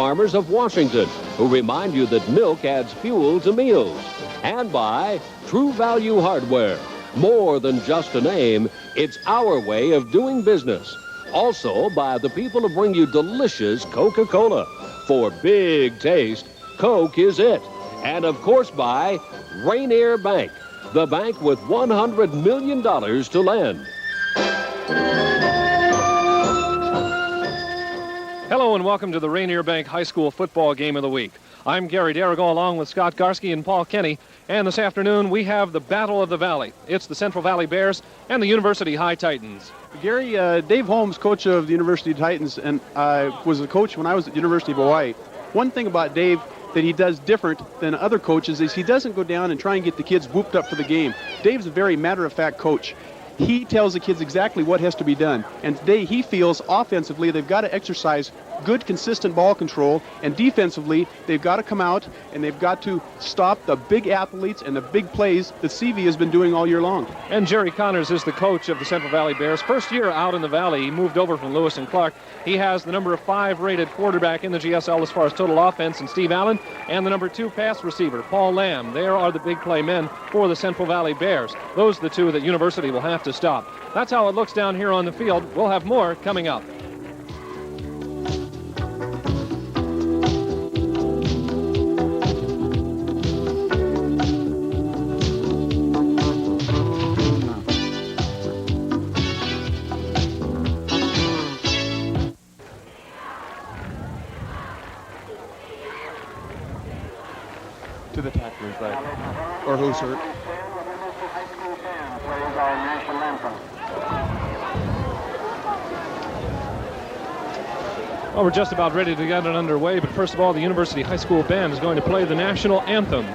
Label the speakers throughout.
Speaker 1: Farmers of Washington, who remind you that milk adds fuel to meals. And by True Value Hardware. More than just a name, it's our way of doing business. Also by the people who bring you delicious Coca-Cola. For big taste, Coke is it. And of course by Rainier Bank, the bank with $100 million to lend.
Speaker 2: Hello and welcome to the Rainier Bank High School Football Game of the Week. I'm Gary Darrigo along with Scott Garsky and Paul Kenny. And this afternoon we have the Battle of the Valley. It's the Central Valley Bears and the University High Titans.
Speaker 3: Gary, Dave Holmes, coach of the University Titans, and I was a coach when I was at the University of Hawaii. One thing about Dave that he does different than other coaches is he doesn't go down and try and get the kids whooped up for the game. Dave's a very matter-of-fact coach. He tells the kids exactly what has to be done. And today he feels offensively they've got to exercise good, consistent ball control, and defensively they've got to come out and they've got to stop the big athletes and the big plays that CV has been doing all year long.
Speaker 2: And Jerry Connors is the coach of the Central Valley Bears. First year out in the Valley, he moved over from Lewis and Clark. He has the number 5 rated quarterback in the GSL as far as total offense in Steve Allen, and the number 2 pass receiver, Paul Lamb. There are the big play men for the Central Valley Bears. Those are the two that University will have to stop. That's how it looks down here on the field. We'll have more coming up.
Speaker 3: To the tacklers, right? Or who's hurt?
Speaker 2: Well, we're just about ready to get it underway, but first of all, the University High School Band is going to play the national anthem.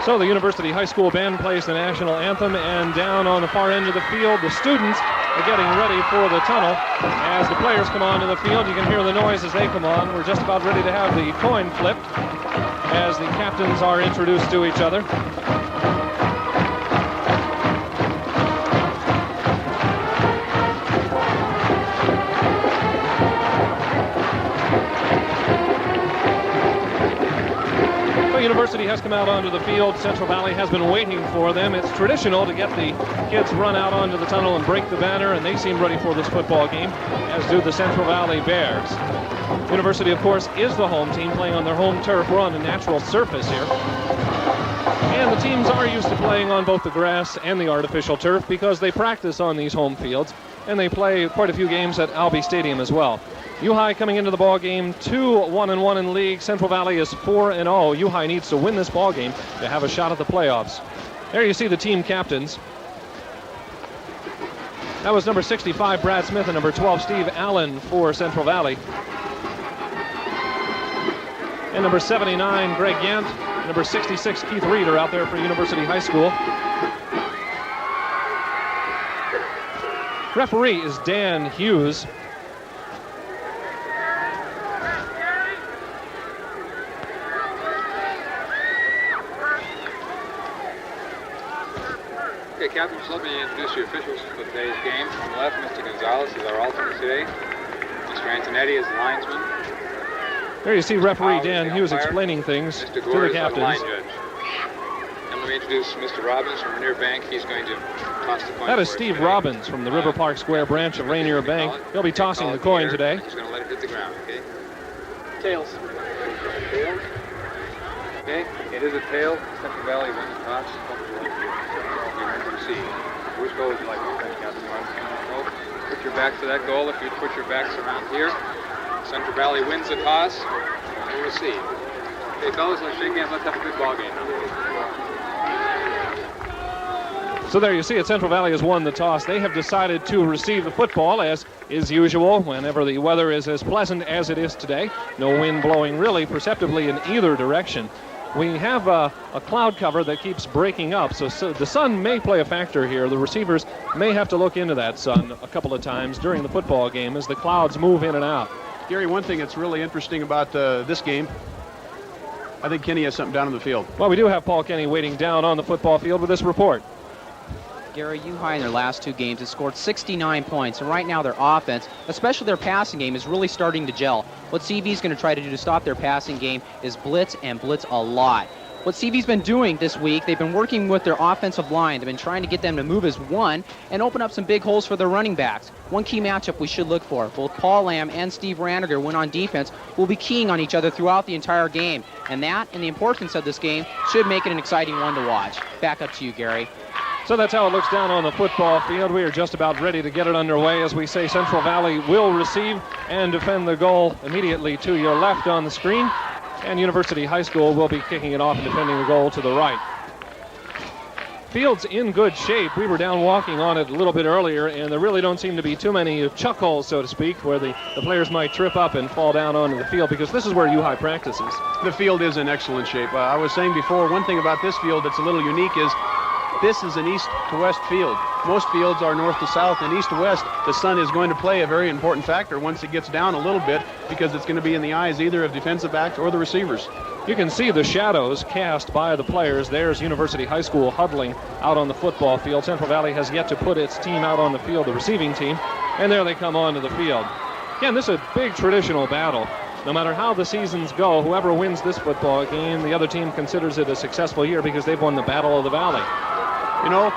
Speaker 2: So the University High School Band plays the national anthem, and down on the far end of the field, the students are getting ready for the tunnel. As the players come onto the field, you can hear the noise as they come on. We're just about ready to have the coin flipped as the captains are introduced to each other. University has come out onto the field. Central Valley has been waiting for them. It's traditional to get the kids run out onto the tunnel and break the banner, and they seem ready for this football game, as do the Central Valley Bears. University, of course, is the home team playing on their home turf. We're on a natural surface here. And the teams are used to playing on both the grass and the artificial turf because they practice on these home fields, and they play quite a few games at Albee Stadium as well. U-High coming into the ball game 2-1-1 in league. Central Valley is 4-0. U-High needs to win this ball game to have a shot at the playoffs. There you see the team captains. That was number 65, Brad Smith, and number 12, Steve Allen for Central Valley. And number 79, Greg Yant. Number 66, Keith Reed are out there for University High School. Referee is Dan Hughes.
Speaker 4: Okay, Captain, just let me introduce the officials for today's game. On the left, Mr. Gonzalez is our alternate today. Mr. Antonetti is the linesman.
Speaker 2: There you see referee Dan Hughes explaining things to the captains.
Speaker 4: Line judge. And let me introduce Mr. Robbins from Rainier Bank. He's going to toss the coin.
Speaker 2: That is Steve Robbins from the River Park Square branch of Rainier Bank. He'll be tossing the coin today.
Speaker 4: He's going to let it hit the ground, okay? Tails. Tails. Okay, it is a tail. Central Valley wins the toss. You're see. Which goal would you like to take, Captain Martin? Put your backs to that goal. If you put your backs around here, Central Valley wins the toss. And we'll see. Okay, fellas, let's shake hands. Let's have a good ball game now.
Speaker 2: So there you see it. Central Valley has won the toss. They have decided to receive the football, as is usual whenever the weather is as pleasant as it is today. No wind blowing really perceptibly in either direction. We have a cloud cover that keeps breaking up, so the sun may play a factor here. The receivers may have to look into that sun a couple of times during the football game as the clouds move in and out.
Speaker 3: Gary, one thing that's really interesting about this game, I think Kenny has something down on the field.
Speaker 2: Well, we do have Paul Kenny waiting down on the football field with this report.
Speaker 5: Gary, U-High in their last 2 games has scored 69 points, and right now their offense, especially their passing game, is really starting to gel. What CV is going to try to do to stop their passing game is blitz and blitz a lot. What CV's been doing this week, they've been working with their offensive line. They've been trying to get them to move as one and open up some big holes for their running backs. One key matchup we should look for. Both Paul Lamb and Steve Randiger, when on defense, will be keying on each other throughout the entire game. And that, and the importance of this game, should make it an exciting one to watch. Back up to you, Gary.
Speaker 2: So that's how it looks down on the football field. We are just about ready to get it underway. As we say, Central Valley will receive and defend the goal immediately to your left on the screen. And University High School will be kicking it off and defending the goal to the right. Field's in good shape. We were down walking on it a little bit earlier, and there really don't seem to be too many chuck holes, so to speak, where the players might trip up and fall down onto the field, because this is where U-High practices.
Speaker 3: The field is in excellent shape. I was saying before, one thing about this field that's a little unique is this is an east to west field. Most fields are north to south, and east to west, the sun is going to play a very important factor once it gets down a little bit, because it's going to be in the eyes either of defensive backs or the receivers.
Speaker 2: You can see the shadows cast by the players. There's University High School huddling out on the football field. Central Valley has yet to put its team out on the field, the receiving team, and there they come onto the field. Again, this is a big traditional battle. No matter how the seasons go, whoever wins this football game, the other team considers it a successful year because they've won the Battle of the Valley.
Speaker 3: You know,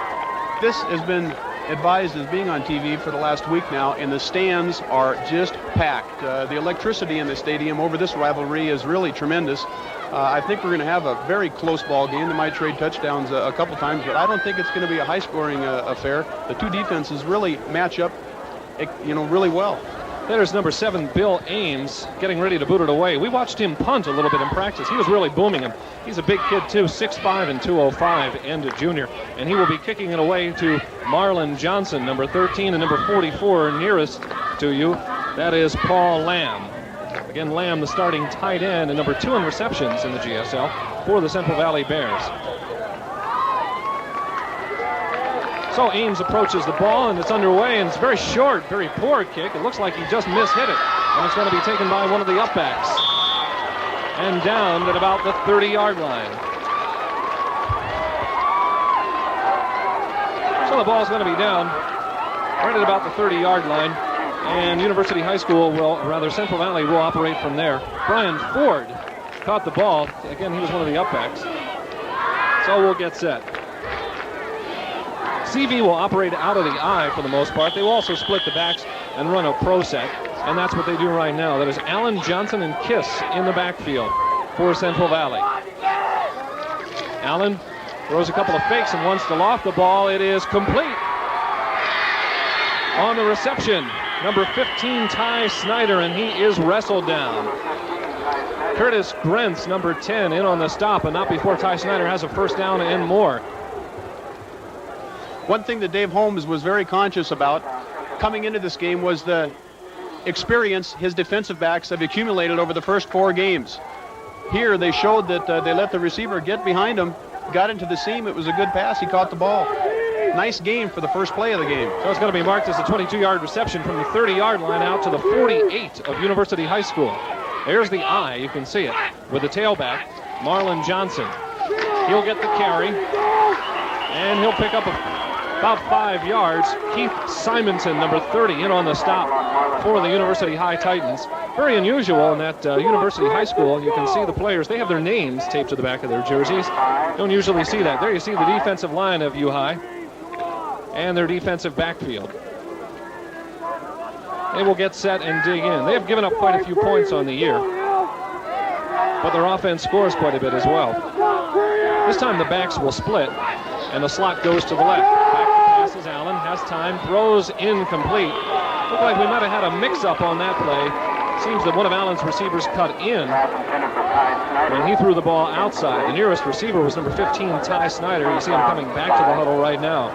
Speaker 3: this has been advised as being on TV for the last week now, and the stands are just packed. The electricity in the stadium over this rivalry is really tremendous. I think we're going to have a very close ball game. They might trade touchdowns a couple times, but I don't think it's going to be a high-scoring affair. The two defenses really match up, really well.
Speaker 2: There's number 7, Bill Ames, getting ready to boot it away. We watched him punt a little bit in practice. He was really booming him. He's a big kid, too, 6'5" and 205, and a junior. And he will be kicking it away to Marlon Johnson, number 13 and number 44, nearest to you. That is Paul Lamb. Again, Lamb, the starting tight end, and number 2 in receptions in the GSL for the Central Valley Bears. So Ames approaches the ball, and it's underway, and it's a very short, very poor kick. It looks like he just mishit it, and it's going to be taken by one of the upbacks and down at about the 30-yard line. So the ball's going to be down right at about the 30-yard line, and University High School Central Valley will operate from there. Brian Ford caught the ball. Again, he was one of the upbacks. So we'll get set. CV will operate out of the eye for the most part. They will also split the backs and run a pro set, and that's what they do right now. That is Allen, Johnson, and Kiss in the backfield for Central Valley. Allen throws a couple of fakes and wants to loft the ball. It is complete. On the reception, number 15, Ty Snyder, and he is wrestled down. Curtis Grentz, number 10, in on the stop, and not before Ty Snyder has a first down and more.
Speaker 3: One thing that Dave Holmes was very conscious about coming into this game was the experience his defensive backs have accumulated over the first 4 games. Here they showed that they let the receiver get behind him, got into the seam. It was a good pass. He caught the ball. Nice game for the first play of the game.
Speaker 2: So it's going to be marked as a 22-yard reception from the 30-yard line out to the 48 of University High School. There's the eye. You can see it with the tailback, Marlon Johnson. He'll get the carry, and he'll pick up about 5 yards. Keith Simonson, number 30, in on the stop for the University High Titans. Very unusual in that University High School. You can see the players. They have their names taped to the back of their jerseys. Don't usually see that. There you see the defensive line of U-High and their defensive backfield. They will get set and dig in. They have given up quite a few points on the year, but their offense scores quite a bit as well. This time the backs will split, and the slot goes to the left. Back to pass is Allen, has time, throws incomplete. Looked like we might have had a mix-up on that play. Seems that one of Allen's receivers cut in when he threw the ball outside. The nearest receiver was number 15, Ty Snyder. You see him coming back to the huddle right now.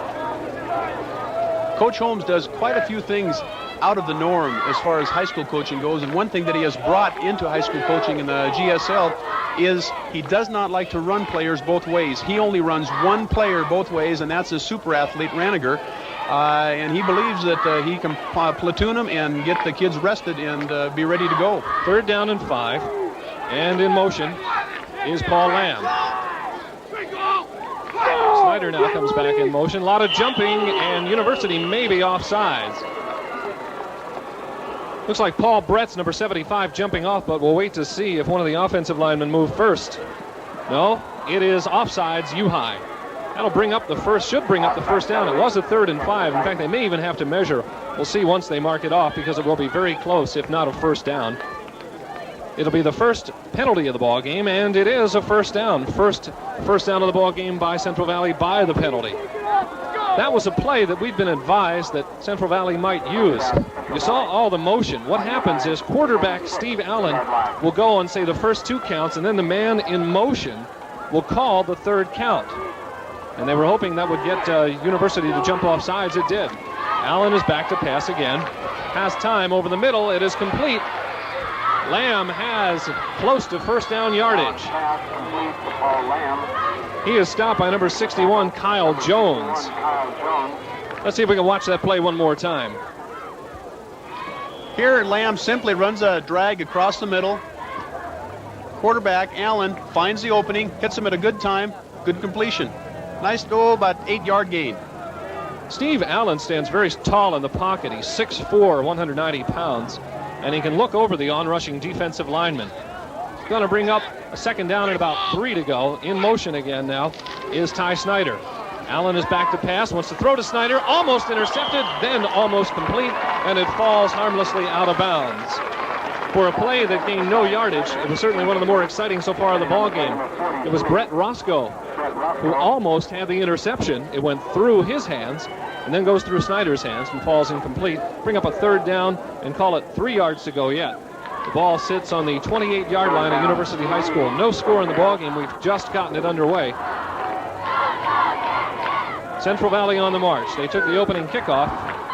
Speaker 3: Coach Holmes does quite a few things out of the norm as far as high school coaching goes, and one thing that he has brought into high school coaching in the GSL is he does not like to run players both ways. He only runs one player both ways, and that's his super athlete, Raniger. And he believes that he can platoon them and get the kids rested and be ready to go.
Speaker 2: 3rd down and 5, and in motion is Paul Lamb. Snyder now comes back in motion. A lot of jumping, and University may be offsides. Looks like Paul Brett's number 75 jumping off, but we'll wait to see if one of the offensive linemen move first. No, it is offsides U-High. That'll bring up the first, should bring up the first down. It was a 3rd and 5. In fact, they may even have to measure. We'll see once they mark it off, because it will be very close, if not a first down. It'll be the first penalty of the ball game, and it is a first down. First down of the ball game by Central Valley by the penalty. That was a play that we've been advised that Central Valley might use. You saw all the motion. What happens is quarterback Steve Allen will go and say the first 2 counts, and then the man in motion will call the 3rd count. And they were hoping that would get University to jump off sides. It did. Allen is back to pass again. Has time over the middle. It is complete. Lamb has close to first down yardage. He is stopped by number 61, Kyle Jones. Let's see if we can watch that play one more time.
Speaker 3: Here, Lamb simply runs a drag across the middle. Quarterback Allen finds the opening, hits him at a good time, good completion. Nice go, about 8-yard gain.
Speaker 2: Steve Allen stands very tall in the pocket. He's 6'4", 190 pounds, and he can look over the on-rushing defensive lineman. He's going to bring up a 2nd down and about 3 to go. In motion again now is Ty Snyder. Allen is back to pass, wants to throw to Snyder, almost intercepted, then almost complete, and it falls harmlessly out of bounds. For a play that gained no yardage, it was certainly one of the more exciting so far of the ball game. It was Brett Roscoe who almost had the interception. It went through his hands and then goes through Snyder's hands and falls incomplete. Bring up a 3rd down and call it 3 yards to go yet. The ball sits on the 28-yard line at University High School. No score in the ball game. We've just gotten it underway. Central Valley on the march. They took the opening kickoff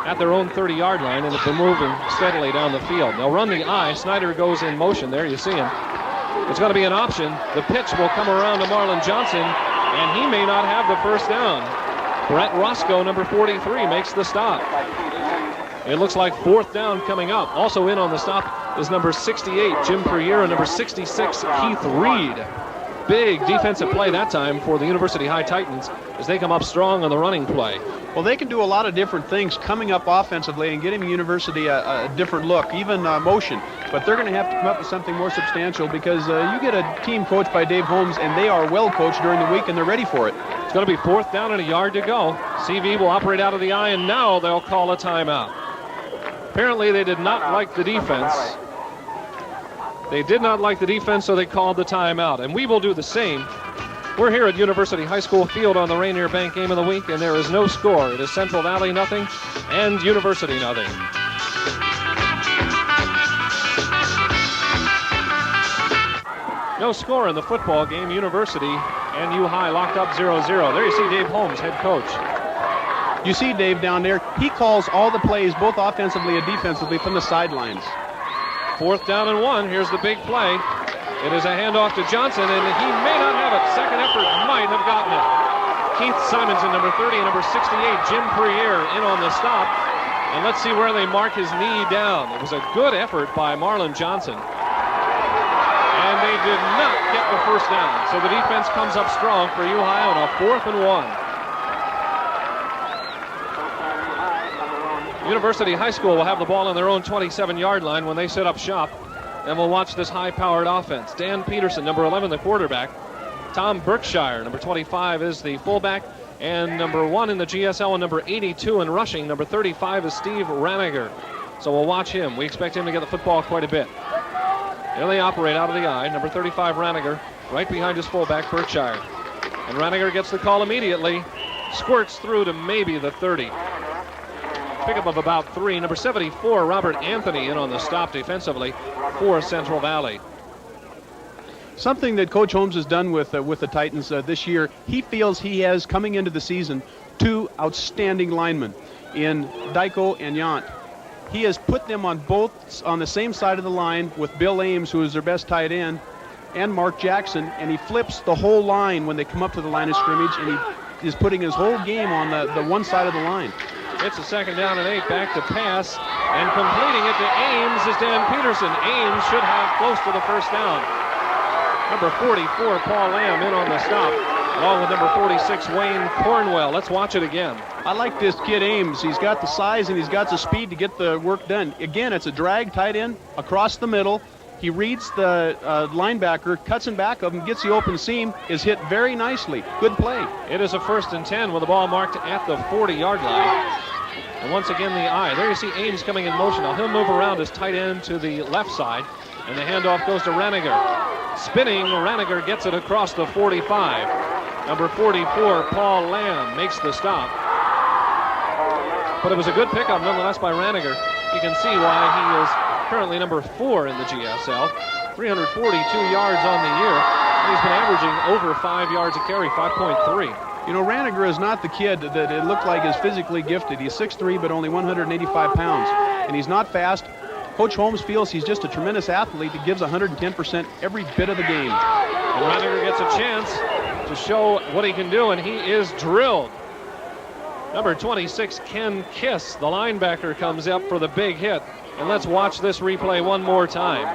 Speaker 2: at their own 30-yard line and have been moving steadily down the field. They'll run the I. Snyder goes in motion. There you see him. It's going to be an option. The pitch will come around to Marlon Johnson, and he may not have the first down. Brett Roscoe, number 43, makes the stop. It looks like 4th down coming up. Also in on the stop is number 68, Jim Perrier, and number 66, Keith Reed. Big defensive play that time for the University High Titans as they come up strong on the running play.
Speaker 3: Well, they can do a lot of different things coming up offensively and getting University a different look, even motion. But they're going to have to come up with something more substantial because you get a team coached by Dave Holmes, and they are well coached during the week, and they're ready for it.
Speaker 2: It's going to be 4th down and a yard to go. CV will operate out of the I, and now they'll call a timeout. Apparently they did not like the defense. They did not like the defense, so they called the timeout. And we will do the same. We're here at University High School Field on the Rainier Bank Game of the Week, and there is no score. It is Central Valley nothing and University nothing. No score in the football game. University and U-High locked up 0-0. There you see Dave Holmes, head coach.
Speaker 3: You see Dave down there. He calls all the plays, both offensively and defensively, from the sidelines.
Speaker 2: 4th down and 1. Here's the big play. It is a handoff to Johnson, and he may not have it. Second effort might have gotten it. Keith Simonson, number 30, and number 68, Jim Perrier, in on the stop. And let's see where they mark his knee down. It was a good effort by Marlon Johnson. And they did not get the first down. So the defense comes up strong for U-High on a 4th and 1. University High School will have the ball on their own 27-yard line when they set up shop. And we'll watch this high-powered offense. Dan Peterson, number 11, the quarterback. Tom Berkshire, number 25, is the fullback. And number 1 in the GSL and number 82 in rushing. Number 35 is Steve Raniger. So we'll watch him. We expect him to get the football quite a bit. There they operate out of the I. Number 35, Raniger, right behind his fullback, Berkshire. And Raniger gets the call immediately. Squirts through to maybe the 30. Pickup of about 3. Number 74, Robert Anthony, in on the stop defensively for Central Valley.
Speaker 3: Something that Coach Holmes has done with the Titans this year, he feels he has, coming into the season, 2 outstanding linemen in Dyko and Yant. He has put them on the same side of the line with Bill Ames, who is their best tight end, and Mark Jackson, and he flips the whole line when they come up to the line of scrimmage, and he is putting his whole game on the one side of the line.
Speaker 2: It's a 2nd down and 8, back to pass, and completing it to Ames is Dan Peterson. Ames should have close to the first down. Number 44, Paul Lamb, in on the stop, along with number 46, Wayne Cornwell. Let's watch it again.
Speaker 3: I like this kid Ames. He's got the size and he's got the speed to get the work done. Again, it's a drag tight end across the middle. He reads the linebacker, cuts him back of him, gets the open seam, is hit very nicely. Good play.
Speaker 2: It is a 1st and 10 with the ball marked at the 40-yard line. And once again, the I. There you see Ames coming in motion. Now he'll move around his tight end to the left side, and the handoff goes to Raniger. Spinning, Raniger gets it across the 45. Number 44, Paul Lamb, makes the stop. But it was a good pickup nonetheless by Raniger. You can see why he is currently number 4 in the GSL. 342 yards on the year. And he's been averaging over 5 yards a carry, 5.3.
Speaker 3: You know, Raniger is not the kid that it looked like is physically gifted. He's 6'3", but only 185 pounds. And he's not fast. Coach Holmes feels he's just a tremendous athlete that gives 110% every bit of the game.
Speaker 2: And Raniger gets a chance to show what he can do, and he is drilled. Number 26, Ken Kiss, the linebacker, comes up for the big hit. And let's watch this replay one more time.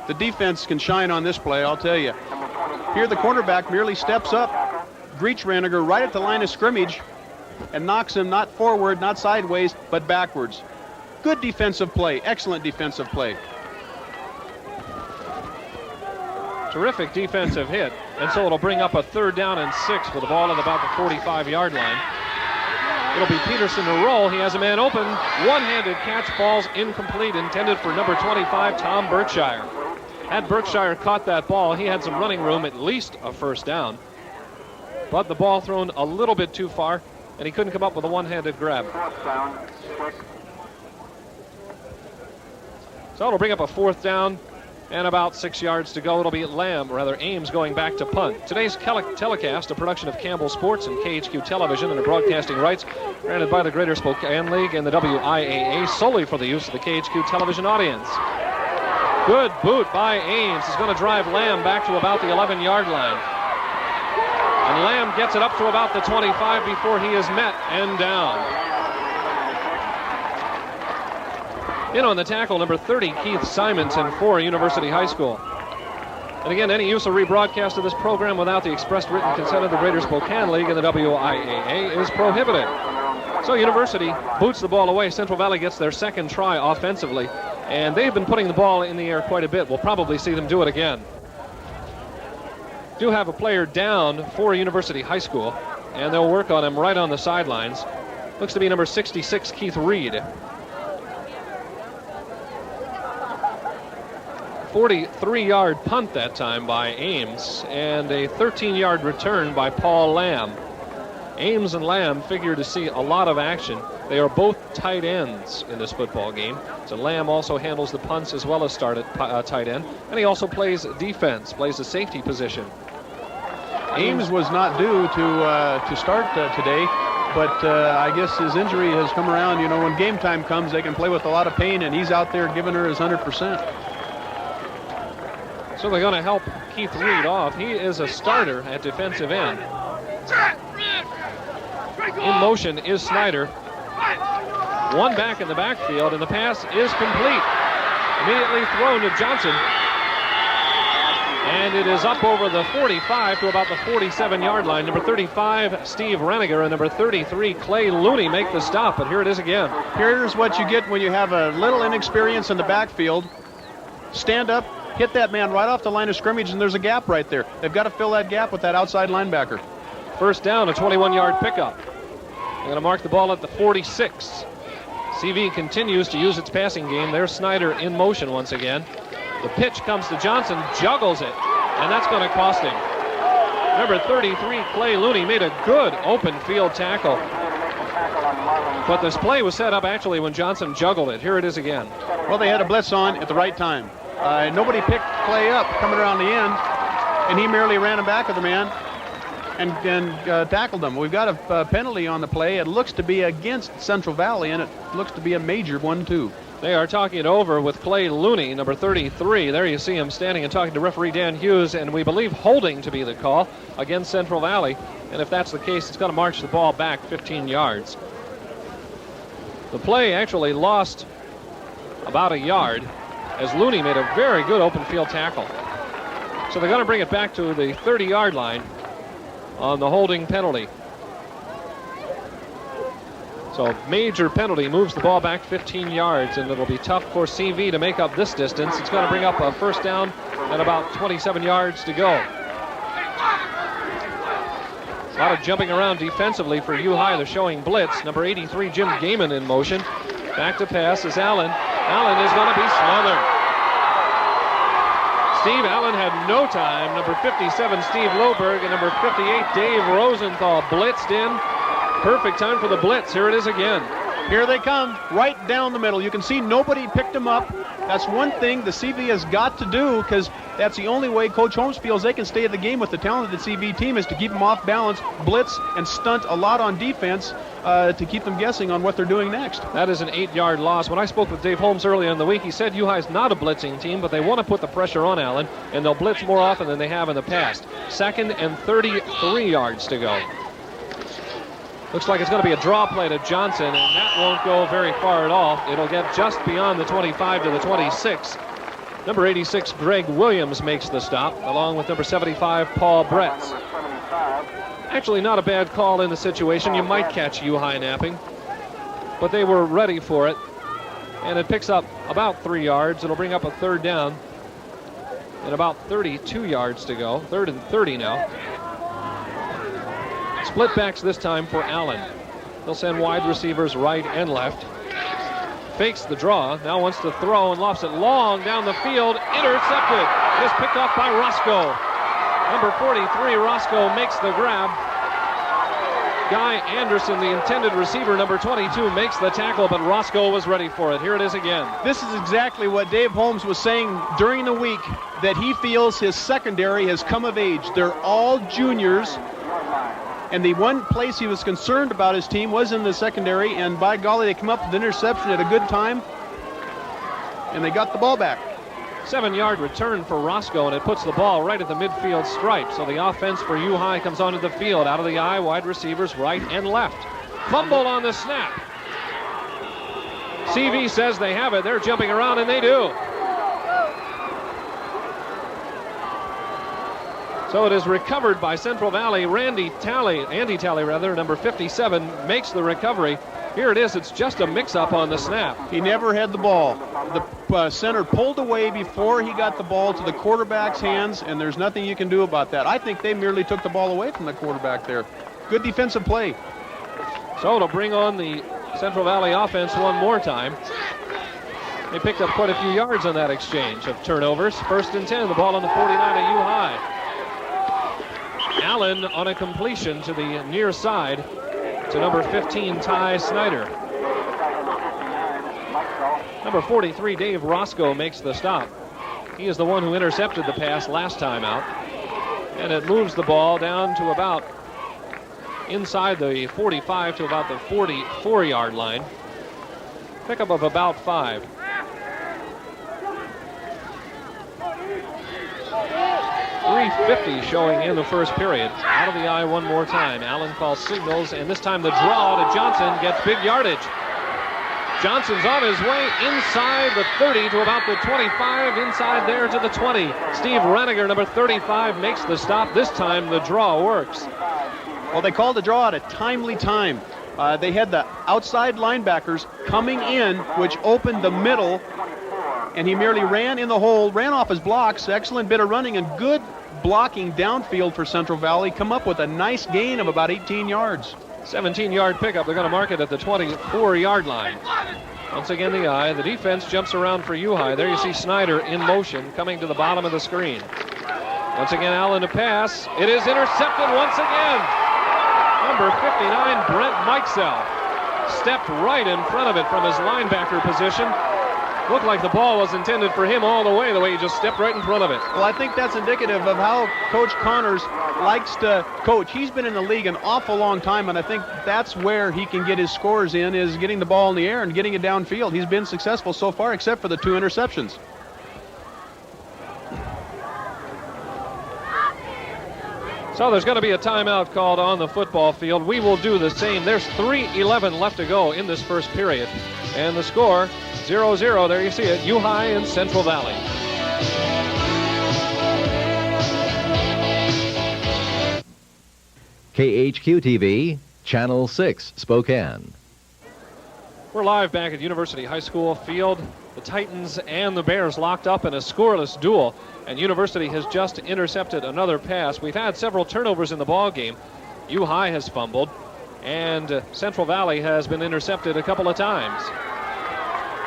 Speaker 3: The defense can shine on this play, I'll tell you. Here the cornerback merely steps up, greets Raniger right at the line of scrimmage, and knocks him not forward, not sideways, but backwards. Good defensive play, excellent defensive play.
Speaker 2: Terrific defensive hit, and so it'll bring up a 3rd down and 6 with the ball at about the 45-yard line. It'll be Peterson to roll. He has a man open. One-handed catch, falls incomplete, intended for number 25, Tom Berkshire. Had Berkshire caught that ball, he had some running room, at least a 1st down. But the ball thrown a little bit too far, and he couldn't come up with a one-handed grab. So it'll bring up a 4th down and about 6 yards to go. It'll be Ames going back to punt. Today's telecast, a production of Campbell Sports and KHQ Television, and the broadcasting rights granted by the Greater Spokane League and the WIAA solely for the use of the KHQ Television audience. Good boot by Ames. He's going to drive Lamb back to about the 11-yard line. And Lamb gets it up to about the 25 before he is met and down. In on the tackle, number 30, Keith Simonson for University High School. And again, any use or rebroadcast of this program without the expressed written consent of the Greater Spokane League and the WIAA is prohibited. So University boots the ball away. Central Valley gets their 2nd try offensively, and they've been putting the ball in the air quite a bit. We'll probably see them do it again. Do have a player down for University High School, and they'll work on him right on the sidelines. Looks to be number 66, Keith Reed. 43-yard punt that time by Ames, and a 13-yard return by Paul Lamb. Ames and Lamb figure to see a lot of action. They are both tight ends in this football game. So Lamb also handles the punts as well as start at tight end, and he also plays defense, plays a safety position.
Speaker 3: Ames was not due to start today, but I guess his injury has come around. You know, when game time comes, they can play with a lot of pain, and he's out there giving her his 100%.
Speaker 2: So they're going to help Keith Reed off. He is a starter at defensive end. In motion is Snyder. One back in the backfield, and the pass is complete. Immediately thrown to Johnson. And it is up over the 45 to about the 47-yard line. Number 35, Steve Reniger, and number 33, Clay Looney make the stop, but here it is again.
Speaker 3: Here's what you get when you have a little inexperience in the backfield. Stand up, hit that man right off the line of scrimmage, and there's a gap right there. They've got to fill that gap with that outside linebacker.
Speaker 2: First down, a 21-yard pickup. They're going to mark the ball at the 46. CV continues to use its passing game. There's Snyder in motion once again. The pitch comes to Johnson, juggles it, and that's going to cost him. Number 33, Clay Looney, made a good open field tackle. But this play was set up actually when Johnson juggled it. Here it is again.
Speaker 3: Well, they had a blitz on at the right time. Nobody picked Clay up coming around the end, and he merely ran him back of the man and tackled him. We've got a penalty on the play. It looks to be against Central Valley, and it looks to be a major one, too.
Speaker 2: They are talking it over with Clay Looney, number 33. There you see him standing and talking to referee Dan Hughes, and we believe holding to be the call against Central Valley. And if that's the case, it's going to march the ball back 15 yards. The play actually lost about a yard as Looney made a very good open field tackle. So they're going to bring it back to the 30-yard line on the holding penalty. So major penalty moves the ball back 15 yards, and it'll be tough for CV to make up this distance. It's going to bring up a first down and about 27 yards to go. A lot of jumping around defensively for U-High. They're showing blitz. Number 83, Jim Gaiman in motion. Back to pass is Allen. Allen is going to be smothered. Steve Allen had no time. Number 57, Steve Loberg, and number 58, Dave Rosenthal blitzed in. Perfect time for the blitz. Here it is again.
Speaker 3: Here they come, right down the middle. You can see nobody picked them up. That's one thing the CV has got to do, because that's the only way Coach Holmes feels they can stay in the game with the talented CV team, is to keep them off balance, blitz, and stunt a lot on defense to keep them guessing on what they're doing next.
Speaker 2: That is an 8-yard loss. When I spoke with Dave Holmes earlier in the week, he said U-High's not a blitzing team, but they want to put the pressure on Allen, and they'll blitz more often than they have in the past. 2nd and 33 yards to go. Looks like it's going to be a draw play to Johnson, and that won't go very far at all. It'll get just beyond the 25 to the 26. Number 86, Greg Williams, makes the stop, along with number 75, Paul Bretz. Actually, not a bad call in the situation. You might catch U-High napping, but they were ready for it, and it picks up about 3 yards. It'll bring up a third down, and about 32 yards to go. 3rd and 30 now. Split backs this time for Allen. They'll send wide receivers right and left. Fakes the draw, now wants to throw and lofts it long down the field. Intercepted. Just picked off by Roscoe. Number 43, Roscoe makes the grab. Guy Anderson, the intended receiver, number 22, makes the tackle, but Roscoe was ready for it. Here it is again.
Speaker 3: This is exactly what Dave Holmes was saying during the week, that he feels his secondary has come of age. They're all juniors. And the one place he was concerned about his team was in the secondary, and by golly, they come up with an interception at a good time, and they got the ball back.
Speaker 2: 7-yard return for Roscoe, and it puts the ball right at the midfield stripe. So the offense for U-High comes onto the field. Out of the eye, wide receivers right and left. Fumble on the snap. CV says they have it. They're jumping around, and they do. So it is recovered by Central Valley. Andy Talley, number 57, makes the recovery. Here it is. It's just a mix-up on the snap.
Speaker 3: He never had the ball. The center pulled away before he got the ball to the quarterback's hands, and there's nothing you can do about that. I think they merely took the ball away from the quarterback there. Good defensive play.
Speaker 2: So it'll bring on the Central Valley offense one more time. They picked up quite a few yards on that exchange of turnovers. 1st and 10, the ball on the 49 of U-High. Allen on a completion to the near side to number 15, Ty Snyder. Number 43, Dave Roscoe, makes the stop. He is the one who intercepted the pass last time out. And it moves the ball down to about inside the 45 to about the 44-yard line. Pickup of about 5. .350 showing in the first period. Out of the eye one more time. Allen calls signals, and this time the draw to Johnson gets big yardage. Johnson's on his way inside the 30 to about the 25, inside there to the 20. Steve Reniger, number 35, makes the stop. This time the draw works.
Speaker 3: Well, they called the draw at a timely time. They had the outside linebackers coming in, which opened the middle, and he merely ran in the hole, ran off his blocks. Excellent bit of running and good blocking downfield for Central Valley. Come up with a nice gain of about 18 yards.
Speaker 2: 17-yard pickup. They're going to mark it at the 24-yard line. Once again, the eye. The defense jumps around for U-High. There you see Snyder in motion coming to the bottom of the screen. Once again, Allen to pass. It is intercepted once again. Number 59, Brent Mikesell, stepped right in front of it from his linebacker position. Looked like the ball was intended for him all the way he just stepped right in front of it.
Speaker 3: Well, I think that's indicative of how Coach Connors likes to coach. He's been in the league an awful long time, and I think that's where he can get his scores in, is getting the ball in the air and getting it downfield. He's been successful so far, except for the 2 interceptions.
Speaker 2: So there's going to be a timeout called on the football field. We will do the same. There's 3:11 left to go in this first period. And the score, 0-0. There you see it, U-High and Central Valley.
Speaker 6: KHQ-TV, Channel 6, Spokane.
Speaker 2: We're live back at University High School field. The Titans and the Bears locked up in a scoreless duel, and University has just intercepted another pass. We've had several turnovers in the ball game. U-High has fumbled, and Central Valley has been intercepted a couple of times.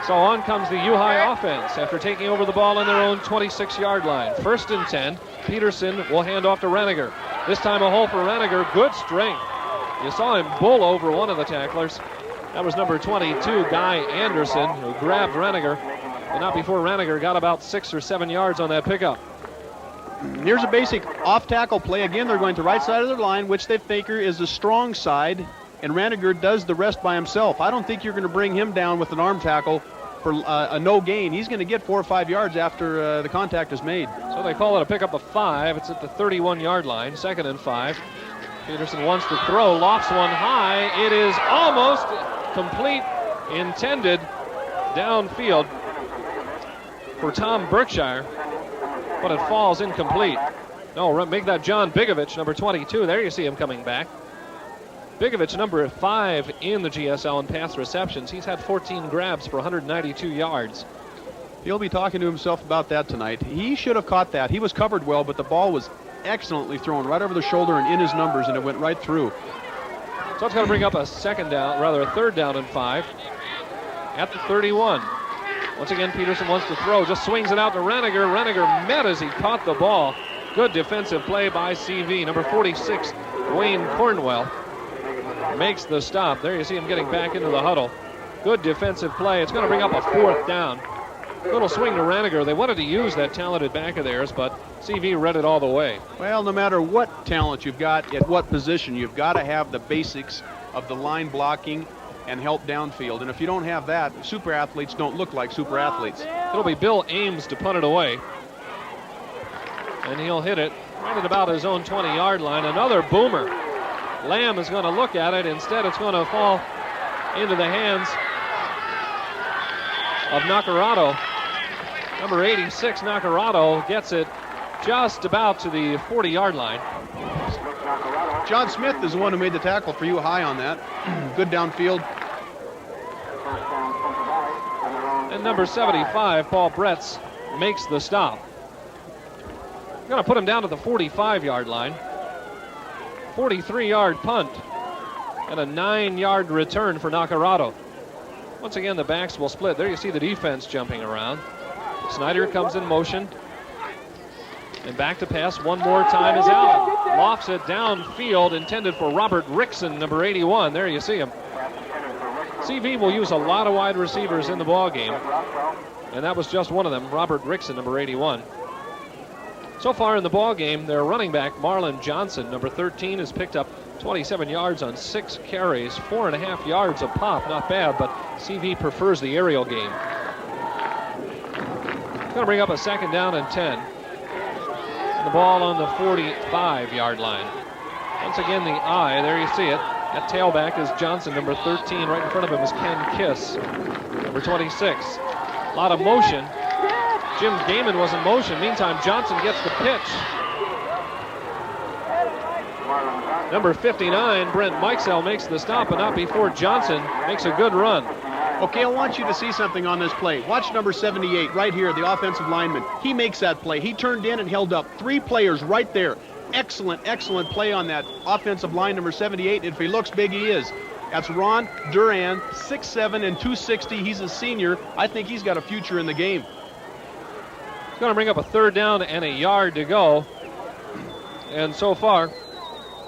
Speaker 2: So on comes the U-High offense after taking over the ball in their own 26-yard line. 1st and 10. Peterson will hand off to Reniger. This time a hole for Reniger. Good strength. You saw him bull over one of the tacklers. That was number 22, Guy Anderson, who grabbed Reniger, but not before Reniger got about 6 or 7 yards on that pickup.
Speaker 3: Here's a basic off-tackle play. Again, they're going to right side of their line, which they figure is the strong side, and Reniger does the rest by himself. I don't think you're going to bring him down with an arm tackle for a no gain. He's going to get 4 or 5 yards after the contact is made.
Speaker 2: So they call it a pickup of 5. It's at the 31-yard line, 2nd and 5. Peterson wants to throw, lofts one high. It is almost complete, intended downfield for Tom Berkshire, but it falls incomplete. No, make that John Bigovich, number 22. There you see him coming back. Bigovich, number 5 in the GSL in pass receptions. He's had 14 grabs for 192 yards.
Speaker 3: He'll be talking to himself about that tonight. He should have caught that. He was covered well, but the ball was excellently thrown right over the shoulder and in his numbers, and it went right through.
Speaker 2: So it's going to bring up a 3rd down and 5 at the 31. Once again, Peterson wants to throw, just swings it out to Reniger. Reniger met as he caught the ball. Good defensive play by CV. Number 46, Wayne Cornwell, makes the stop. There you see him getting back into the huddle. Good defensive play. It's going to bring up a 4th down. Little swing to Reniger. They wanted to use that talented back of theirs, but CV read it all the way.
Speaker 3: Well, no matter what talent you've got, at what position, you've got to have the basics of the line blocking and help downfield. And if you don't have that, super athletes don't look like super athletes.
Speaker 2: It'll be Bill Ames to punt it away. And he'll hit it right at about his own 20-yard line. Another boomer. Lamb is going to look at it. Instead, it's going to fall into the hands of Nacarado. Number 86, Nacarado, gets it just about to the 40-yard line.
Speaker 3: John Smith is the one who made the tackle for U-High on that. Good downfield.
Speaker 2: And number 75, Paul Bretz, makes the stop. Going to put him down to the 45-yard line. 43-yard punt and a 9-yard return for Nacarado. Once again, the backs will split. There you see the defense jumping around. Snyder comes in motion. And back to pass one more time is Allen. Lofts it downfield, intended for Robert Rickson, number 81. There you see him. CV will use a lot of wide receivers in the ball game, and that was just one of them, Robert Rickson, number 81. So far in the ball game, their running back, Marlon Johnson, number 13, has picked up 27 yards on 6 carries, 4.5 yards a pop. Not bad, but CV prefers the aerial game. Going to bring up a 2nd down and 10. And the ball on the 45-yard line. Once again, the eye, there you see it. At tailback is Johnson, number 13. Right in front of him is Ken Kiss, number 26. A lot of motion. Jim Gaiman was in motion. Meantime, Johnson gets the pitch. Number 59, Brent Mikesell, makes the stop, but not before Johnson makes a good run.
Speaker 3: Okay, I want you to see something on this play. Watch number 78 right here, the offensive lineman. He makes that play. He turned in and held up 3 players right there. Excellent, excellent play on that offensive line, number 78. If he looks big, he is. That's Ron Duran, 6'7" and 260. He's a senior. I think he's got a future in the game.
Speaker 2: It's going to bring up a 3rd down and a yard to go. And so far,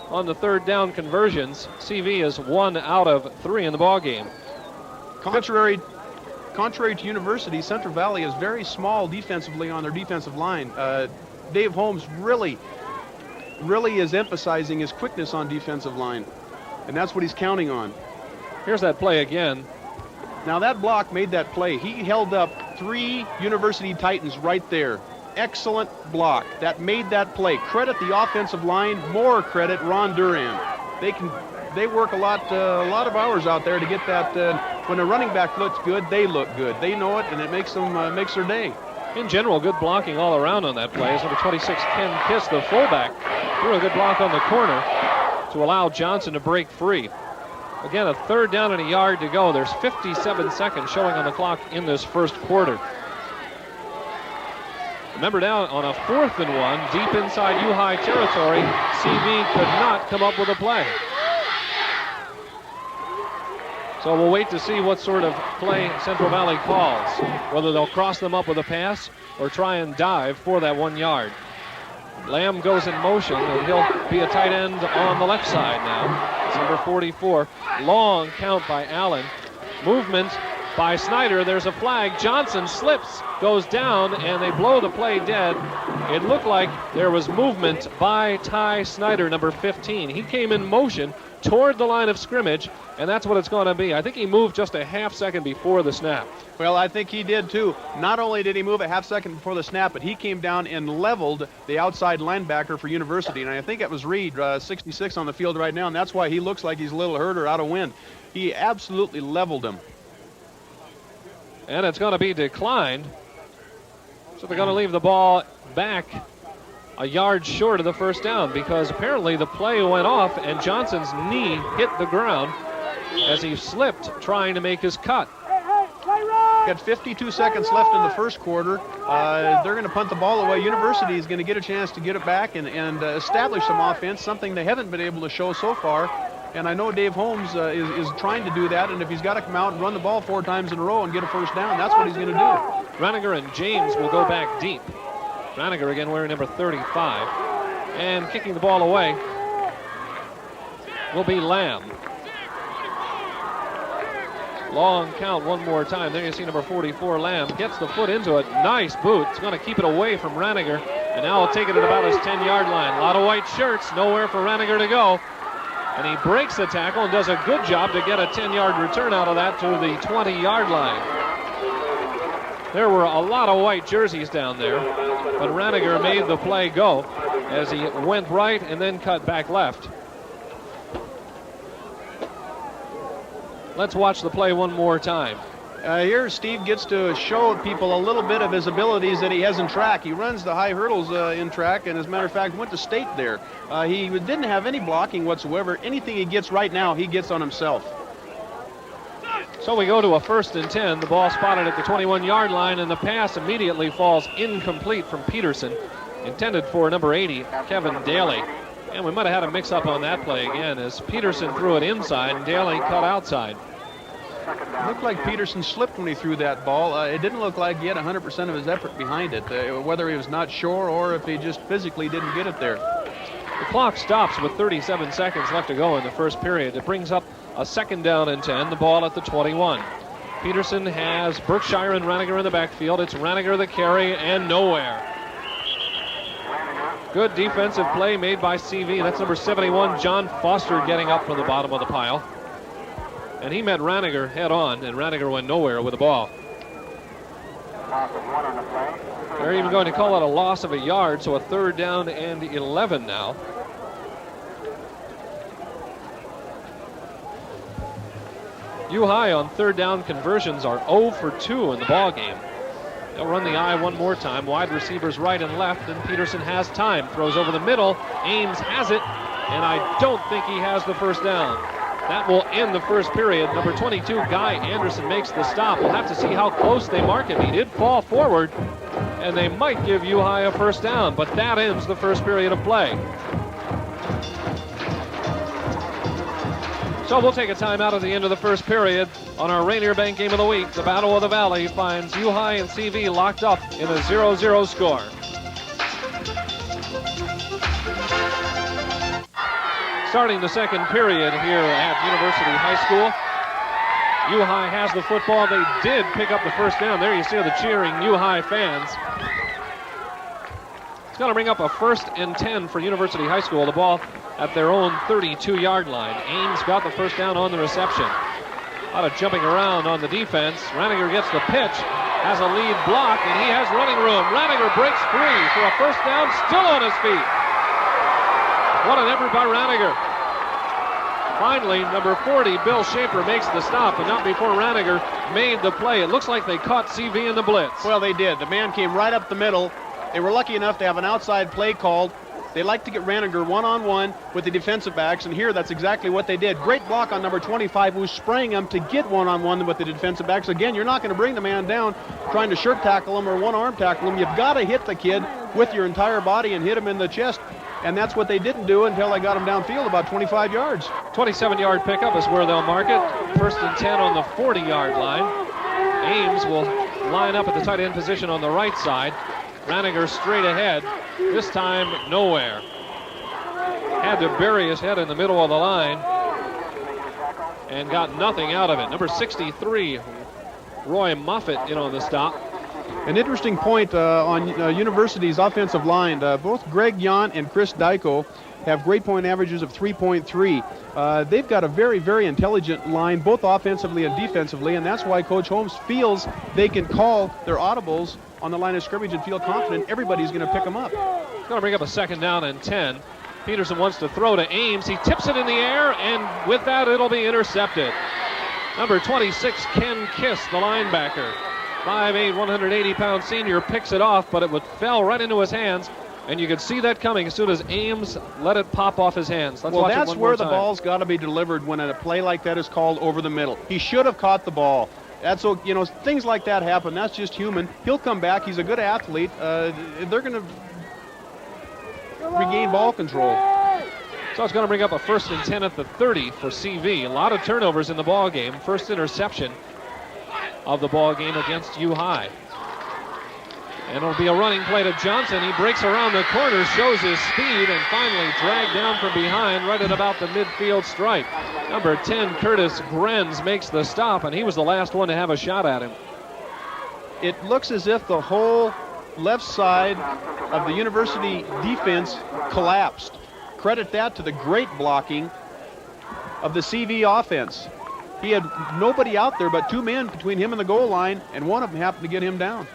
Speaker 2: on the 3rd down conversions, CV is 1 out of 3 in the ball game.
Speaker 3: Contrary to University, Central Valley is very small defensively on their defensive line. Dave Holmes really is emphasizing his quickness on defensive line, and that's what he's counting on.
Speaker 2: Here's that play again.
Speaker 3: Now that block made that play. He held up 3 University Titans right there. Excellent block. That made that play. Credit the offensive line. More credit Ron Duran. They work a lot of hours out there to get that. When a running back looks good, they look good. They know it, and it makes their day.
Speaker 2: In general, good blocking all around on that play. As number 26, Ken Kiss, the fullback, threw a good block on the corner to allow Johnson to break free. Again, a 3rd down and a yard to go. There's 57 seconds showing on the clock in this first quarter. Remember now, on a 4th and 1, deep inside U-High territory, CV could not come up with a play. So we'll wait to see what sort of play Central Valley calls, whether they'll cross them up with a pass or try and dive for that 1 yard. Lamb goes in motion, and he'll be a tight end on the left side now. It's number 44. Long count by Allen. Movement by Snyder. There's a flag. Johnson slips, goes down, and they blow the play dead. It looked like there was movement by Ty Snyder, number 15. He came in motion toward the line of scrimmage, and that's what it's going to be. I think he moved just a half second before the snap.
Speaker 3: Well, I think he did too. Not only did he move a half second before the snap, but he came down and leveled the outside linebacker for University. And I think it was Reed, 66 on the field right now, and that's why he looks like he's a little hurt or out of wind. He absolutely leveled him.
Speaker 2: And it's going to be declined. So they're going to leave the ball back a yard short of the 1st down, because apparently the play went off and Johnson's knee hit the ground as he slipped trying to make his cut.
Speaker 3: Got 52 seconds left in the first quarter. They're going to punt the ball away. University is going to get a chance to get it back and establish some offense, something they haven't been able to show so far. And I know Dave Holmes is trying to do that, and if he's got to come out and run the ball 4 times in a row and get a 1st down, that's what he's going to do.
Speaker 2: Raniger and James will go back deep. Raniger again wearing number 35. And kicking the ball away will be Lamb. Long count one more time. There you see number 44, Lamb. Gets the foot into it. Nice boot. It's going to keep it away from Raniger. And now he'll take it at about his 10-yard line. A lot of white shirts. Nowhere for Raniger to go. And he breaks the tackle and does a good job to get a 10-yard return out of that to the 20-yard line. There were a lot of white jerseys down there, but Raniger made the play go as he went right and then cut back left. Let's watch the play one more time.
Speaker 3: Here Steve gets to show people a little bit of his abilities that he has in track. He runs the high hurdles in track, and as a matter of fact went to state there. He didn't have any blocking whatsoever. Anything he gets right now, he gets on himself.
Speaker 2: So we go to a 1st and 10. The ball spotted at the 21-yard line, and the pass immediately falls incomplete from Peterson, intended for number 80, Kevin Daly. And we might have had a mix-up on that play again, as Peterson threw it inside and Daly cut outside.
Speaker 3: It looked like Peterson slipped when he threw that ball. It didn't look like he had 100% of his effort behind it, whether he was not sure or if he just physically didn't get it there.
Speaker 2: The clock stops with 37 seconds left to go in the first period. It brings up a 2nd down and 10, the ball at the 21. Peterson has Berkshire and Raniger in the backfield. It's Raniger the carry and nowhere. Good defensive play made by CV. That's number 71, John Foster, getting up from the bottom of the pile. And he met Raniger head on, and Raniger went nowhere with the ball. They're even going to call it a loss of a yard, so a 3rd down and 11 now. U-High on third down conversions are 0 for 2 in the ball game. They'll run the I one more time. Wide receivers right and left, and Peterson has time. Throws over the middle. Ames has it, and I don't think he has the first down. That will end the first period. Number 22, Guy Anderson, makes the stop. We'll have to see how close they mark him. He did fall forward, and they might give U-High a first down, but that ends the first period of play. So we'll take a timeout at the end of the first period. On our Rainier Bank Game of the Week, the Battle of the Valley finds U-High and CV locked up in a 0-0 score. Starting the second period here at University High School. U-High has the football. They did pick up the first down. There you see the cheering U-High fans. It's going to bring up a 1st and 10 for University High School. The ball at their own 32-yard line. Ames got the first down on the reception. A lot of jumping around on the defense. Raniger gets the pitch, has a lead block, and he has running room. Raniger breaks free for a first down, still on his feet. What an effort by Raniger. Finally, number 40, Bill Schaefer, makes the stop, but not before Raniger made the play. It looks like they caught CV in the blitz.
Speaker 3: Well, they did. The man came right up the middle. They were lucky enough to have an outside play called. They like to get Raniger one-on-one with the defensive backs, and here that's exactly what they did. Great block on number 25, who sprang him to get one-on-one with the defensive backs. Again, you're not going to bring the man down trying to shirt tackle him or one-arm tackle him. You've got to hit the kid with your entire body and hit him in the chest, and that's what they didn't do until they got him downfield about 25 yards.
Speaker 2: 27-yard pickup is where they'll mark it. 1st and 10 on the 40-yard line. Ames will line up at the tight end position on the right side. Raniger straight ahead, this time nowhere. Had to bury his head in the middle of the line and got nothing out of it. Number 63, Roy Moffitt, in on the stop.
Speaker 3: An interesting point on University's offensive line. Both Greg Yon and Chris Dyko have grade point averages of 3.3. They've got a very, very intelligent line, both offensively and defensively, and that's why Coach Holmes feels they can call their audibles on the line of scrimmage and feel confident everybody's going to pick them up.
Speaker 2: It's going to bring up a 2nd down and 10. Peterson wants to throw to Ames. He tips it in the air, and with that, it'll be intercepted. Number 26, Ken Kiss, the linebacker. 5'8", 180-pound senior, picks it off, but it fell right into his hands, and you could see that coming as soon as Ames let it pop off his hands. Let's watch it one more time.
Speaker 3: That's where the ball's got to be delivered when a play like that is called over the middle. He should have caught the ball. That's, you know, things like that happen. That's just human. He'll come back. He's a good athlete. They're going to regain ball control.
Speaker 2: So it's going to bring up a 1st and 10 at the 30 for CV. A lot of turnovers in the ball game. First interception of the ball game against U-High. And it'll be a running play to Johnson. He breaks around the corner, shows his speed, and finally dragged down from behind right at about the midfield stripe. Number 10, Curtis Grenz, makes the stop, and he was the last one to have a shot at him.
Speaker 3: It looks as if the whole left side of the University defense collapsed. Credit that to the great blocking of the CV offense. He had nobody out there but 2 men between him and the goal line, and one of them happened to get him down.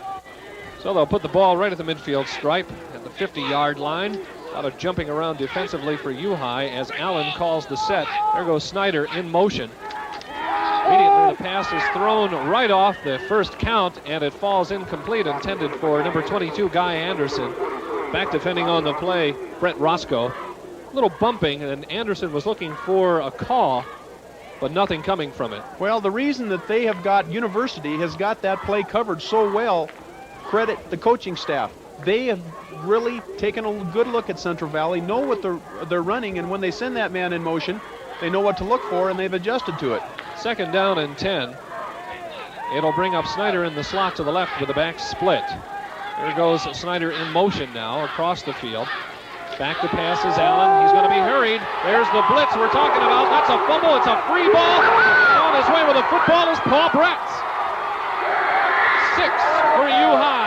Speaker 2: So they'll put the ball right at the midfield stripe at the 50-yard line. A lot of jumping around defensively for U-High as Allen calls the set. There goes Snyder in motion. Immediately the pass is thrown right off the first count, and it falls incomplete, intended for number 22, Guy Anderson. Back defending on the play, Brett Roscoe. A little bumping, and Anderson was looking for a call, but nothing coming from it.
Speaker 3: Well, the reason that they have got University has got that play covered so well, credit the coaching staff. They have really taken a good look at Central Valley, know what they're running, and when they send that man in motion, they know what to look for, and they've adjusted to it.
Speaker 2: 2nd down and 10. It'll bring up Snyder in the slot to the left with a back split. There goes Snyder in motion now across the field. Back to pass is Allen. He's going to be hurried. There's the blitz we're talking about. That's a fumble. It's a free ball. On his way with the football is Paul Bretz. 6 for U-High.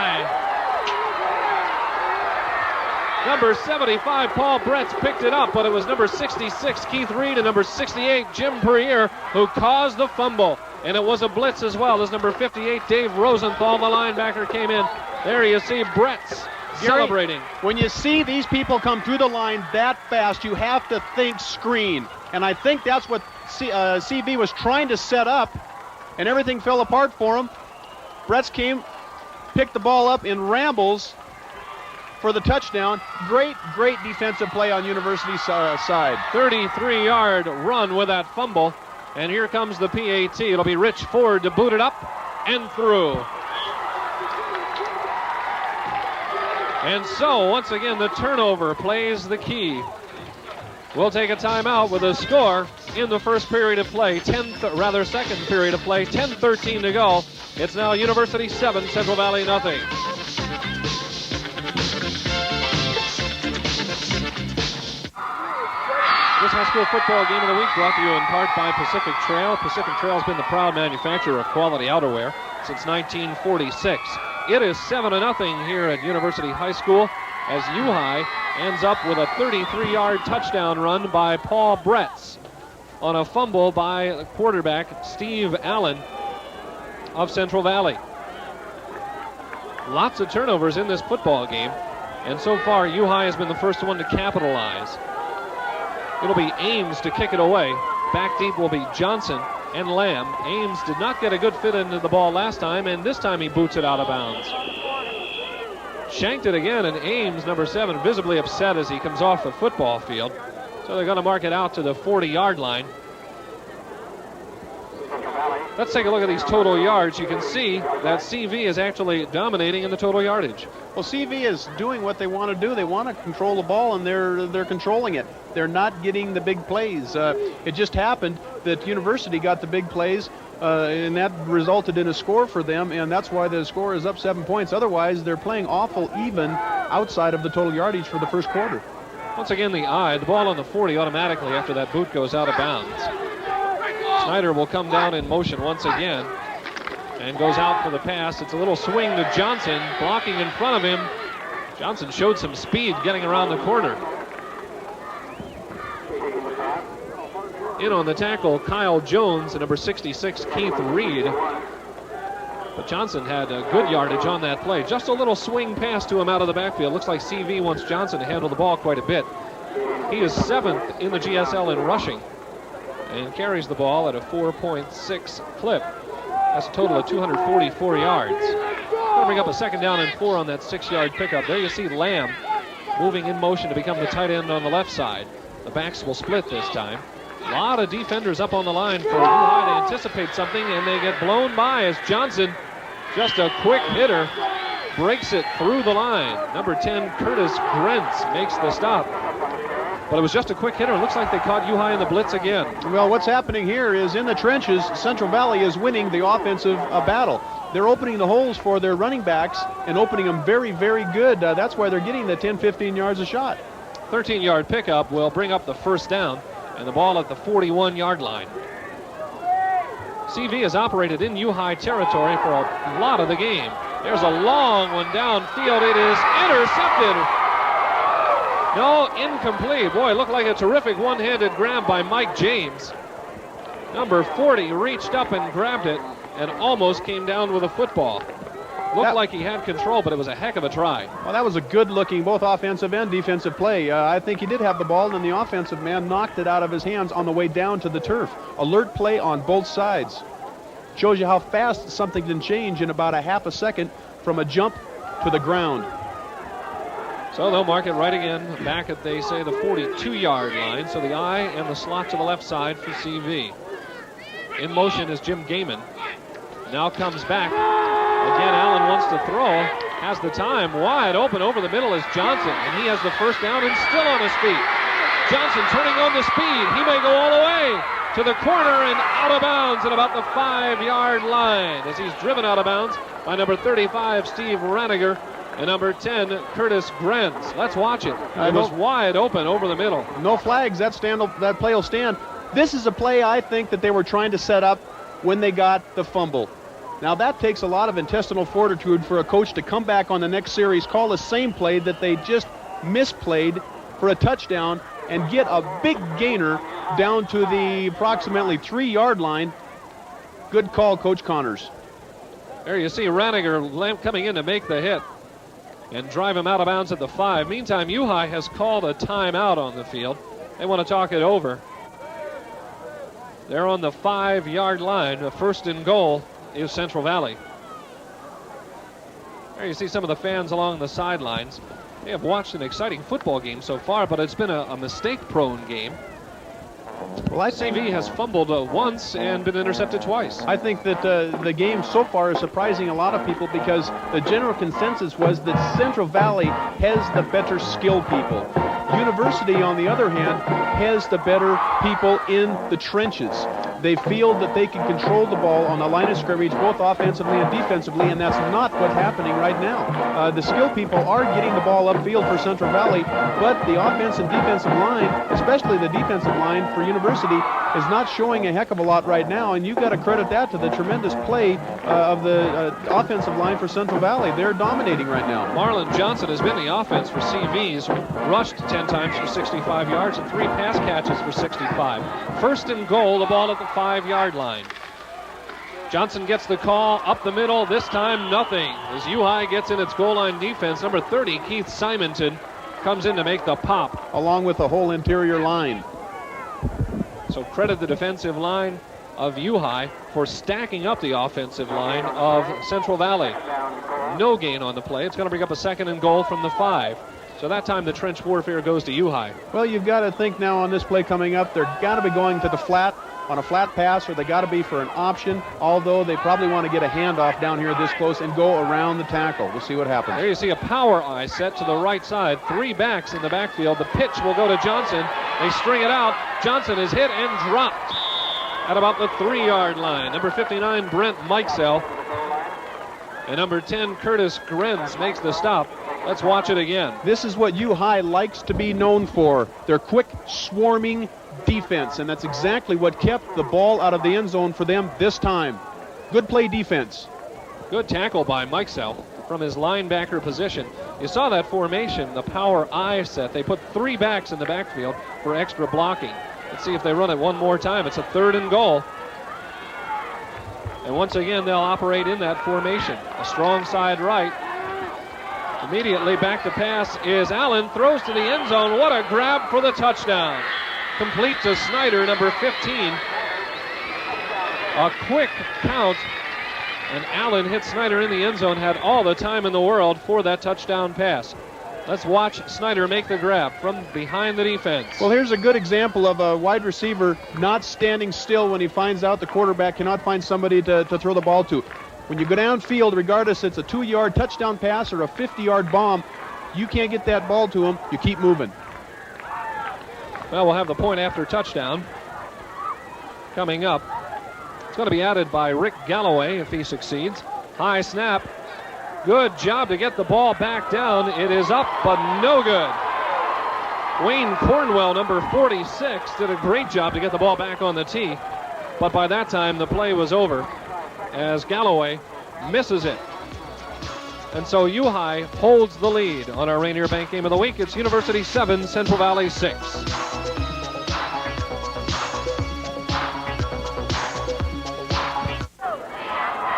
Speaker 2: Number 75, Paul Bretz, picked it up, but it was number 66, Keith Reed, and number 68, Jim Perrier, who caused the fumble. And it was a blitz as well as number 58, Dave Rosenthal, the linebacker, came in. There you see Bretz celebrating.
Speaker 3: When you see these people come through the line that fast, you have to think screen. And I think that's what CV was trying to set up, and everything fell apart for him. Bretz came, picked the ball up in rambles for the touchdown. Great defensive play on University's side.
Speaker 2: 33-yard run with that fumble. And here comes the PAT. It'll be Rich Ford to boot it up and through. And so, once again, the turnover plays the key. We'll take a timeout with a score in the first period of play, second period of play, 10:13 to go. It's now University 7, Central Valley nothing. This high school football game of the week brought to you in part by Pacific Trail. Pacific Trail has been the proud manufacturer of quality outerwear since 1946. It is 7-0 here at University High School as U-High ends up with a 33-yard touchdown run by Paul Bretz on a fumble by quarterback Steve Allen of Central Valley. Lots of turnovers in this football game, and so far U-High has been the first one to capitalize. It'll be Ames to kick it away. Back deep will be Johnson and Lamb. Ames did not get a good fit into the ball last time, and this time he boots it out of bounds. Shanked it again, and Ames, number 7, visibly upset as he comes off the football field. So they're going to mark it out to the 40-yard line. Let's take a look at these total yards. You can see that CV is actually dominating in the total yardage.
Speaker 3: Well, CV is doing what they want to do. They want to control the ball, and they're controlling it. They're not getting the big plays. It just happened that University got the big plays, and that resulted in a score for them, and that's why the score is up 7 points. Otherwise, they're playing awful even outside of the total yardage for the first quarter.
Speaker 2: Once again, the ball on the 40 automatically after that boot goes out of bounds. Snyder will come down in motion once again and goes out for the pass. It's a little swing to Johnson, blocking in front of him. Johnson showed some speed getting around the corner. In on the tackle, Kyle Jones and number 66, Keith Reed. But Johnson had a good yardage on that play. Just a little swing pass to him out of the backfield. Looks like CV wants Johnson to handle the ball quite a bit. He is 7th in the GSL in rushing and carries the ball at a 4.6 clip. That's a total of 244 yards. Going to bring up a 2nd down and 4 on that 6-yard pickup. There you see Lamb moving in motion to become the tight end on the left side. The backs will split this time. A lot of defenders up on the line for U-High to anticipate something, and they get blown by as Johnson, just a quick hitter, breaks it through the line. Number 10, Curtis Grentz, makes the stop. But it was just a quick hitter. It looks like they caught U-High in the blitz again.
Speaker 3: Well, what's happening here is in the trenches, Central Valley is winning the offensive battle. They're opening the holes for their running backs and opening them very, very good. That's why they're getting the 10, 15 yards a shot.
Speaker 2: 13-yard pickup will bring up the 1st down, and the ball at the 41-yard line. CV has operated in U-High territory for a lot of the game. There's a long one downfield. It is intercepted. No, incomplete. Boy, it looked like a terrific one-handed grab by Mike James. Number 40 reached up and grabbed it and almost came down with a football. Looked like he had control, but it was a heck of a try.
Speaker 3: Well, that was a good-looking both offensive and defensive play. I think he did have the ball, and the offensive man knocked it out of his hands on the way down to the turf. Alert play on both sides. Shows you how fast something can change in about a half a second from a jump to the ground.
Speaker 2: So they'll mark it right again back at, they say, the 42-yard line. So the eye and the slot to the left side for CV. In motion is Jim Gaiman. Now comes back. Again, Allen wants to throw. Has the time. Wide open over the middle is Johnson. And he has the 1st down and still on his feet. Johnson turning on the speed. He may go all the way to the corner and out of bounds at about the 5-yard line as he's driven out of bounds by number 35, Steve Raniger, and number 10, Curtis Grentz. Let's watch it. It was wide open over the middle.
Speaker 3: No flags. That play will stand. This is a play I think that they were trying to set up when they got the fumble. Now that takes a lot of intestinal fortitude for a coach to come back on the next series, call the same play that they just misplayed for a touchdown, and get a big gainer down to the approximately 3-yard line. Good call, Coach Connors.
Speaker 2: There you see Raniger coming in to make the hit and drive him out of bounds at the 5. Meantime, U-High has called a timeout on the field. They want to talk it over. They're on the 5-yard line. The first and goal is Central Valley. There you see some of the fans along the sidelines. They have watched an exciting football game so far, but it's been a mistake-prone game.
Speaker 3: Well, I think
Speaker 2: CV has fumbled once and been intercepted twice.
Speaker 3: I think that the game so far is surprising a lot of people because the general consensus was that Central Valley has the better skill people. University, on the other hand, has the better people in the trenches. They feel that they can control the ball on the line of scrimmage, both offensively and defensively, and that's not what's happening right now. The skill people are getting the ball upfield for Central Valley, but the offense and defensive line, especially the defensive line for University, is not showing a heck of a lot right now, and you've got to credit that to the tremendous play of the offensive line for Central Valley. They're dominating right now.
Speaker 2: Marlon Johnson has been the offense for CV's, rushed 10 times for 65 yards and 3 pass catches for 65. First and goal, the ball at the 5-yard line. Johnson gets the call up the middle. This time, nothing. As U-High gets in its goal line defense, number 30, Keith Simonton, comes in to make the pop.
Speaker 3: Along with the whole interior line.
Speaker 2: So credit the defensive line of U-High for stacking up the offensive line of Central Valley. No gain on the play. It's going to bring up a second and goal from the 5. So that time the trench warfare goes to U-High.
Speaker 3: Well, you've got to think now on this play coming up, they're got to be going to the flat on a flat pass, or they got to be for an option, although they probably want to get a handoff down here this close and go around the tackle. We'll see what happens.
Speaker 2: There you see a power eye set to the right side. 3 backs in the backfield. The pitch will go to Johnson. They string it out. Johnson is hit and dropped at about the 3-yard line. Number 59, Brent Mikesell. And number 10, Curtis Grenz makes the stop. Let's watch it again.
Speaker 3: This is what U-High likes to be known for. Their quick, swarming defense, and that's exactly what kept the ball out of the end zone for them this time. Good play defense.
Speaker 2: Good tackle by Mikesell from his linebacker position. You saw that formation, the power eye set. They put 3 backs in the backfield for extra blocking. Let's see if they run it one more time. It's a 3rd and goal. And once again, they'll operate in that formation. A strong side right. Immediately back to pass is Allen. Throws to the end zone. What a grab for the touchdown. Complete to Snyder, number 15. A quick count. And Allen hit Snyder in the end zone. Had all the time in the world for that touchdown pass. Let's watch Snyder make the grab from behind the defense.
Speaker 3: Well, here's a good example of a wide receiver not standing still when he finds out the quarterback cannot find somebody to throw the ball to. When you go downfield, regardless it's a 2-yard touchdown pass or a 50-yard bomb, you can't get that ball to him. You keep moving.
Speaker 2: Well, we'll have the point after touchdown coming up. It's going to be added by Rick Galloway if he succeeds. High snap. Good job to get the ball back down. It is up, but no good. Wayne Cornwell, number 46, did a great job to get the ball back on the tee. But by that time, the play was over as Galloway misses it. And so U-High holds the lead on our Rainier Bank Game of the Week. It's University 7, Central Valley 6.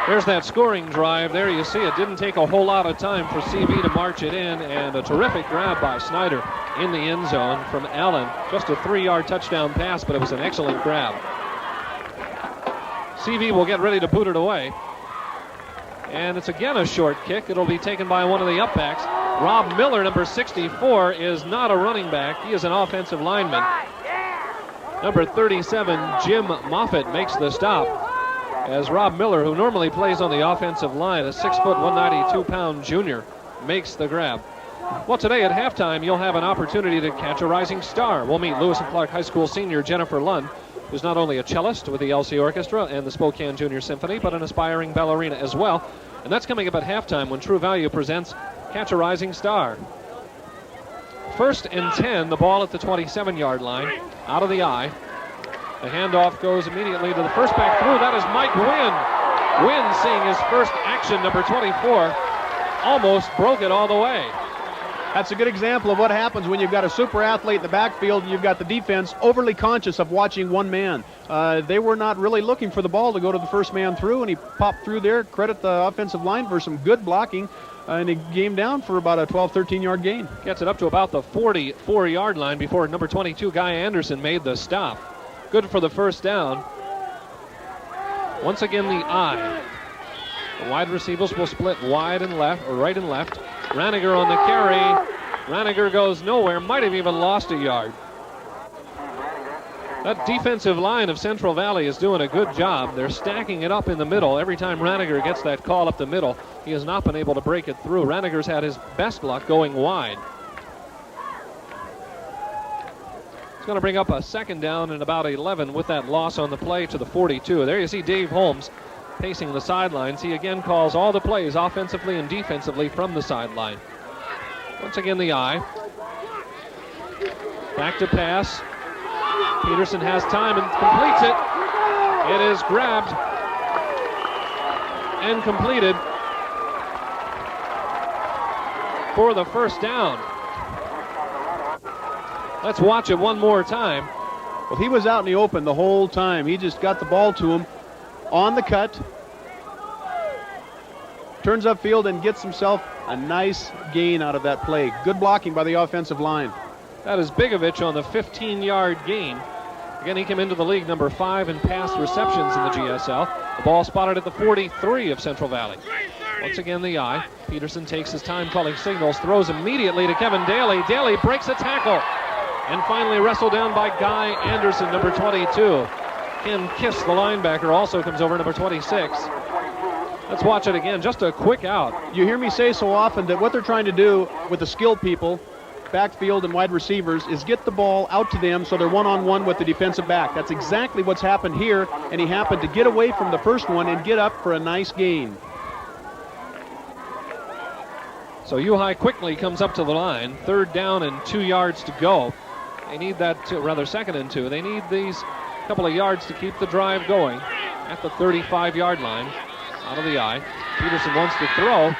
Speaker 2: There's that scoring drive. There you see it. Didn't take a whole lot of time for CV to march it in, and a terrific grab by Snyder in the end zone from Allen. Just a 3-yard touchdown pass, but it was an excellent grab. CV will get ready to boot it away. And it's again a short kick. It'll be taken by one of the upbacks. Rob Miller, number 64, is not a running back. He is an offensive lineman. Number 37, Jim Moffitt, makes the stop. As Rob Miller, who normally plays on the offensive line, a 6 foot, 192-pound junior, makes the grab. Well, today at halftime, you'll have an opportunity to catch a rising star. We'll meet Lewis and Clark High School senior Jennifer Lund, who's not only a cellist with the LC Orchestra and the Spokane Junior Symphony, but an aspiring ballerina as well. And that's coming up at halftime when True Value presents Catch a Rising Star. 1st and 10, the ball at the 27-yard line, out of the eye. The handoff goes immediately to the first back through. That is Mike Wynn. Wynn seeing his first action, number 24. Almost broke it all the way.
Speaker 3: That's a good example of what happens when you've got a super athlete in the backfield and you've got the defense overly conscious of watching one man. They were not really looking for the ball to go to the first man through, and he popped through there. Credit the offensive line for some good blocking, and he came down for about a 12, 13-yard gain.
Speaker 2: Gets it up to about the 44-yard line before number 22, Guy Anderson, made the stop. Good for the first down. Once again, the I. The wide receivers will split wide and left, or right and left. Raniger on the carry. Raniger goes nowhere, might have even lost a yard. That defensive line of Central Valley is doing a good job. They're stacking it up in the middle. Every time Raniger gets that call up the middle, he has not been able to break it through. Raniger's had his best luck going wide. It's going to bring up a second down and about 11 with that loss on the play to the 42. There you see Dave Holmes pacing the sidelines. He again calls all the plays offensively and defensively from the sideline. Once again, the I. Back to pass. Peterson has time and completes it. It is grabbed and completed for the first down. Let's watch it one more time.
Speaker 3: Well, he was out in the open the whole time. He just got the ball to him on the cut. Turns upfield and gets himself a nice gain out of that play. Good blocking by the offensive line.
Speaker 2: That is Bigovich on the 15-yard gain. Again, he came into the league number 5 in pass receptions in the GSL. The ball spotted at the 43 of Central Valley. Once again, the I. Peterson takes his time calling signals, throws immediately to Kevin Daly. Daly breaks a tackle and finally wrestled down by Guy Anderson, number 22. Ken Kiss, the linebacker, also comes over, number 26. Let's watch it again. Just a quick out.
Speaker 3: You hear me say so often that what they're trying to do with the skilled people, backfield and wide receivers, is get the ball out to them so they're one-on-one with the defensive back. That's exactly what's happened here, and he happened to get away from the first one and get up for a nice gain.
Speaker 2: So U-High quickly comes up to the line. 3rd down and 2 yards to go. They need that, rather 2nd and 2. They need these couple of yards to keep the drive going at the 35-yard line. Out of the I. Peterson wants to throw,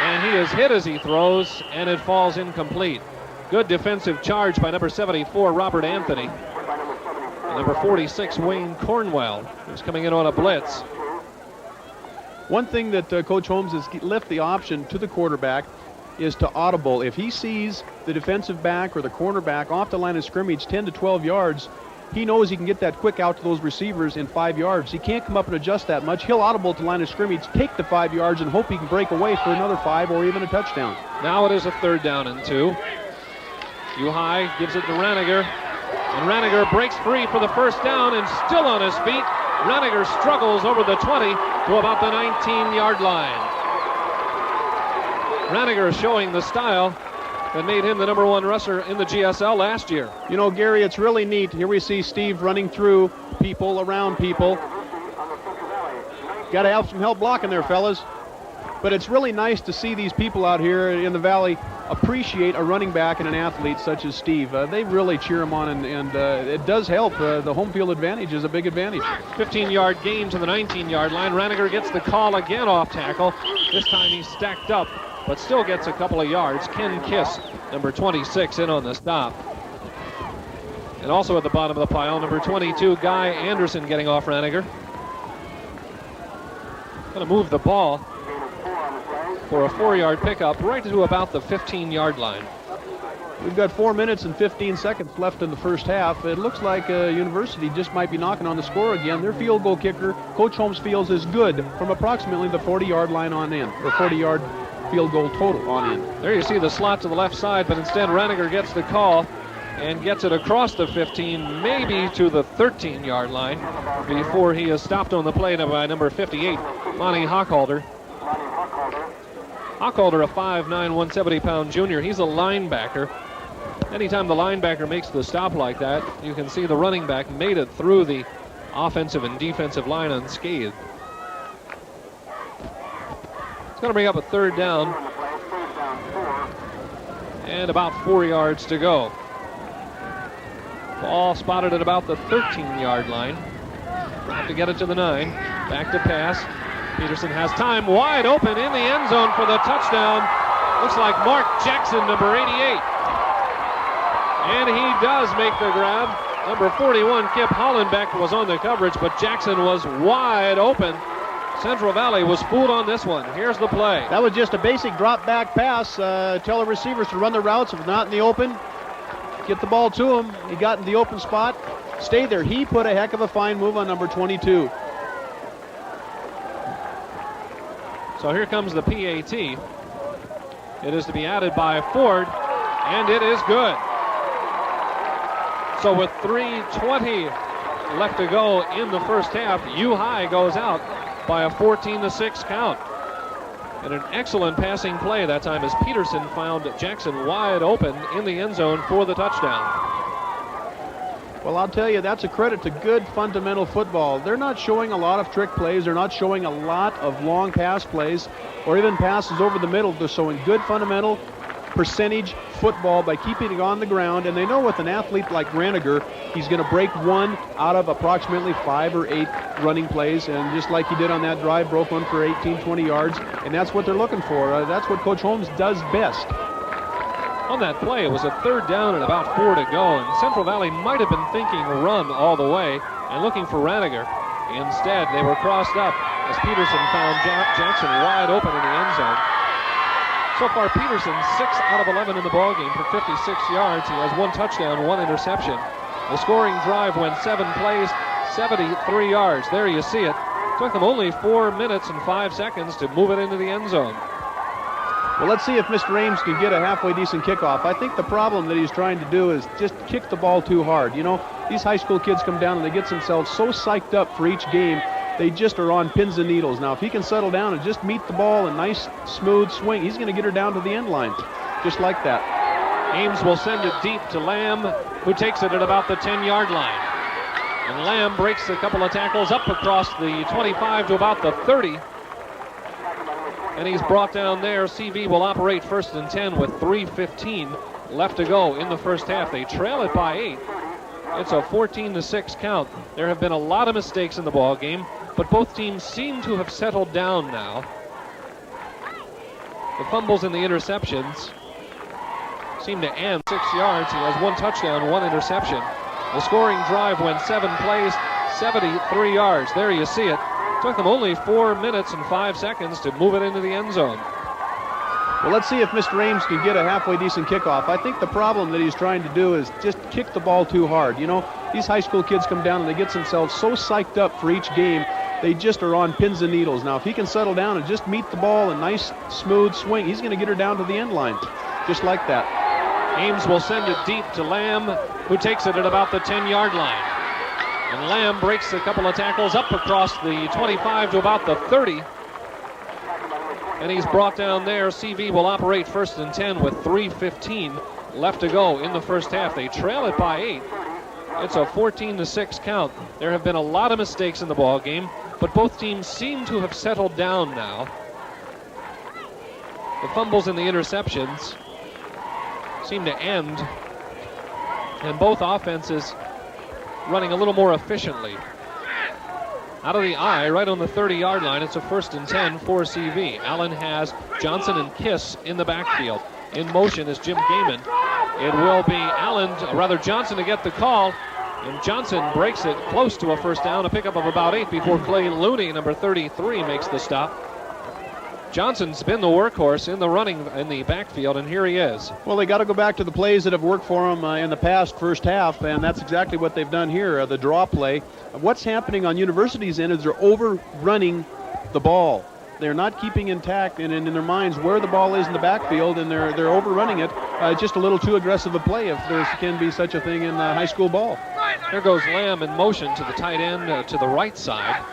Speaker 2: and he is hit as he throws, and it falls incomplete. Good defensive charge by number 74, Robert Anthony. And number 46, Wayne Cornwell, who's coming in on a blitz.
Speaker 3: One thing that Coach Holmes has left the option to the quarterback is to audible. If he sees the defensive back or the cornerback off the line of scrimmage 10 to 12 yards, he knows he can get that quick out to those receivers in 5 yards. He can't come up and adjust that much. He'll audible to line of scrimmage, take the 5 yards, and hope he can break away for another 5 or even a touchdown.
Speaker 2: Now it is a 3rd down and 2. U-High gives it to Raniger, and Raniger breaks free for the first down and still on his feet. Raniger struggles over the 20 to about the 19-yard line. Raniger showing the style that made him the number 1 rusher in the GSL last year.
Speaker 3: You know, Gary, it's really neat. Here we see Steve running through people, around people. Got to have some help blocking there, fellas. But it's really nice to see these people out here in the Valley appreciate a running back and an athlete such as Steve. They really cheer him on, and it does help. The home field advantage is a big advantage.
Speaker 2: 15-yard gain to the 19-yard line. Raniger gets the call again off tackle. This time he's stacked up, but still gets a couple of yards. Ken Kiss, number 26, in on the stop. And also at the bottom of the pile, number 22, Guy Anderson, getting off Raniger. Going to move the ball for a 4-yard pickup right to about the 15-yard line.
Speaker 3: We've got 4 minutes and 15 seconds left in the first half. It looks like University just might be knocking on the score again. Their field goal kicker, Coach Holmes feels, is good from approximately the 40-yard line on in, or 40-yard field goal total on in.
Speaker 2: There you see the slot to the left side, but instead Raniger gets the call and gets it across the 15, maybe to the 13-yard line, before he is stopped on the play by number 58, Monty Hochhalter. Hochhalter, a 5'9", 170-pound junior. He's a linebacker. Anytime the linebacker makes the stop like that, you can see the running back made it through the offensive and defensive line unscathed. It's going to bring up a 3rd down and about 4 yards to go. Ball spotted at about the 13-yard line. Have to get it to the 9. Back to pass. Peterson has time, wide open in the end zone for the touchdown. Looks like Mark Jackson, number 88. And he does make the grab. Number 41, Kip Hollenbeck, was on the coverage, but Jackson was wide open. Central Valley was fooled on this one. Here's the play.
Speaker 3: That was just a basic drop back pass. Tell the receivers to run the routes if not in the open. Get the ball to him. He got in the open spot, stay there. He put a heck of a fine move on number 22.
Speaker 2: So here comes the PAT. It is to be added by Ford, and it is good. So with 3:20 left to go in the first half, U-High goes out by a 14-6 count. And an excellent passing play that time as Peterson found Jackson wide open in the end zone for the touchdown.
Speaker 3: Well, I'll tell you, that's a credit to good fundamental football. They're not showing a lot of trick plays. They're not showing a lot of long pass plays or even passes over the middle. They're showing good fundamental percentage football by keeping it on the ground. And they know with an athlete like Raniger, he's going to break one out of approximately 5 or 8 running plays. And just like he did on that drive, broke one for 18, 20 yards. And that's what they're looking for. That's what Coach Holmes does best.
Speaker 2: On that play, it was a 3rd down and about 4 to go, and Central Valley might have been thinking run all the way and looking for Raniger. Instead, they were crossed up as Peterson found Jackson wide open in the end zone. So far, Peterson 6 out of 11 in the ballgame for 56 yards. He has 1 touchdown, 1 interception. The scoring drive went 7 plays, 73 yards. There you see it. Took them only 4 minutes and 5 seconds to move it into the end zone.
Speaker 3: Well, let's see if Mr. Ames can get a halfway decent kickoff. I think the problem that he's trying to do is just kick the ball too hard. You know, these high school kids come down and they get themselves so psyched up for each game, they just are on pins and needles. Now, if he can settle down and just meet the ball in nice, smooth swing, he's going to get her down to the end line, just like that.
Speaker 2: Ames will send it deep to Lamb, who takes it at about the 10-yard line. And Lamb breaks a couple of tackles up across the 25 to about the 30. And he's brought down there. CV will operate 1st and 10 with 3:15 left to go in the first half. They trail it by 8. It's a 14-6 count. There have been a lot of mistakes in the ball game, but both teams seem to have settled down now. The fumbles and the interceptions seem to end 6 yards. He has 1 touchdown, 1 interception. The scoring drive went 7 plays, 73 yards. There you see it. Took them only 4 minutes and 5 seconds to move it into the end zone.
Speaker 3: Well, let's see if Mr. Ames can get a halfway decent kickoff. I think the problem that he's trying to do is just kick the ball too hard. You know, these high school kids come down and they get themselves so psyched up for each game, they just are on pins and needles. Now, if he can settle down and just meet the ball in nice, smooth swing, he's going to get her down to the end line, just like that.
Speaker 2: Ames will send it deep to Lamb, who takes it at about the 10-yard line. And Lamb breaks a couple of tackles up across the 25 to about the 30. And he's brought down there. CV will operate 1st and 10 with 3:15 left to go in the first half. They trail it by 8. It's a 14-6 count. There have been a lot of mistakes in the ball game, but both teams seem to have settled down now. The fumbles and the interceptions seem to end, and both offenses running a little more efficiently. Out of the eye, right on the 30-yard line, it's a 1st and 10 for CV. Allen has Johnson and Kiss in the backfield. In motion is Jim Gaiman. It will be Johnson to get the call, and Johnson breaks it close to a first down, a pickup of about 8 before Clay Looney, number 33, makes the stop. Johnson's been the workhorse in the running in the backfield, and here he is.
Speaker 3: Well, they got to go back to the plays that have worked for them in the past first half, and that's exactly what they've done here, the draw play. What's happening on University's end is they're overrunning the ball. They're not keeping intact and in their minds where the ball is in the backfield, and they're overrunning it. Just a little too aggressive a play, if there can be such a thing in high school ball.
Speaker 2: There goes Lamb in motion to the tight end to the right side.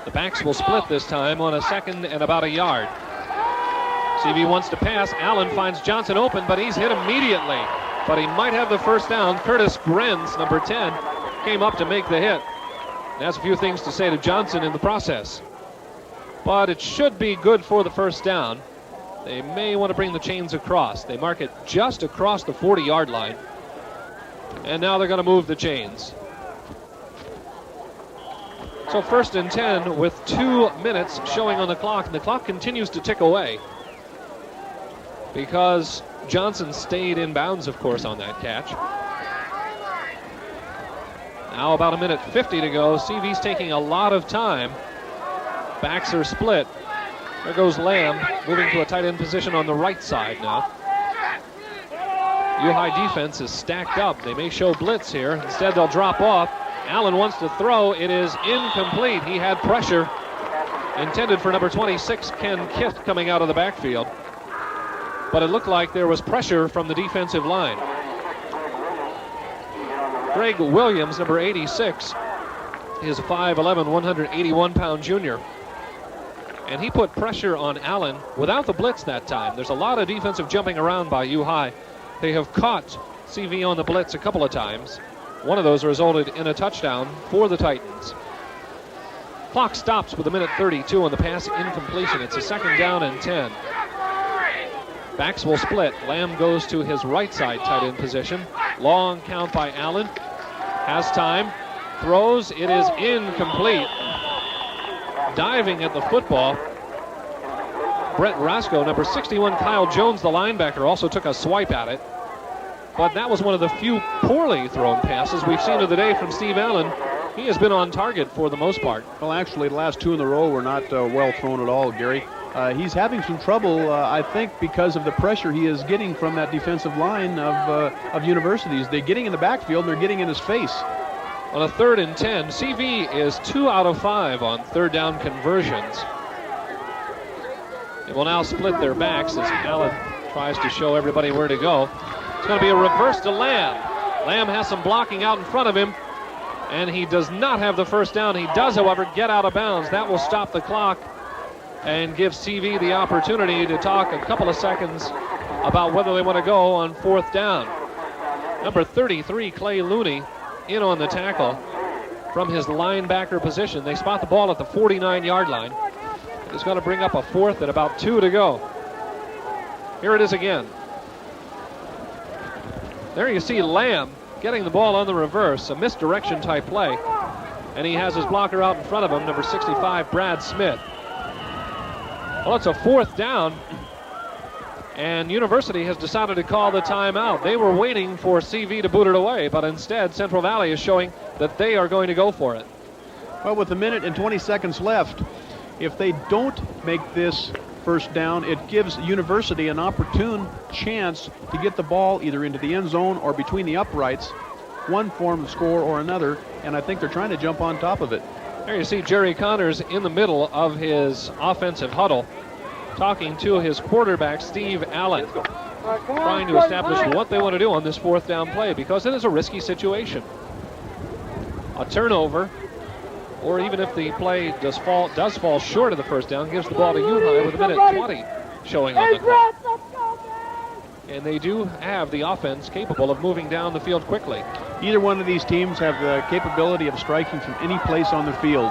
Speaker 2: The backs will split this time on a 2nd and about a yard. CV wants to pass. Allen finds Johnson open, but he's hit immediately. But he might have the first down. Curtis Grenz, number 10, came up to make the hit. And has a few things to say to Johnson in the process. But it should be good for the first down. They may want to bring the chains across. They mark it just across the 40-yard line. And now they're going to move the chains. So 1st and 10 with 2 minutes showing on the clock, and the clock continues to tick away because Johnson stayed in bounds, of course, on that catch. Now about 1:50 to go. CV's taking a lot of time. Backs are split. There goes Lamb, moving to a tight end position on the right side now. U High defense is stacked up. They may show blitz here. Instead, they'll drop off. Allen wants to throw. It is incomplete. He had pressure intended for number 26, Ken Kiss, coming out of the backfield. But it looked like there was pressure from the defensive line. Greg Williams, number 86, is 5'11", 181-pound junior. And he put pressure on Allen without the blitz that time. There's a lot of defensive jumping around by U High. They have caught CV on the blitz a couple of times. One of those resulted in a touchdown for the Titans. Clock stops with 1:32 on the pass incompletion. It's a 2nd down and 10. Backs will split. Lamb goes to his right side tight end position. Long count by Allen. Has time. Throws. It is incomplete. Diving at the football, Brett Rasco, number 61, Kyle Jones, the linebacker, also took a swipe at it. But that was one of the few poorly thrown passes we've seen of the day from Steve Allen. He has been on target for the most part.
Speaker 3: Well, actually, the last 2 in a row were not well thrown at all, Gary. He's having some trouble, I think, because of the pressure he is getting from that defensive line of Universities. They're getting in the backfield, and they're getting in his face.
Speaker 2: On a 3rd and 10, CV is 2 out of 5 on 3rd down conversions. They will now split their backs as Allen tries to show everybody where to go. It's going to be a reverse to Lamb. Lamb has some blocking out in front of him, and he does not have the first down. He does, however, get out of bounds. That will stop the clock and give CV the opportunity to talk a couple of seconds about whether they want to go on 4th down. Number 33, Clay Looney, in on the tackle from his linebacker position. They spot the ball at the 49-yard line. It's going to bring up a 4th and about 2 to go. Here it is again. There you see Lamb getting the ball on the reverse, a misdirection type play. And he has his blocker out in front of him, number 65, Brad Smith. Well, it's a 4th down, and University has decided to call the timeout. They were waiting for CV to boot it away, but instead Central Valley is showing that they are going to go for it.
Speaker 3: Well, with 1 minute and 20 seconds left, if they don't make this first down, it gives University an opportune chance to get the ball either into the end zone or between the uprights, one form of score or another, and I think they're trying to jump on top of it.
Speaker 2: There you see Jerry Connors in the middle of his offensive huddle, talking to his quarterback, Steve Allen, trying to establish what they want to do on this 4th down play, because it is a risky situation. A turnover, or even if the play does fall short of the first down, gives the ball to U High with 1:20 showing on the clock. And they do have the offense capable of moving down the field quickly.
Speaker 3: Either one of these teams have the capability of striking from any place on the field.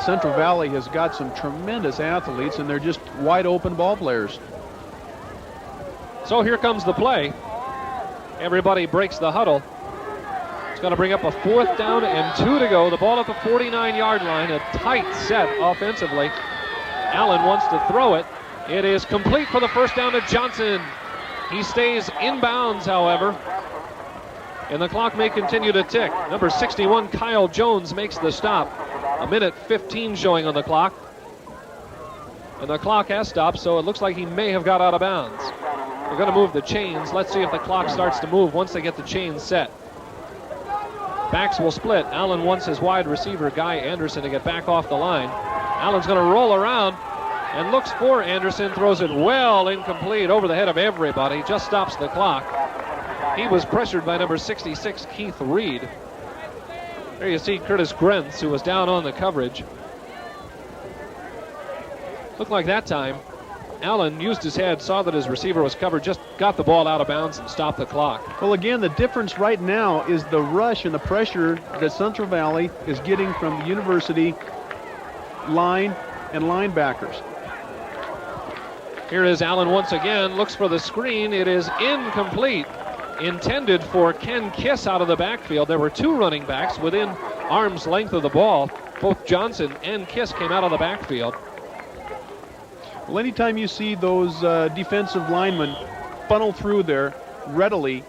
Speaker 3: Central Valley has got some tremendous athletes, and they're just wide open ball players.
Speaker 2: So here comes the play. Everybody breaks the huddle. It's going to bring up a 4th down and 2 to go. The ball at the 49-yard line, a tight set offensively. Allen wants to throw it. It is complete for the first down to Johnson. He stays inbounds, however, and the clock may continue to tick. Number 61, Kyle Jones, makes the stop. 1:15 showing on the clock. And the clock has stopped, so it looks like he may have got out of bounds. We're going to move the chains. Let's see if the clock starts to move once they get the chains set. Backs will split. Allen wants his wide receiver, Guy Anderson, to get back off the line. Allen's going to roll around and looks for Anderson, throws it well incomplete over the head of everybody, just stops the clock. He was pressured by number 66, Keith Reed. There you see Curtis Grentz, who was down on the coverage. Looked like that time Allen used his head, saw that his receiver was covered, just got the ball out of bounds and stopped the clock.
Speaker 3: Well, again, the difference right now is the rush and the pressure that Central Valley is getting from the University line and linebackers.
Speaker 2: Here is Allen once again, looks for the screen. It is incomplete. Intended for Ken Kiss out of the backfield. There were 2 running backs within arm's length of the ball. Both Johnson and Kiss came out of the backfield.
Speaker 3: Well, anytime you see those defensive linemen funnel through there readily,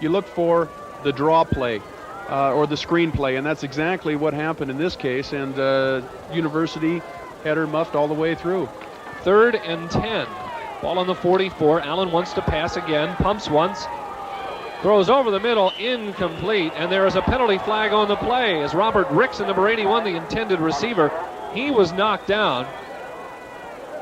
Speaker 3: you look for the draw play or the screen play, and that's exactly what happened in this case, and University had her muffed all the way through.
Speaker 2: 3rd and 10. Ball on the 44. Allen wants to pass again, pumps once, Throws over the middle, incomplete, and there is a penalty flag on the play as Robert Rickson, number 81, the intended receiver, he was knocked down,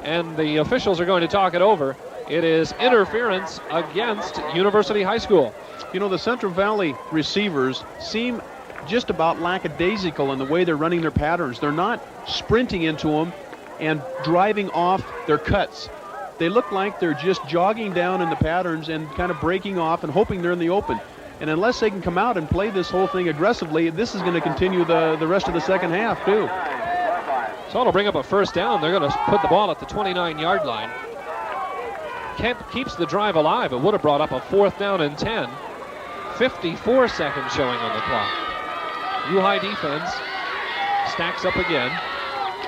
Speaker 2: and the officials are going to talk it over. It is interference against University High School.
Speaker 3: You know, the Central Valley receivers seem just about lackadaisical in the way they're running their patterns. They're not sprinting into them and driving off their cuts. They look like they're just jogging down in the patterns and kind of breaking off and hoping they're in the open. And unless they can come out and play this whole thing aggressively, this is going to continue the rest of the second half, too.
Speaker 2: So it'll bring up a first down. They're going to put the ball at the 29-yard line. Kent keeps the drive alive. It would have brought up a 4th down and 10. 54 seconds showing on the clock. U-High defense stacks up again,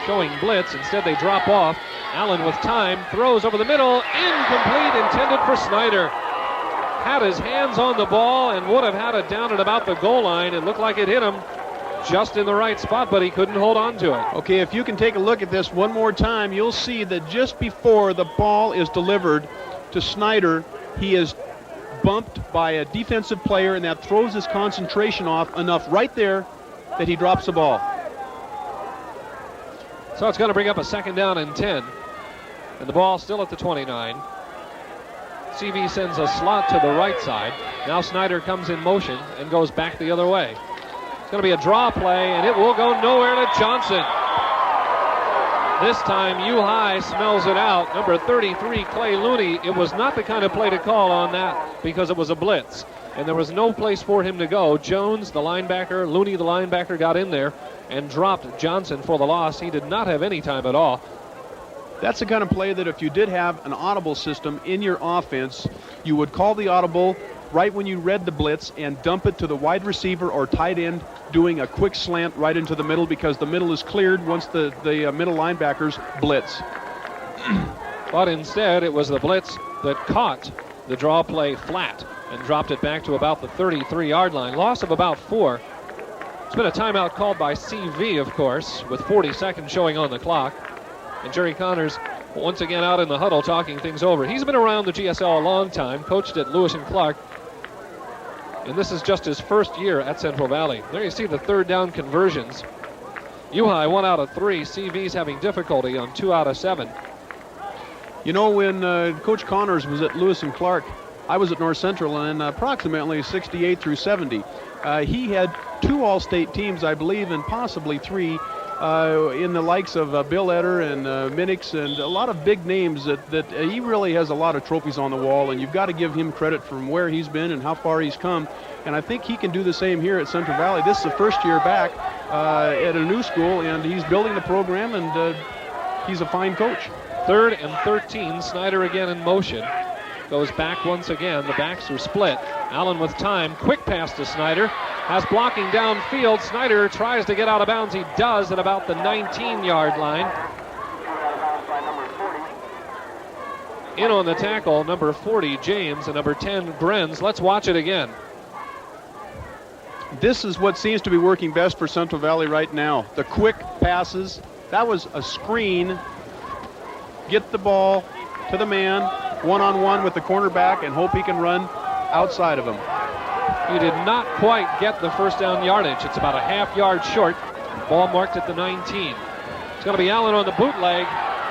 Speaker 2: showing blitz. Instead, they drop off. Allen with time, throws over the middle, incomplete, intended for Snyder. Had his hands on the ball and would have had it down at about the goal line. It looked like it hit him just in the right spot, but he couldn't hold on to it.
Speaker 3: Okay, if you can take a look at this one more time, you'll see that just before the ball is delivered to Snyder, he is bumped by a defensive player, and that throws his concentration off enough right there that he drops the ball.
Speaker 2: So it's going to bring up a 2nd down and 10. And the ball still at the 29. CV sends a slot to the right side. Now Snyder comes in motion and goes back the other way. It's going to be a draw play, and it will go nowhere to Johnson. This time, U-High smells it out. Number 33, Clay Looney. It was not the kind of play to call on that because it was a blitz, and there was no place for him to go. Jones, the linebacker, Looney, the linebacker, got in there and dropped Johnson for the loss. He did not have any time at all.
Speaker 3: That's the kind of play that if you did have an audible system in your offense, you would call the audible right when you read the blitz and dump it to the wide receiver or tight end doing a quick slant right into the middle, because the middle is cleared once the middle linebackers blitz.
Speaker 2: But instead, it was the blitz that caught the draw play flat and dropped it back to about the 33-yard line. Loss of about 4. It's been a timeout called by CV, of course, with 40 seconds showing on the clock. And Jerry Connors once again out in the huddle talking things over. He's been around the GSL a long time, coached at Lewis and Clark, and this is just his first year at Central Valley. There you see the 3rd down conversions. U-High 1 out of 3. CV's having difficulty on 2 out of 7.
Speaker 3: You know, when Coach Connors was at Lewis and Clark, I was at North Central in approximately 68 through 70. He had 2 All-State teams, I believe, and possibly 3 in the likes of Bill Etter and Minix and a lot of big names that he really has a lot of trophies on the wall, and you've got to give him credit from where he's been and how far he's come. And I think he can do the same here at Central Valley. This is the first year back at a new school, and he's building the program, and he's a fine coach.
Speaker 2: 3rd and 13. Snyder again in motion. Goes back once again. The backs are split. Allen with time. Quick pass to Snyder. Has blocking downfield. Snyder tries to get out of bounds. He does at about the 19-yard line. In on the tackle, number 40, James, and number 10, Grenz. Let's watch it again.
Speaker 3: This is what seems to be working best for Central Valley right now. The quick passes. That was a screen. Get the ball to the man, one-on-one with the cornerback, and hope he can run outside of him.
Speaker 2: He did not quite get the first down yardage. It's about a half-yard short. Ball marked at the 19. It's going to be Allen on the bootleg.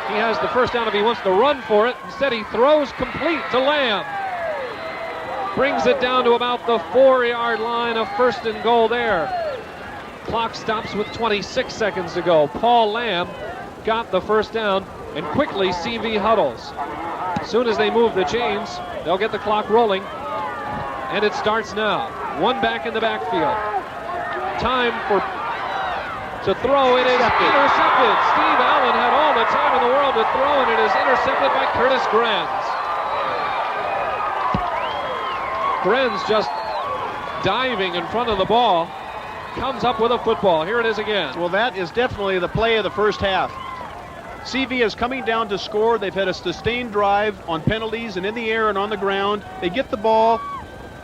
Speaker 2: He has the first down if he wants to run for it. Instead, he throws complete to Lamb. Brings it down to about the 4-yard line of 1st and goal there. Clock stops with 26 seconds to go. Paul Lamb got the first down, and quickly CV huddles. As soon as they move the chains, they'll get the clock rolling, and it starts now. 1 back in the backfield. Time to throw. It is intercepted. Steve Allen had all the time in the world to throw, and it is intercepted by Curtis Grenz. Grenz just diving in front of the ball, comes up with a football. Here it is again.
Speaker 3: Well, that is definitely the play of the first half. CV is coming down to score. They've had a sustained drive on penalties and in the air and on the ground. They get the ball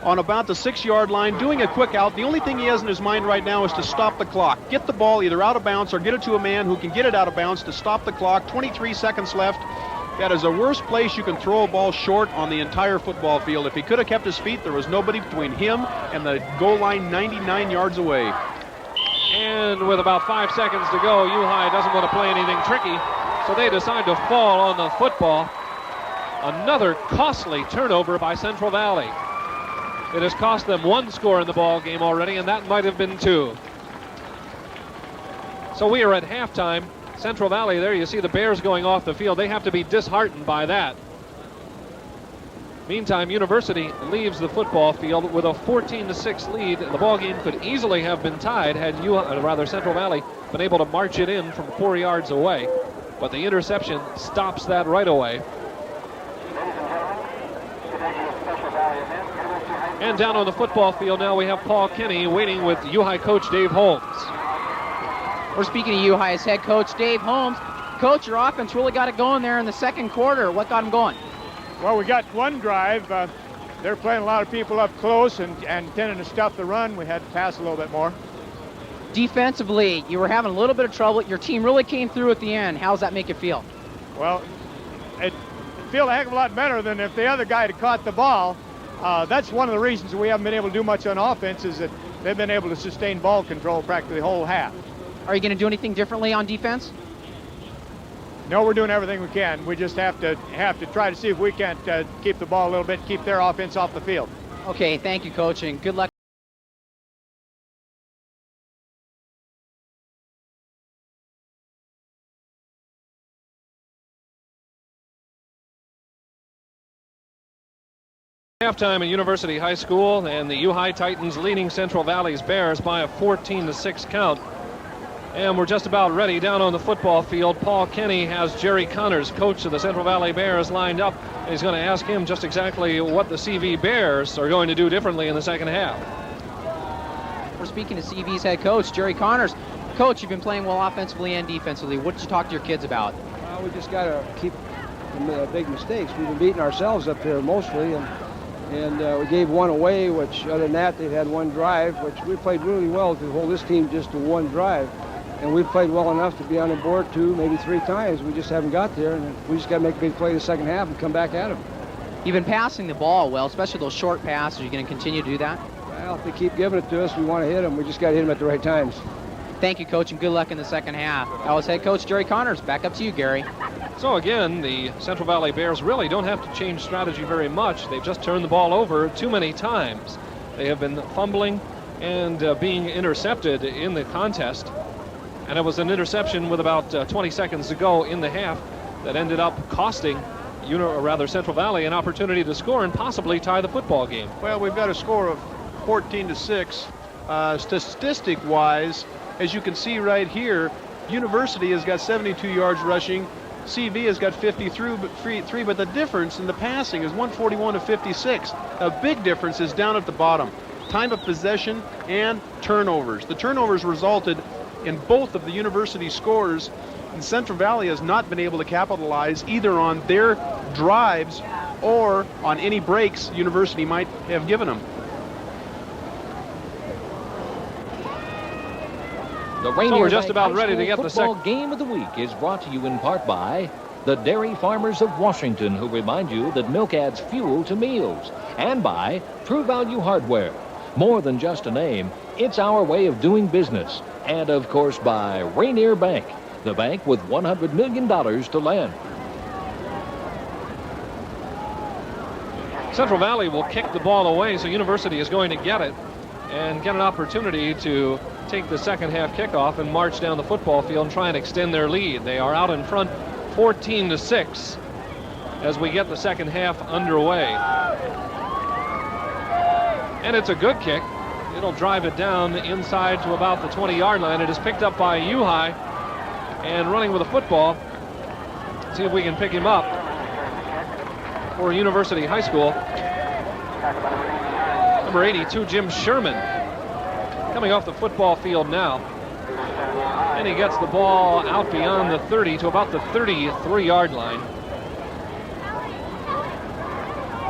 Speaker 3: on about the 6-yard line, doing a quick out. The only thing he has in his mind right now is to stop the clock. Get the ball either out of bounds or get it to a man who can get it out of bounds to stop the clock. 23 seconds left. That is the worst place you can throw a ball short on the entire football field. If he could have kept his feet, there was nobody between him and the goal line 99 yards away.
Speaker 2: And with about 5 seconds to go, U-High doesn't want to play anything tricky, so they decide to fall on the football. Another costly turnover by Central Valley. It has cost them 1 score in the ball game already, and that might have been 2. So we are at halftime. Central Valley, there you see the Bears going off the field. They have to be disheartened by that. Meantime, University leaves the football field with a 14-6 lead. The ball game could easily have been tied had Central Valley been able to march it in from 4 yards away. But the interception stops that right away. And down on the football field now we have Paul Kenny waiting with U-High coach Dave Holmes.
Speaker 5: We're speaking to U-High's head coach, Dave Holmes. Coach, your offense really got it going there in the second quarter. What got them going?
Speaker 7: Well, we got one drive. They're playing a lot of people up close and tending to stuff the run. We had to pass a little bit more.
Speaker 5: Defensively, you were having a little bit of trouble. Your team really came through at the end. How does that make you feel?
Speaker 7: Well, it feels a heck of a lot better than if the other guy had caught the ball. That's one of the reasons we haven't been able to do much on offense, is that they've been able to sustain ball control practically the whole half.
Speaker 5: Are you going to do anything differently on defense?
Speaker 7: No, we're doing everything we can. We just have to try to see if we can't keep the ball a little bit, keep their offense off the field.
Speaker 5: Okay, thank you, Coach, and good luck.
Speaker 2: Halftime at University High School, and the U-High Titans leading Central Valley's Bears by a 14-6 count. And we're just about ready down on the football field. Paul Kenny has Jerry Connors, coach of the Central Valley Bears, lined up. And he's going to ask him just exactly what the CV Bears are going to do differently in the second half.
Speaker 5: We're speaking to CV's head coach, Jerry Connors. Coach, you've been playing well offensively and defensively. What did you talk to your kids about?
Speaker 8: Well, we just got to keep the big mistakes. We've been beating ourselves up there mostly, and we gave one away, which other than that, they had one drive, which we played really well to hold this team just to one drive. And we've played well enough to be on the board 2, maybe 3 times. We just haven't got there, and we just got to make a big play the second half and come back at them.
Speaker 5: You've been passing the ball well, especially those short passes. Are you going to continue to do that?
Speaker 8: Well, if they keep giving it to us, we want to hit them. We just got to hit them at the right times.
Speaker 5: Thank you, Coach, and good luck in the second half. That was head coach Jerry Connors. Back up to you, Gary.
Speaker 2: So again, the Central Valley Bears really don't have to change strategy very much. They've just turned the ball over too many times. They have been fumbling and being intercepted in the contest. And it was an interception with about 20 seconds to go in the half that ended up costing Central Valley an opportunity to score and possibly tie the football game.
Speaker 3: Well, we've got a score of 14-6. Statistic-wise, as you can see right here, University has got 72 yards rushing. CV has got 53, but the difference in the passing is 141 to 56. A big difference is down at the bottom. Time of possession and turnovers. The turnovers resulted in both of the University scores, and Central Valley has not been able to capitalize either on their drives or on any breaks University might have given them.
Speaker 1: The Rainier
Speaker 2: So we're just
Speaker 1: Bank
Speaker 2: about
Speaker 1: High
Speaker 2: ready to
Speaker 1: School
Speaker 2: get the
Speaker 1: football game of the week is brought to you in part by the Dairy Farmers of Washington, who remind you that milk adds fuel to meals, and by True Value Hardware. More than just a name, it's our way of doing business. And, of course, by Rainier Bank, the bank with $100 million to lend.
Speaker 2: Central Valley will kick the ball away, so University is going to get it and get an opportunity to take the second half kickoff and march down the football field and try and extend their lead. They are out in front 14-6 as we get the second half underway. And it's a good kick. It'll drive it down inside to about the 20-yard line. It is picked up by U-High and running with the football. See if we can pick him up for University High School. Number 82, Jim Sherman, coming off the football field now. And he gets the ball out beyond the 30 to about the 33-yard line.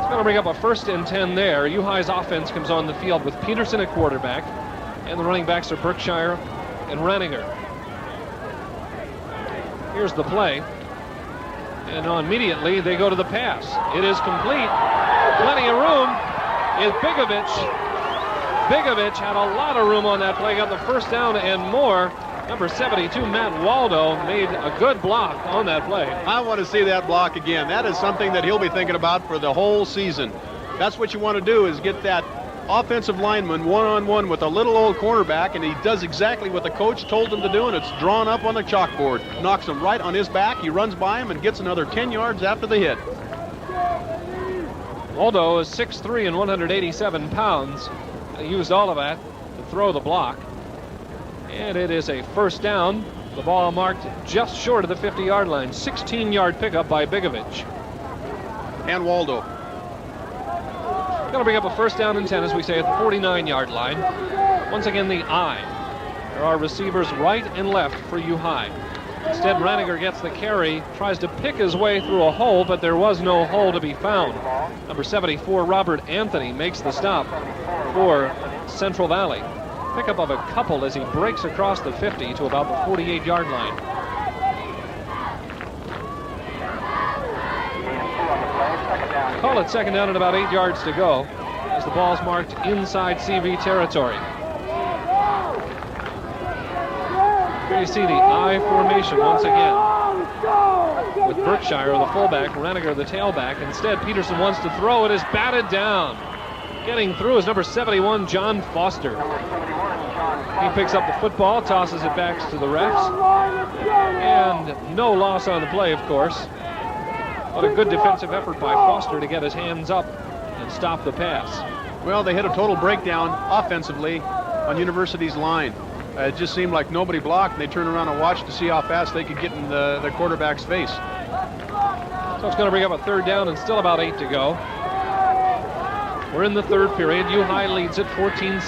Speaker 2: Going to bring up a 1st and 10 there. U-High's offense comes on the field with Peterson at quarterback, and the running backs are Berkshire and Renninger. Here's the play. And immediately they go to the pass. It is complete. Plenty of room. Is Bigovich. Bigovich had a lot of room on that play. Got the first down and more. Number 72, Matt Waldo, made a good block on that play.
Speaker 3: I want to see that block again. That is something that he'll be thinking about for the whole season. That's what you want to do, is get that offensive lineman one-on-one with a little old cornerback, and he does exactly what the coach told him to do, and it's drawn up on the chalkboard. Knocks him right on his back. He runs by him and gets another 10 yards after the hit.
Speaker 2: Waldo is 6'3" and 187 pounds. He used all of that to throw the block. And it is a first down. The ball marked just short of the 50-yard line. 16-yard pickup by Bigovich.
Speaker 3: And Waldo.
Speaker 2: Going to bring up a first down and 10, as we say, at the 49-yard line. Once again, the I. There are receivers right and left for U High. Instead, Raniger gets the carry, tries to pick his way through a hole, but there was no hole to be found. Number 74, Robert Anthony, makes the stop for Central Valley. Pickup of a couple as he breaks across the 50 to about the 48-yard line. Call it second down and about 8 yards to go as the ball's marked inside CV territory. Here you see the I formation once again. With Berkshire, the fullback, Raniger, the tailback. Instead, Peterson wants to throw. It is batted down. Getting through is number 71, John Foster. He picks up the football, tosses it back to the refs. And no loss on the play, of course. What a good defensive effort by Foster to get his hands up and stop the pass.
Speaker 3: Well, they hit a total breakdown offensively on University's line. It just seemed like nobody blocked, and they turned around and watched to see how fast they could get in the quarterback's face.
Speaker 2: So it's going to bring up a third down and still about 8 to go. We're in the third period. U High leads it 14-6.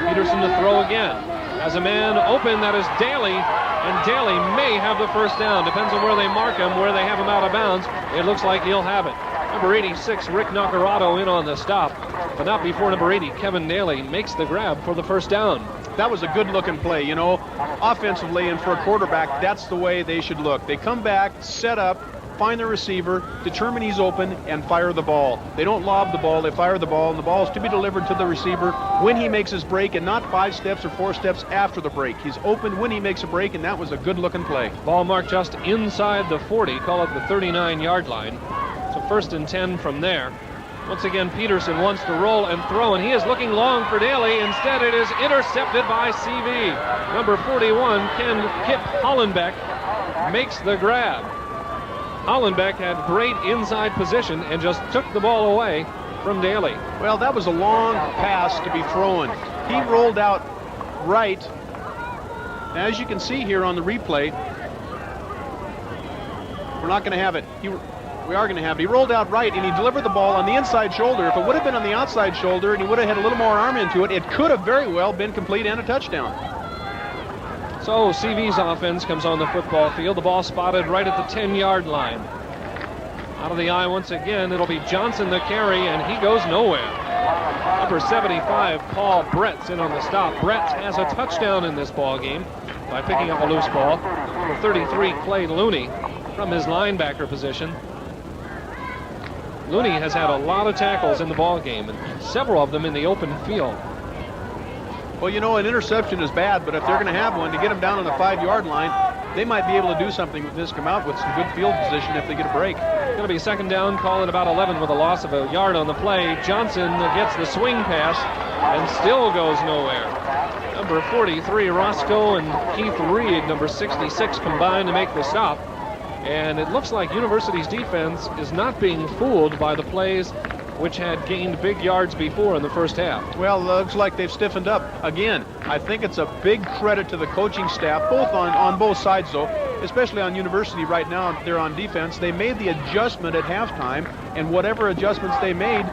Speaker 2: Peterson to throw again. As a man open, that is Daly. And Daly may have the first down. Depends on where they mark him, where they have him out of bounds. It looks like he'll have it. Number 86, Rick Nacarado, in on the stop. But not before number 80, Kevin Daly, makes the grab for the first down.
Speaker 3: That was a good-looking play, you know. Offensively and for a quarterback, that's the way they should look. They come back, set up, find the receiver, determine he's open, and fire the ball. They don't lob the ball, they fire the ball, and the ball is to be delivered to the receiver when he makes his break, and not 5 steps or 4 steps after the break. He's open when he makes a break, and that was a good-looking play.
Speaker 2: Ball marked just inside the 40, call it the 39-yard line. So first and 10 from there. Once again, Peterson wants to roll and throw, and he is looking long for Daly. Instead, it is intercepted by CV. Number 41, Kip Hollenbeck, makes the grab. Hollenbeck had great inside position and just took the ball away from Daly.
Speaker 3: Well, that was a long pass to be thrown. He rolled out right. As you can see here on the replay, we're not going to have it. We are going to have it. He rolled out right, and he delivered the ball on the inside shoulder. If it would have been on the outside shoulder and he would have had a little more arm into it, it could have very well been complete and a touchdown.
Speaker 2: So CV's offense comes on the football field. The ball spotted right at the 10-yard line. Out of the eye once again, it'll be Johnson the carry, and he goes nowhere. Number 75, Paul Brett's in on the stop. Brett has a touchdown in this ball game by picking up a loose ball. Number 33, Clay Looney, from his linebacker position. Looney has had a lot of tackles in the ball game, and several of them in the open field.
Speaker 3: Well, you know, an interception is bad, but if they're going to have one to get them down on the 5-yard line, they might be able to do something with this, come out with some good field position if they get a break.
Speaker 2: Going to be second down, call it about 11 with a loss of a yard on the play. Johnson gets the swing pass and still goes nowhere. Number 43, Roscoe, and Keith Reed, number 66, combined to make the stop. And it looks like University's defense is not being fooled by the plays which had gained big yards before in the first half.
Speaker 3: Well, looks like they've stiffened up again. I think it's a big credit to the coaching staff, both on both sides, though, especially on University right now. They're on defense. They made the adjustment at halftime, and whatever adjustments they made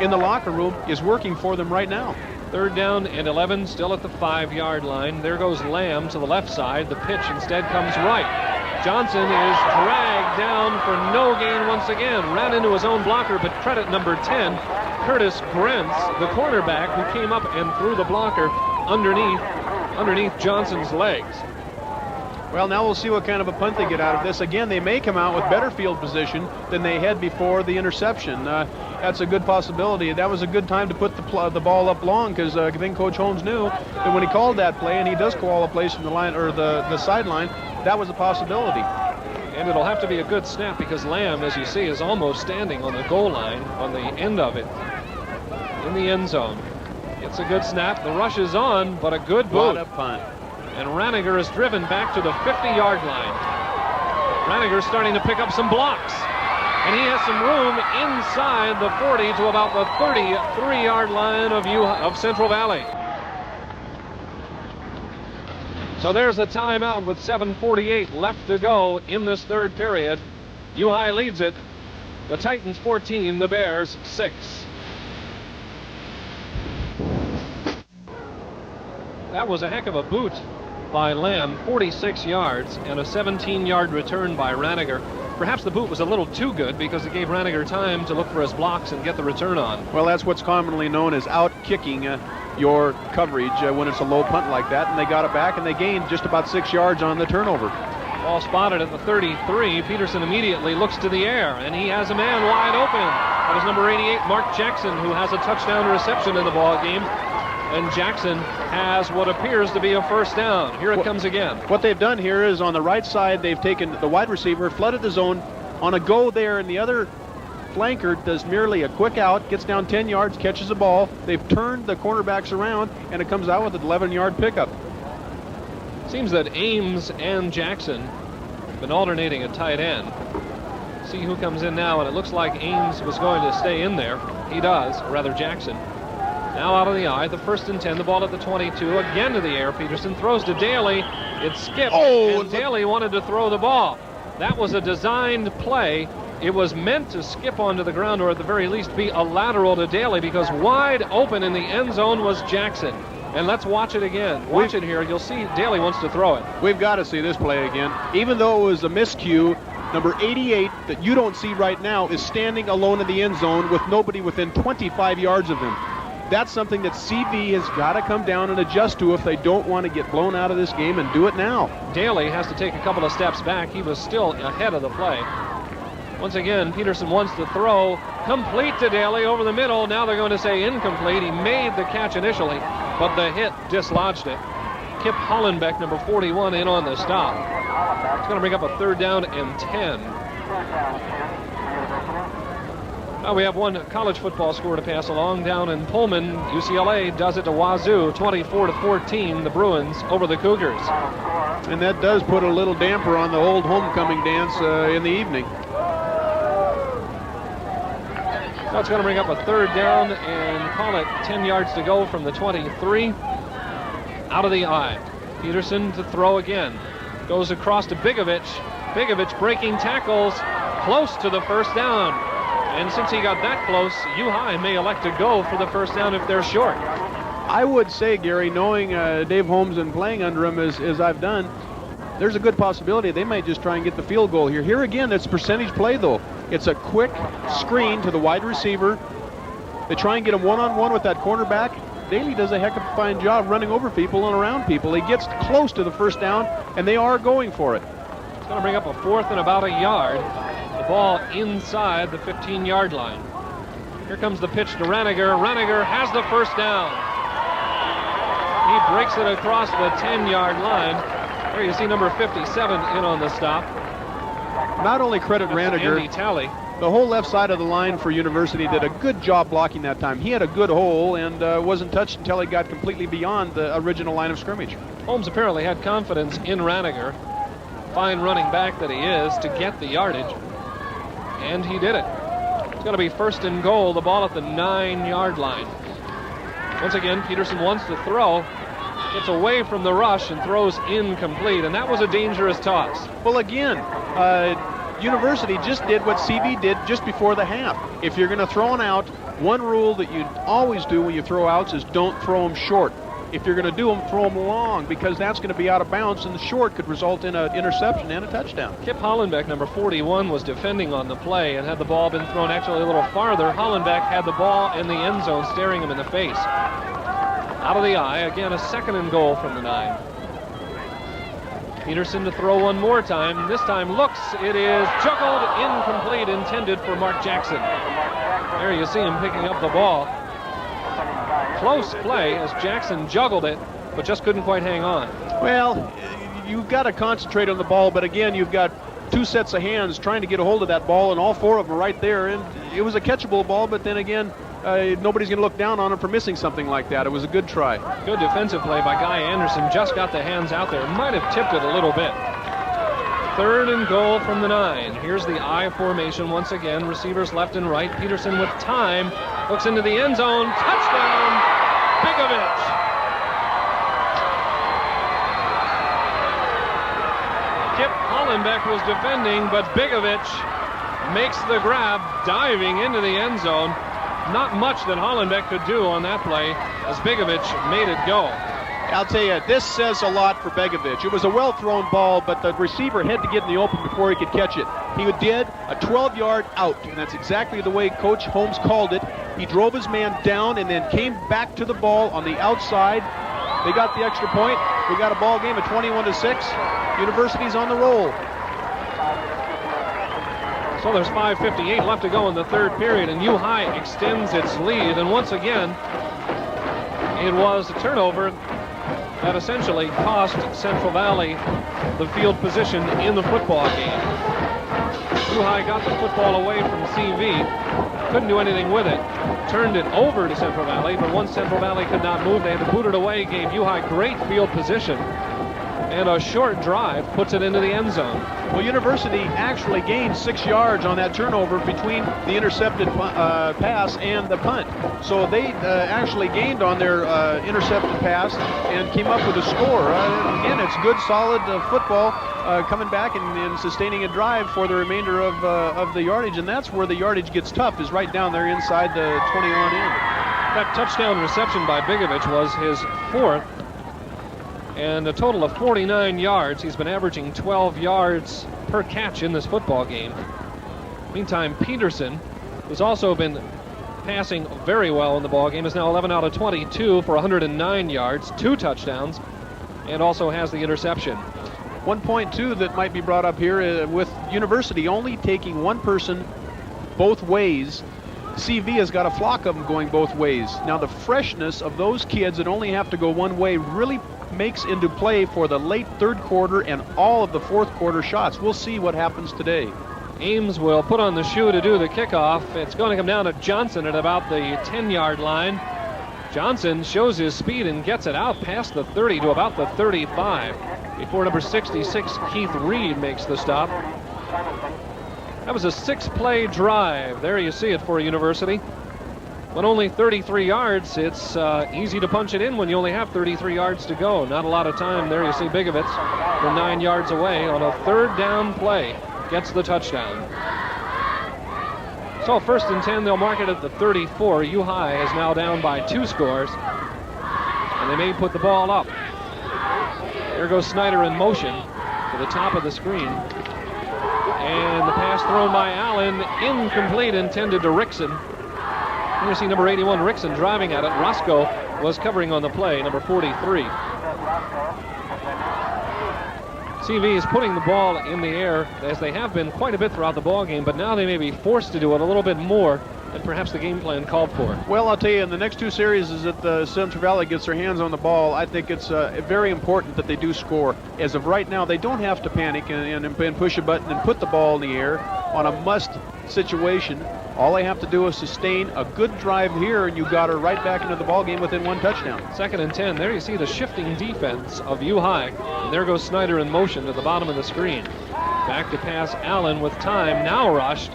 Speaker 3: in the locker room is working for them right now.
Speaker 2: Third down and 11, still at the 5-yard line. There goes Lamb to the left side. The pitch instead comes right. Johnson is dragged down for no gain once again. Ran into his own blocker, but credit number 10, Curtis Grentz, the cornerback, who came up and threw the blocker underneath Johnson's legs.
Speaker 3: Well, now we'll see what kind of a punt they get out of this. Again, they may come out with better field position than they had before the interception. That's a good possibility. That was a good time to put the ball up long, because I think Coach Holmes knew that when he called that play, and he does call a place from the line or the sideline, that was a possibility.
Speaker 2: And it'll have to be a good snap, because Lamb, as you see, is almost standing on the goal line on the end of it in the end zone. It's a good snap. The rush is on, but a good boot.
Speaker 3: What a punt.
Speaker 2: And Raniger is driven back to the 50-yard line. Raniger's starting to pick up some blocks. And he has some room inside the 40 to about the 33-yard line of Central Valley. So there's a timeout with 7:48 left to go in this third period. U-High leads it. The Titans 14, the Bears 6. That was a heck of a boot by Lamb, 46 yards, and a 17-yard return by Raniger. Perhaps the boot was a little too good, because it gave Raniger time to look for his blocks and get the return on.
Speaker 3: Well, that's what's commonly known as out-kicking your coverage when it's a low punt like that, and they got it back, and they gained just about 6 yards on the turnover.
Speaker 2: Ball spotted at the 33. Peterson immediately looks to the air, and he has a man wide open. That was number 88, Mark Jackson, who has a touchdown reception in the ball game. And Jackson has what appears to be a first down. Here it comes again.
Speaker 3: What they've done here is on the right side, they've taken the wide receiver, flooded the zone on a go there, and the other flanker does merely a quick out, gets down 10 yards, catches the ball. They've turned the cornerbacks around, and it comes out with an 11-yard pickup.
Speaker 2: Seems that Ames and Jackson have been alternating at tight end. See who comes in now, and it looks like Ames was going to stay in there. He does, or rather Jackson. Now out of the eye, the 1st and 10, the ball at the 22, again to the air. Peterson throws to Daly. It skipped, and Daly wanted to throw the ball. That was a designed play. It was meant to skip onto the ground, or at the very least be a lateral to Daly, because wide open in the end zone was Jackson. And let's watch it again. Watch it here. You'll see Daly wants to throw it.
Speaker 3: We've got to see this play again. Even though it was a miscue, number 88 that you don't see right now is standing alone in the end zone with nobody within 25 yards of him. That's something that CV has got to come down and adjust to if they don't want to get blown out of this game, and do it now.
Speaker 2: Daly has to take a couple of steps back. He was still ahead of the play. Once again, Peterson wants to throw complete to Daly over the middle. Now they're going to say incomplete. He made the catch initially, but the hit dislodged it. Kip Hollenbeck, number 41, in on the stop. It's going to bring up a 3rd down and 10. Now we have one college football score to pass along down in Pullman. UCLA does it to Wazoo, 24-14, the Bruins over the Cougars.
Speaker 3: And that does put a little damper on the old homecoming dance in the evening.
Speaker 2: So it's going to bring up a 3rd down and call it 10 yards to go from the 23. Out of the eye. Peterson to throw again. Goes across to Bigovich. Bigovich breaking tackles close to the first down. And since he got that close, U-High may elect to go for the first down if they're short.
Speaker 3: I would say, Gary, knowing Dave Holmes and playing under him as I've done, there's a good possibility they might just try and get the field goal here. Here again, it's percentage play, though. It's a quick screen to the wide receiver. They try and get him one-on-one with that cornerback. Daly does a heck of a fine job running over people and around people. He gets close to the first down, and they are going for it.
Speaker 2: It's going to bring up a 4th and about a yard. The ball inside the 15-yard line. Here comes the pitch to Raniger. Raniger has the first down. He breaks it across the 10-yard line. There you see number 57 in on the stop.
Speaker 3: Not only credit Raniger,
Speaker 2: Andy Talley.
Speaker 3: the whole left side of the line for University did a good job blocking that time. He had a good hole and wasn't touched until he got completely beyond the original line of scrimmage.
Speaker 2: Holmes apparently had confidence in Raniger. Fine running back that he is to get the yardage. And he did it. It's going to be 1st and goal, the ball at the 9-yard line. Once again, Peterson wants to throw, gets away from the rush and throws incomplete, and that was a dangerous toss.
Speaker 3: Well, again, University just did what CV did just before the half. If you're going to throw an out, one rule that you always do when you throw outs is don't throw them short. If you're going to do them, throw them long, because that's going to be out of bounds, and the short could result in an interception and a touchdown.
Speaker 2: Kip Hollenbeck, number 41, was defending on the play, and had the ball been thrown actually a little farther, Hollenbeck had the ball in the end zone, staring him in the face. Out of the eye, again, a 2nd and goal from the 9. Peterson to throw one more time. This time looks, it is juggled, incomplete, intended for Mark Jackson. There you see him picking up the ball. Close play as Jackson juggled it, but just couldn't quite hang on.
Speaker 3: Well, you've got to concentrate on the ball, but again, you've got two sets of hands trying to get a hold of that ball, and all four of them are right there. And it was a catchable ball, but then again, nobody's going to look down on him for missing something like that. It was a good try.
Speaker 2: Good defensive play by Guy Anderson. Just got the hands out there. Might have tipped it a little bit. 3rd and goal from the 9. Here's the I formation once again. Receivers left and right. Peterson with time. Looks into the end zone. Touchdown, Bigovich. Kip Hollenbeck was defending, but Bigovich makes the grab, diving into the end zone. Not much that Hollenbeck could do on that play as Bigovich made it go.
Speaker 3: I'll tell you, this says a lot for Begovic. It was a well-thrown ball, but the receiver had to get in the open before he could catch it. He did a 12-yard out, and that's exactly the way Coach Holmes called it. He drove his man down and then came back to the ball on the outside. They got the extra point. We got a ball game of 21-6. University's on the roll.
Speaker 2: So there's 5:58 left to go in the 3rd period, and U-High extends its lead. And once again, it was a turnover that essentially cost Central Valley the field position in the football game. U-High got the football away from CV, couldn't do anything with it, turned it over to Central Valley, but once Central Valley could not move, they had to boot it away, gave U-High great field position, and a short drive puts it into the end zone.
Speaker 3: Well, University actually gained 6 yards on that turnover between the intercepted pass and the punt. So they actually gained on their intercepted pass and came up with a score. Again, it's good, solid football coming back and sustaining a drive for the remainder of the yardage. And that's where the yardage gets tough, is right down there inside the 20-on end.
Speaker 2: That touchdown reception by Bigovich was his 4th. And a total of 49 yards. He's been averaging 12 yards per catch in this football game. Meantime, Peterson, who's also been passing very well in the ball game, is now 11 out of 22 for 109 yards, 2 touchdowns, and also has the interception.
Speaker 3: 1 point, too, that might be brought up here with University only taking one person both ways. CV has got a flock of them going both ways. Now, the freshness of those kids that only have to go one way really makes into play for the late 3rd quarter and all of the 4th quarter shots. We'll see what happens today.
Speaker 2: Ames will put on the shoe to do the kickoff. It's going to come down to Johnson at about the 10-yard line. Johnson shows his speed and gets it out past the 30 to about the 35 before number 66, Keith Reed, makes the stop. That was a 6-play drive. There you see it for University. When only 33 yards, it's easy to punch it in when you only have 33 yards to go. Not a lot of time. There you see Bigovich from 9 yards away on a 3rd down play. Gets the touchdown. So 1st and 10, they'll mark it at the 34. U-High is now down by 2 scores. And they may put the ball up. There goes Snyder in motion to the top of the screen. And the pass thrown by Allen, incomplete, intended to Rickson. You see number 81, Rickson, driving at it. Roscoe was covering on the play, number 43. CV is putting the ball in the air, as they have been quite a bit throughout the ball game, but now they may be forced to do it a little bit more than perhaps the game plan called for.
Speaker 3: Well, I'll tell you, in the next 2 series is that the Central Valley gets their hands on the ball. I think it's very important that they do score. As of right now, they don't have to panic and push a button and put the ball in the air on a must situation. All they have to do is sustain a good drive here, and you got her right back into the ball game within 1 touchdown.
Speaker 2: 2nd and 10. There you see the shifting defense of U-High. And there goes Snyder in motion to the bottom of the screen. Back to pass Allen with time. Now rushed.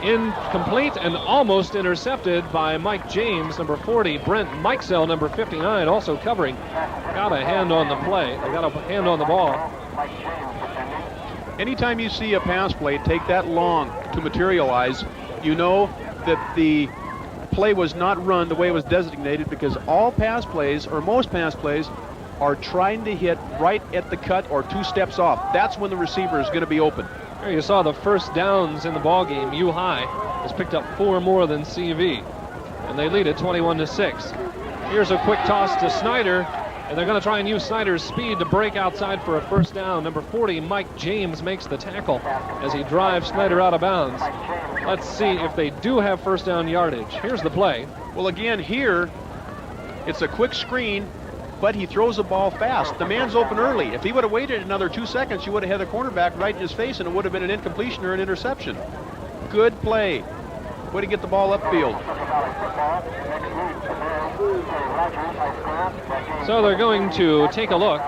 Speaker 2: Incomplete and almost intercepted by Mike James, number 40. Brent Mikesell, number 59, also covering. Got a hand on the play. They got a hand on the ball.
Speaker 3: Anytime you see a pass play take that long to materialize, you know that the play was not run the way it was designated, because all pass plays, or most pass plays, are trying to hit right at the cut or 2 steps off. That's when the receiver is going to be open.
Speaker 2: There you saw the first downs in the ball game. U-High has picked up 4 more than CV, and they lead it 21-6. Here's a quick toss to Snyder. And they're going to try and use Snyder's speed to break outside for a first down. Number 40, Mike James, makes the tackle as he drives Snyder out of bounds. Let's see if they do have first down yardage. Here's the play.
Speaker 3: Well, again, here, it's a quick screen, but he throws the ball fast. The man's open early. If he would have waited another 2 seconds, you would have had the cornerback right in his face, and it would have been an incompletion or an interception. Good play. Way to get the ball upfield.
Speaker 2: So they're going to take a look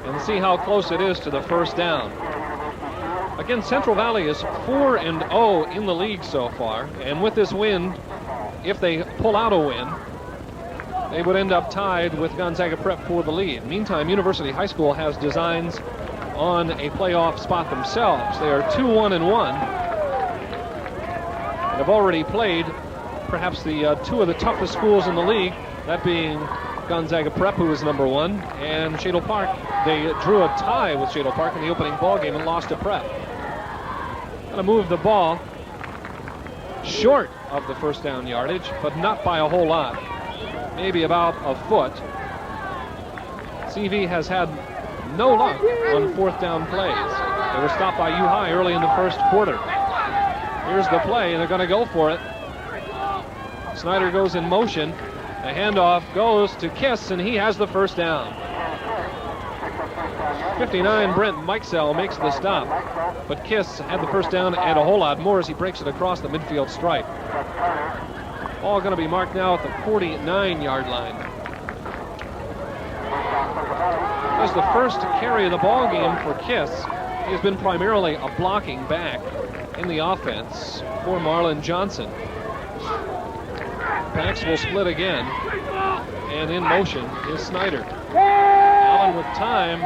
Speaker 2: and see how close it is to the first down. Again, Central Valley is 4-0 in the league so far, and with this win, if they pull out a win, they would end up tied with Gonzaga Prep for the lead. Meantime, University High School has designs on a playoff spot themselves. They are 2-1-1. They've already played perhaps the two of the toughest schools in the league, that being Gonzaga Prep, who is number 1, and Shadle Park. They drew a tie with Shadle Park in the opening ball game and lost to Prep. Going to move the ball short of the first down yardage, but not by a whole lot. Maybe about a foot. CV has had no luck on fourth down plays. They were stopped by U-High early in the first quarter. Here's the play, and they're going to go for it. Snyder goes in motion. The handoff goes to Kiss, and he has the first down. 59, Brent Mikesell makes the stop, but Kiss had the first down and a whole lot more as he breaks it across the midfield stripe. All going to be marked now at the 49-yard line. As the first carry of the ball game for Kiss, he has been primarily a blocking back in the offense for Marlon Johnson. Backs will split again, and in motion is Snyder. Allen with time,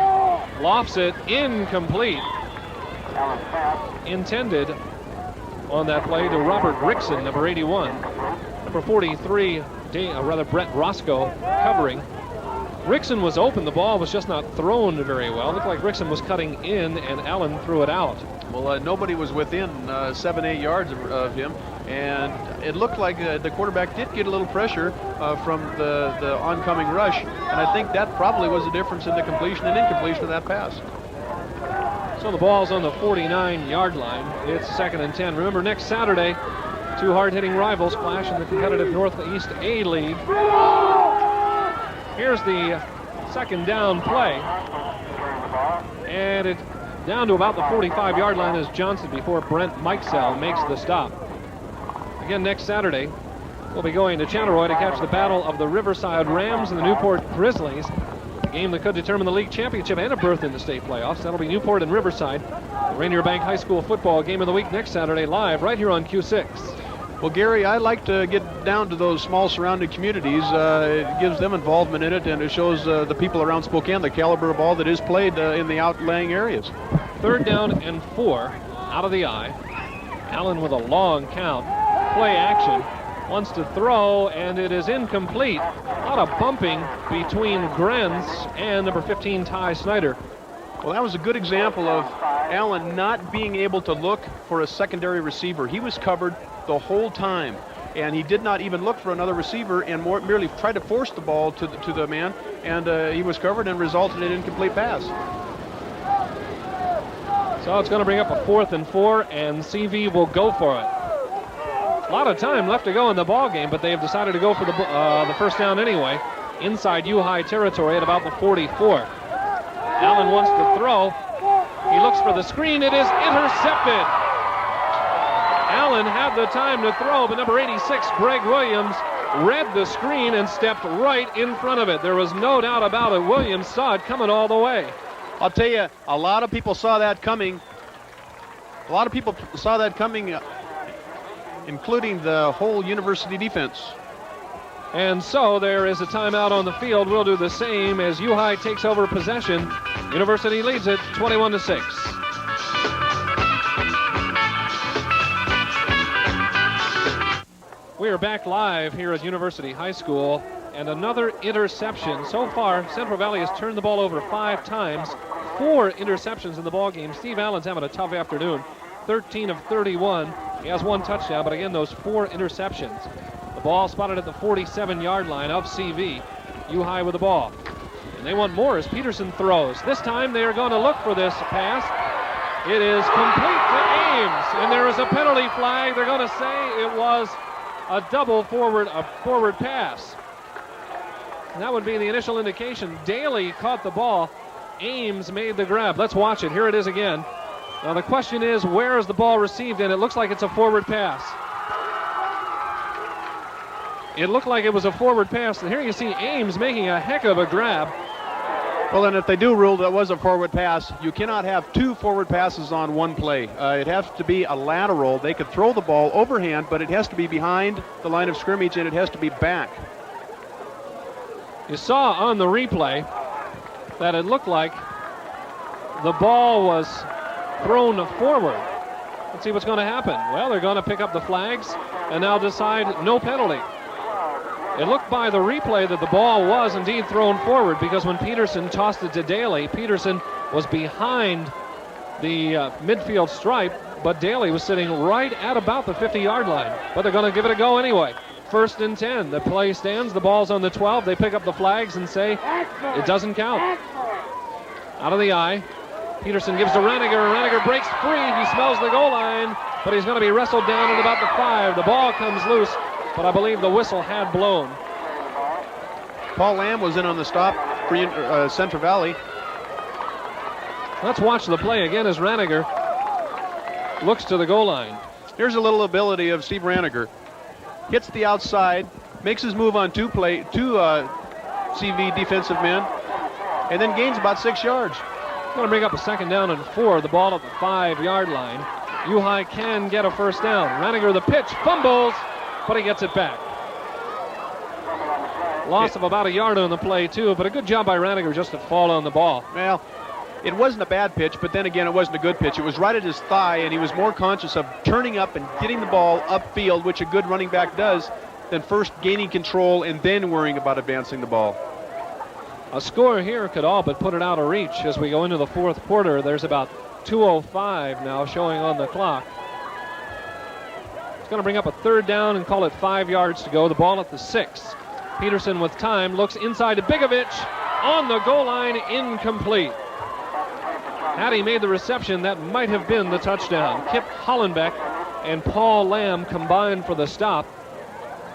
Speaker 2: lofts it, incomplete. Intended on that play to Robert Rickson, number 81. Number 43, Brett Roscoe covering. Rickson was open, the ball was just not thrown very well. It looked like Rickson was cutting in and Allen threw it out.
Speaker 3: Well, nobody was within 7-8 yards of him, and it looked like the quarterback did get a little pressure from the oncoming rush, and I think that probably was the difference in the completion and incompletion of that pass.
Speaker 2: So the ball's on the 49-yard line. It's 2nd and 10. Remember, next Saturday, two hard-hitting rivals clash in the competitive Northeast A League. Here's the second down play. And it's down to about the 45-yard line as Johnson before Brent Mikesell makes the stop. Again, next Saturday, we'll be going to Chanteroy to catch the battle of the Riverside Rams and the Newport Grizzlies. A game that could determine the league championship and a berth in the state playoffs. That'll be Newport and Riverside. The Rainier Bank High School football game of the week next Saturday, live right here on Q6.
Speaker 3: Well, Gary, I like to get down to those small surrounding communities. It gives them involvement in it, and it shows the people around Spokane the caliber of ball that is played in the outlying areas. 3rd down and 4 out of the eye. Allen with a long count. Play action. Wants to throw, and it is incomplete. A lot of bumping between Grenz and number 15, Ty Snyder. Well, that was a good example of Allen not being able to look for a secondary receiver. He was covered the whole time, and he did not even look for another receiver and merely tried to force the ball to the man, and he was covered and resulted in an incomplete pass. So it's going to bring up a 4th and 4, and CV will go for it. A lot of time left to go in the ball game, but they have decided to go for the first down anyway, inside U-High territory at about the 44. Allen wants to throw. He looks for the screen. It is intercepted. Allen had the time to throw, but number 86, Greg Williams, read the screen and stepped right in front of it. There was no doubt about it. Williams saw it coming all the way. I'll tell you, a lot of people saw that coming. Including the whole University defense. And so there is a timeout on the field. We'll do the same as U-High takes over possession. University leads it 21-6. We are back live here at University High School, and another interception. So far, Central Valley has turned the ball over 5 times, 4 interceptions in the ball game. Steve Allen's having a tough afternoon. 13 of 31. He has 1 touchdown, but again, those 4 interceptions. The ball spotted at the 47-yard line of CV. U-High with the ball.
Speaker 2: And they want more as Peterson throws. This time they are going to look for this pass. It is complete to Ames, and there is a penalty flag. They're going to say it was a forward pass. And that would be the initial indication. Daly caught the ball. Ames made the grab. Let's watch it. Here it is again. Now the question is, where is the ball received? And it looks like it's a forward pass. It looked like it was a forward pass. And here you see Ames making a heck of a grab.
Speaker 3: Well, and if they do rule that was a forward pass, you cannot have two forward passes on one play. It has to be a lateral. They could throw the ball overhand, but it has to be behind the line of scrimmage, and it has to be back.
Speaker 2: You saw on the replay that it looked like the ball was thrown forward. Let's see what's going to happen. Well, they're going to pick up the flags and now decide no penalty. It looked by the replay that the ball was indeed thrown forward, because when Peterson tossed it to Daly, Peterson was behind the midfield stripe, but Daly was sitting right at about the 50-yard line. But they're going to give it a go anyway. 1st and 10. The play stands. The ball's on the 12. They pick up the flags and say it doesn't count. Out of the eye. Peterson gives to Reniger. Reniger breaks free. He smells the goal line, but he's going to be wrestled down at about the 5. The ball comes loose, but I believe the whistle had blown.
Speaker 3: Paul Lamb was in on the stop for Central Valley.
Speaker 2: Let's watch the play again as Reniger looks to the goal line.
Speaker 3: Here's a little ability of Steve Reniger. Hits the outside, makes his move on two CV defensive men, and then gains about 6 yards.
Speaker 2: Going to bring up a 2nd down and 4. The ball at the 5-yard line. U-High can get a 1st down. Reniger the pitch, fumbles, but he gets it back. Loss of about a yard on the play too, but a good job by Reniger just to fall on the ball.
Speaker 3: Well, it wasn't a bad pitch, but then again, it wasn't a good pitch. It was right at his thigh, and he was more conscious of turning up and getting the ball upfield, which a good running back does, than first gaining control and then worrying about advancing the ball.
Speaker 2: A score here could all but put it out of reach as we go into the 4th quarter. There's about 2:05 now showing on the clock. It's going to bring up a 3rd down and call it 5 yards to go. The ball at the 6. Peterson with time looks inside to Bigovich on the goal line, incomplete. Had he made the reception, that might have been the touchdown. Kip Hollenbeck and Paul Lamb combined for the stop.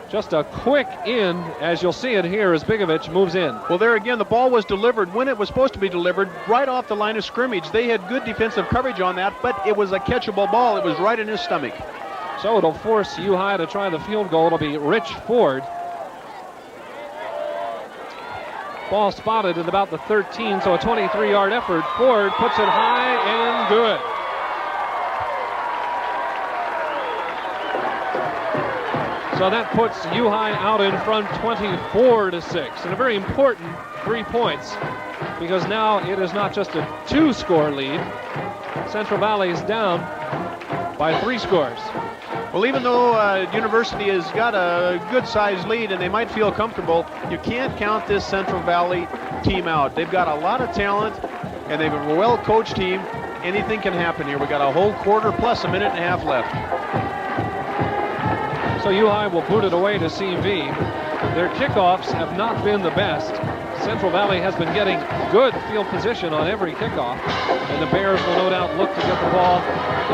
Speaker 2: Just a quick in, as you'll see it here, as Bigovich moves in.
Speaker 3: Well, there again, the ball was delivered when it was supposed to be delivered, right off the line of scrimmage. They had good defensive coverage on that, but it was a catchable ball. It was right in his stomach.
Speaker 2: So it'll force U-High to try the field goal. It'll be Rich Ford. Ball spotted at about the 13, so a 23-yard effort. Ford puts it high and good. So that puts U-High out in front 24-6. And a very important 3 points, because now it is not just a 2-score lead. Central Valley is down by 3 scores.
Speaker 3: Well, even though University has got a good-sized lead and they might feel comfortable, you can't count this Central Valley team out. They've got a lot of talent, and they've a well-coached team. Anything can happen here. We've got a whole quarter plus a minute and a half left.
Speaker 2: So U-High will boot it away to CV. Their kickoffs have not been the best. Central Valley has been getting good field position on every kickoff, and the Bears will no doubt look to get the ball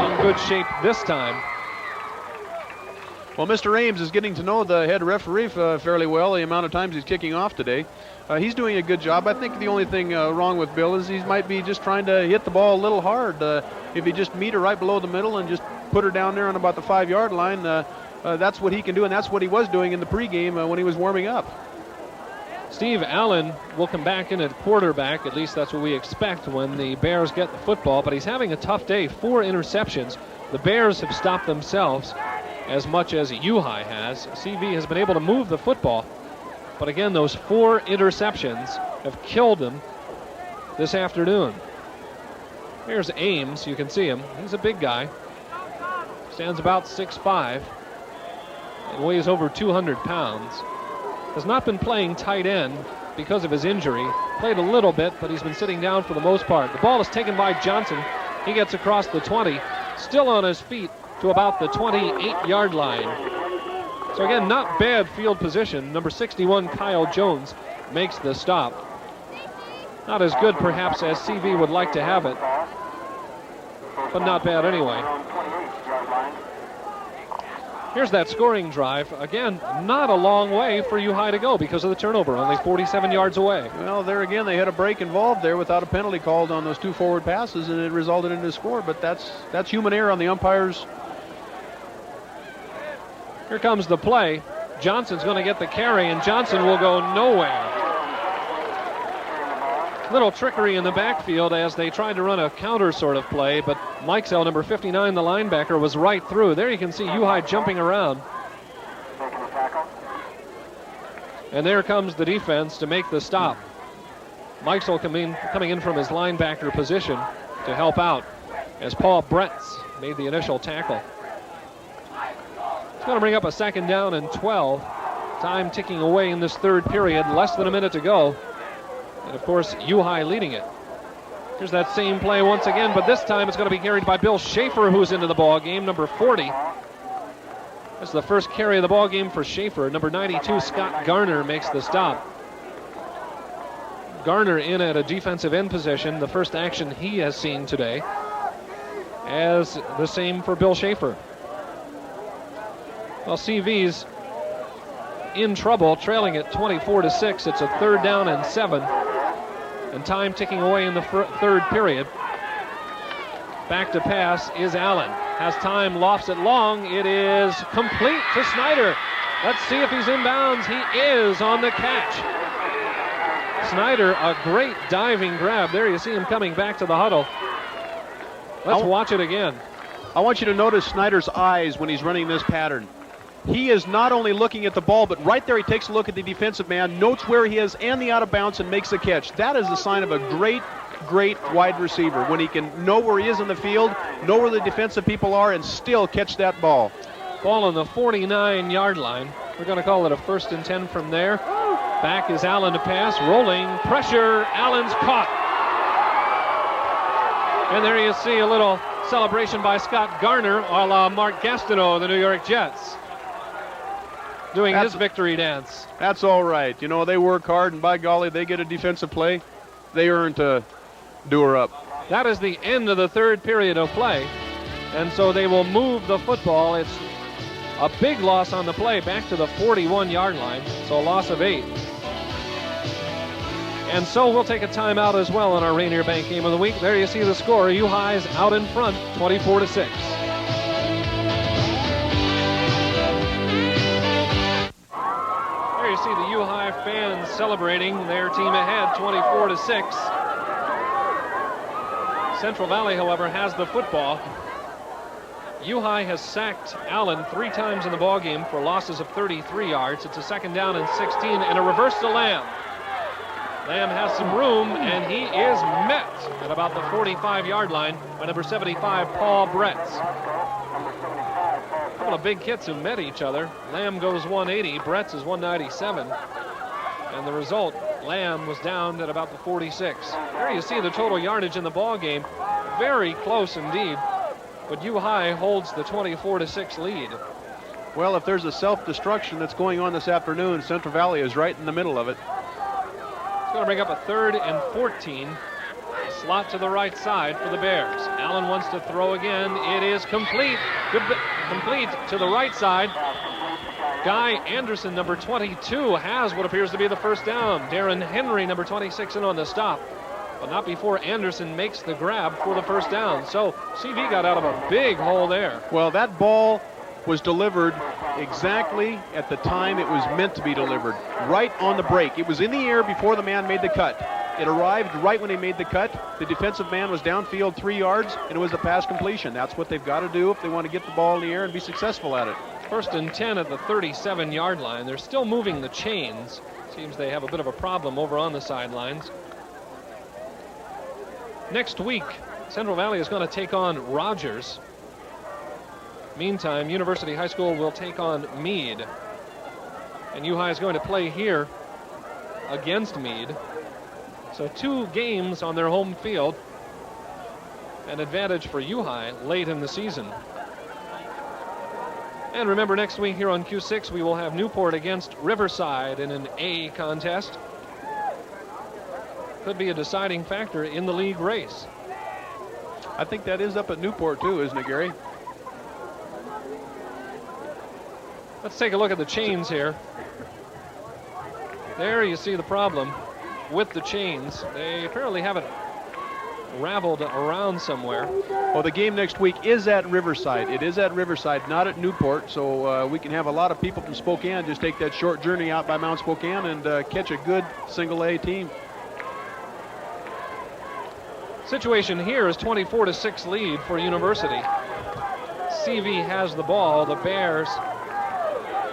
Speaker 2: in good shape this time.
Speaker 3: Well, Mr. Ames is getting to know the head referee fairly well, the amount of times he's kicking off today. He's doing a good job. I think the only thing wrong with Bill is he might be just trying to hit the ball a little hard. If he just meet her right below the middle and just put her down there on about the 5-yard line, that's what he can do, and that's what he was doing in the pregame when he was warming up.
Speaker 2: Steve Allen will come back in at quarterback. At least that's what we expect when the Bears get the football, but he's having a tough day. 4 interceptions. The Bears have stopped themselves as much as U-High has. CV has been able to move the football, but again, those 4 interceptions have killed him this afternoon. Here's Ames. You can see him. He's a big guy. Stands about 6'5", and weighs over 200 pounds. Has not been playing tight end because of his injury. Played a little bit, but he's been sitting down for the most part. The ball is taken by Johnson. He gets across the 20, still on his feet to about the 28-yard line. So again, not bad field position. Number 61, Kyle Jones, makes the stop. Not as good, perhaps, as CV would like to have it, but not bad anyway. Here's that scoring drive. Again, not a long way for U High to go because of the turnover, only 47 yards away.
Speaker 3: Well, there again, they had a break involved there without a penalty called on those 2 forward passes, and it resulted in a score, but that's human error on the umpires.
Speaker 2: Here comes the play. Johnson's going to get the carry, and Johnson will go nowhere. Little trickery in the backfield as they tried to run a counter sort of play, but Mikesell, number 59, the linebacker, was right through. There you can see U High jumping around. And there comes the defense to make the stop. Mikesell coming in from his linebacker position to help out as Paul Bretz made the initial tackle. It's going to bring up a 2nd down and 12. Time ticking away in this 3rd period, less than a minute to go. And, of course, U High leading it. Here's that same play once again, but this time it's going to be carried by Bill Schaefer, who's into the ball game, number 40. This is the first carry of the ball game for Schaefer. Number 92, Scott Garner, makes the stop. Garner in at a defensive end position, the first action he has seen today, as the same for Bill Schaefer. Well, CV's in trouble, trailing at 24-6. It's a 3rd down and 7. And time ticking away in the 3rd period. Back to pass is Allen. Has time, lofts it long. It is complete to Snyder. Let's see if he's inbounds. He is on the catch. Snyder, a great diving grab. There you see him coming back to the huddle. Let's watch it again.
Speaker 3: I want you to notice Snyder's eyes when he's running this pattern. He is not only looking at the ball, but right there he takes a look at the defensive man, notes where he is and the out of bounds, and makes the catch. That is a sign of a great wide receiver, when he can know where he is in the field, know where the defensive people are, and still catch that ball.
Speaker 2: Ball on the 49-yard line. We're going to call it a 1st and 10 from there. Back is Allen to pass, rolling, pressure, Allen's caught. And there you see a little celebration by Scott Garner, a la Mark Gastineau, the New York Jets, doing his victory dance.
Speaker 3: That's all right. You know, they work hard, and by golly, they get a defensive play. They earn to do her up.
Speaker 2: That is the end of the 3rd period of play. And so they will move the football. It's a big loss on the play, back to the 41-yard line. So a loss of 8. And so we'll take a timeout as well on our Rainier Bank Game of the Week. There you see the score. U High's out in front, 24-6. There you see the U High fans celebrating their team ahead, 24-6. Central Valley, however, has the football. U High has sacked Allen 3 times in the ballgame for losses of 33 yards. It's a 2nd down and 16, and a reverse to Lamb. Lamb has some room, and he is met at about the 45-yard line by number 75, Paul Bretz. A couple of big hits who met each other. Lamb goes 180, Bretz is 197. And the result, Lamb was down at about the 46. There you see the total yardage in the ball game. Very close indeed. But U High holds the 24-6 lead.
Speaker 3: Well, if there's a self-destruction that's going on this afternoon, Central Valley is right in the middle of it.
Speaker 2: It's going to bring up a 3rd and 14. Slot to the right side for the Bears. Allen wants to throw again. It is complete. Complete to the right side. Guy Anderson, number 22, has what appears to be the 1st down. Darren Henry, number 26, in on the stop. But not before Anderson makes the grab for the 1st down. So CV got out of a big hole there.
Speaker 3: Well, that ball was delivered exactly at the time it was meant to be delivered. Right on the break. It was in the air before the man made the cut. It arrived right when he made the cut. The defensive man was downfield 3 yards, and it was a pass completion. That's what they've got to do if they want to get the ball in the air and be successful at it.
Speaker 2: 1st and 10 at the 37-yard line. They're still moving the chains. Seems they have a bit of a problem over on the sidelines. Next week, Central Valley is going to take on Rogers. Meantime, University High School will take on Meade. And U High is going to play here against Meade. So 2 games on their home field. An advantage for U High late in the season. And remember, next week here on Q6, we will have Newport against Riverside in an A contest. could be a deciding factor in the league race.
Speaker 3: I think that is up at Newport too, isn't it, Gary?
Speaker 2: Let's take a look at the chains here. There you see the problem with the chains. They apparently have it raveled around somewhere.
Speaker 3: Well, the game next week is at Riverside. It is at Riverside, not at Newport, so we can have a lot of people from Spokane just take that short journey out by Mount Spokane and catch a good single-A team.
Speaker 2: Situation here is 24-6 lead for University. CV has the ball. The Bears,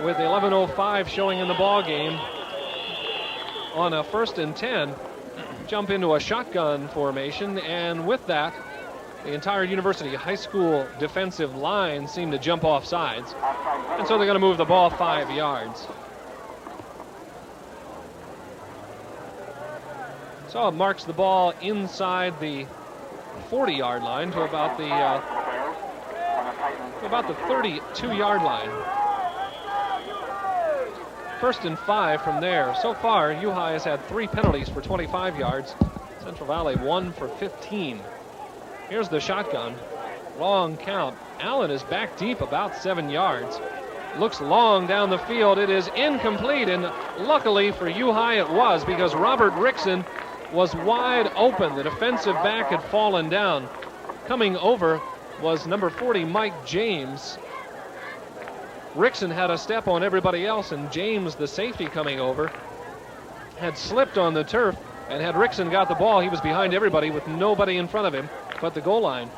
Speaker 2: with 11:05 showing in the ball game, on a 1st and 10, jump into a shotgun formation, and with that, the entire University high school defensive line seemed to jump off sides, and so they're going to move the ball 5 yards. So it marks the ball inside the 40-yard line to about the 32-yard line. 1st and 5 from there. So far, U-High has had 3 penalties for 25 yards. Central Valley 1 for 15. Here's the shotgun. Long count. Allen is back deep about 7 yards. Looks long down the field. It is incomplete, and luckily for U-High it was, because Robert Rickson was wide open. The defensive back had fallen down. Coming over was number 40, Mike James. Rickson had a step on everybody else, and James, the safety coming over, had slipped on the turf, and had Rickson got the ball, he was behind everybody with nobody in front of him but the goal line.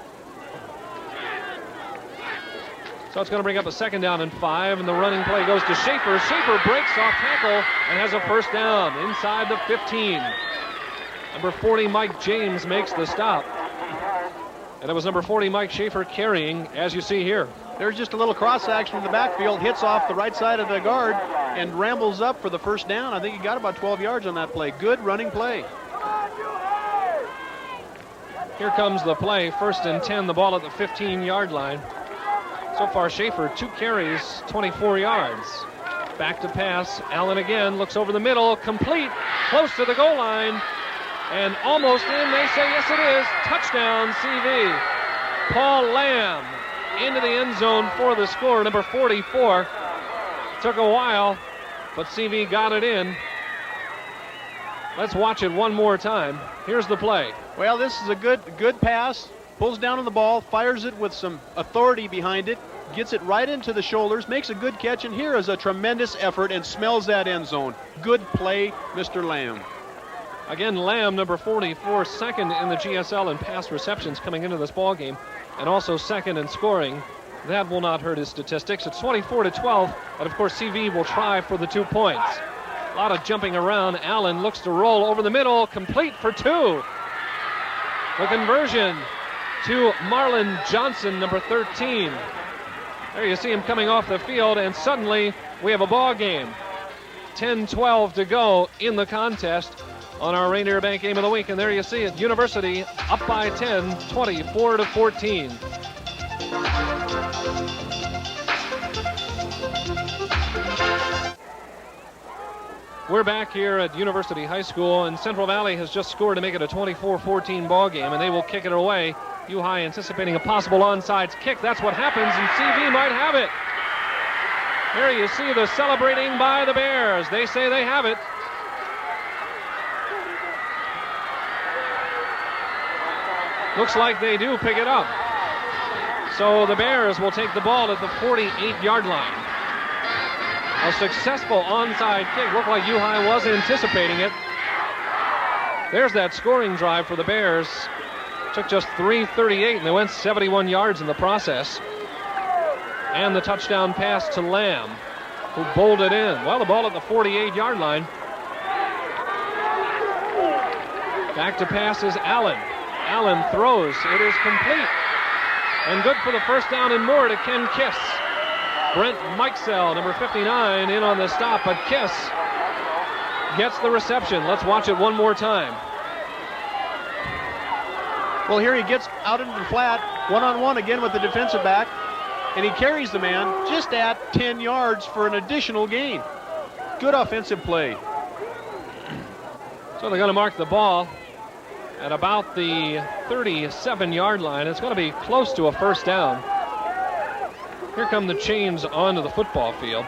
Speaker 2: So it's going to bring up a 2nd down and 5, and the running play goes to Schaefer. Schaefer breaks off tackle and has a 1st down inside the 15. Number 40, Mike James, makes the stop. And it was number 40, Mike Schaefer, carrying, as you see here.
Speaker 3: There's just a little cross action in the backfield, hits off the right side of the guard and rambles up for the 1st down. I think he got about 12 yards on that play. Good running play.
Speaker 2: Here comes the play. 1st and 10, the ball at the 15-yard line. So far, Schaefer, 2 carries, 24 yards. Back to pass. Allen again looks over the middle, complete, close to the goal line, and almost in. They say yes, it is. Touchdown, CV. Paul Lamb into the end zone for the score, number 44. Took a while, but CV got it in. Let's watch it one more time. Here's the play.
Speaker 3: Well, this is a good pass. Pulls down on the ball, fires it with some authority behind it, gets it right into the shoulders, makes a good catch, and here is a tremendous effort and smells that end zone. Good play, Mr. Lamb.
Speaker 2: Again, Lamb, number 44, 2nd in the GSL in pass receptions coming into this ball game, and also 2nd in scoring. That will not hurt his statistics. It's 24-12, and of course CV will try for the 2 points. A lot of jumping around. Allen looks to roll over the middle, complete for 2. The conversion to Marlon Johnson, number 13. There you see him coming off the field, and suddenly we have a ball game. 10-12 to go in the contest on our Rainier Bank Game of the Week, and there you see it. University up by 10, 24-14. We're back here at University High School, and Central Valley has just scored to make it a 24-14 ball game, and they will kick it away. U-High anticipating a possible onside kick. That's what happens, and CV might have it. Here you see the celebrating by the Bears. They say they have it. Looks like they do pick it up. So the Bears will take the ball at the 48-yard line. A successful onside kick. Looked like U-High was anticipating it. There's that scoring drive for the Bears. Took just 3:38, and they went 71 yards in the process. And the touchdown pass to Lamb, who bowled it in. Well, the ball at the 48-yard line. Back to pass is Allen. Allen throws. It is complete. And good for the 1st down and more to Ken Kiss. Brent Mikesell, number 59, in on the stop, but Kiss gets the reception. Let's watch it one more time.
Speaker 3: Well, here he gets out into the flat, one-on-one again with the defensive back, and he carries the man just at 10 yards for an additional gain. Good offensive play.
Speaker 2: So they're going to mark the ball at about the 37-yard line. It's going to be close to a first down. Here come the chains onto the football field.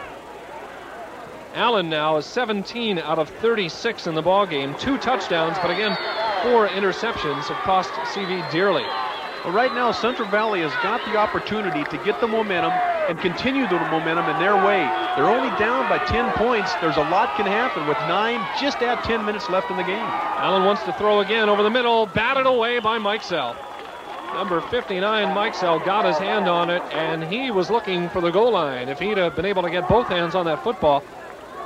Speaker 2: Allen now is 17 out of 36 in the ball game. 2 touchdowns, but again, 4 interceptions have cost CV dearly.
Speaker 3: Well, right now, Central Valley has got the opportunity to get the momentum and continue the momentum in their way. They're only down by 10 points. There's a lot can happen with 9, just at 10 minutes left in the game.
Speaker 2: Allen wants to throw again over the middle, batted away by Mike Sell. Number 59, Mike Sell, got his hand on it, and he was looking for the goal line. If he'd have been able to get both hands on that football,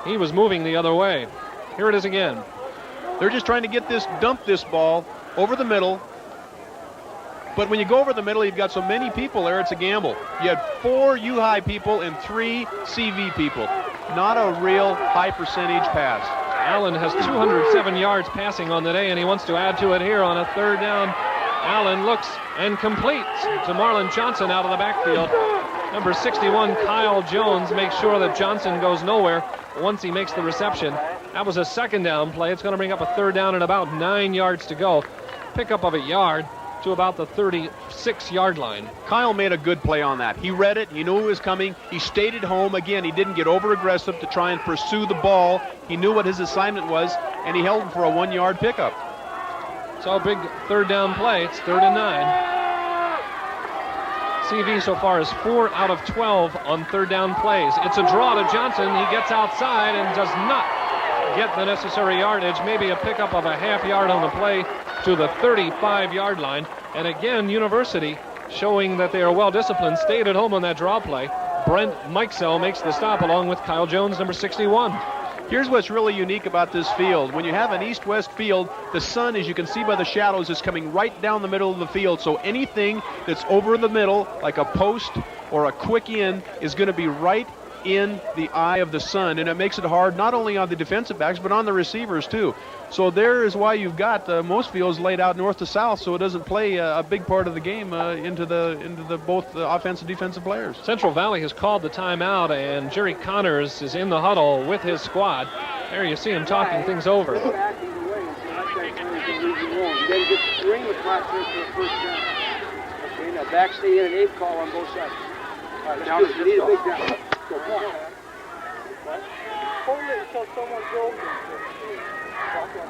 Speaker 2: he was moving the other way. Here it is again.
Speaker 3: They're just trying to dump this ball over the middle. But when you go over the middle, you've got so many people there, it's a gamble. You had 4 U-High people and 3 CV people. Not a real high percentage pass.
Speaker 2: Allen has 207 yards passing on the day, and he wants to add to it here on a third down. Allen looks and completes to Marlon Johnson out of the backfield. Number 61, Kyle Jones, makes sure that Johnson goes nowhere once he makes the reception. That was a second down play. It's going to bring up a third down and about 9 yards to go. Pickup of a yard to about the 36-yard line.
Speaker 3: Kyle made a good play on that. He read it. He knew it was coming. He stayed at home. Again, he didn't get over-aggressive to try and pursue the ball. He knew what his assignment was, and he held him for a 1-yard pickup.
Speaker 2: So a big third down play. It's 3rd and 9. CV so far is 4 out of 12 on third down plays. It's a draw to Johnson. He gets outside and does not get the necessary yardage. Maybe a pickup of a half yard on the play to the 35-yard line. And again, University showing that they are well disciplined, stayed at home on that draw play. Brent Mikesell makes the stop along with Kyle Jones, number 61.
Speaker 3: Here's what's really unique about this field. When you have an east-west field, the sun, as you can see by the shadows, is coming right down the middle of the field. So anything that's over the middle, like a post or a quick in, is going to be right in the eye of the sun, and it makes it hard not only on the defensive backs but on the receivers too. So there is why you've got most fields laid out north to south, so it doesn't play a big part of the game into both the offensive and defensive players.
Speaker 2: Central Valley has called the timeout, and Jerry Connors is in the huddle with his squad. There you see him talking things over.
Speaker 8: Back stay in an 8 call on both sides. All right, now you need a big down.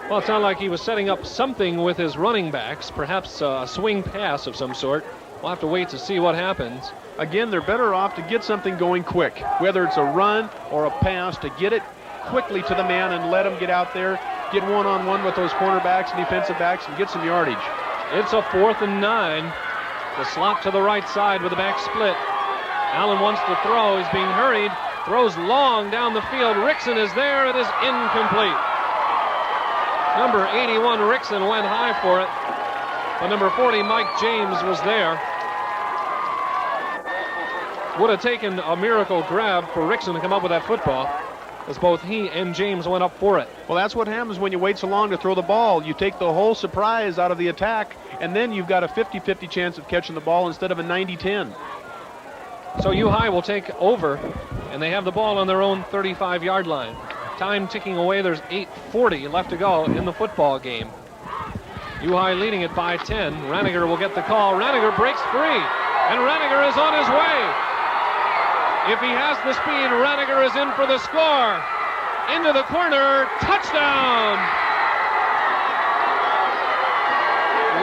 Speaker 2: Well, it sounded like he was setting up something with his running backs, perhaps a swing pass of some sort. We'll have to wait to see what happens.
Speaker 3: Again, they're better off to get something going quick, whether it's a run or a pass, to get it quickly to the man and let him get out there, get one-on-one with those cornerbacks and defensive backs and get some yardage.
Speaker 2: It's a 4th and 9. The slot to the right side with the back split. Allen wants to throw. He's being hurried. Throws long down the field. Rickson is there. It is incomplete. Number 81, Rickson, went high for it. But number 40, Mike James, was there. Would have taken a miracle grab for Rickson to come up with that football, as both he and James went up for it.
Speaker 3: Well, that's what happens when you wait so long to throw the ball. You take the whole surprise out of the attack, and then you've got a 50-50 chance of catching the ball instead of a 90-10.
Speaker 2: So U-High will take over, and they have the ball on their own 35-yard line. Time ticking away. There's 8:40 left to go in the football game. U-High leading it by 10. Raniger will get the call. Raniger breaks free, and Raniger is on his way. If he has the speed, Raniger is in for the score. Into the corner. Touchdown!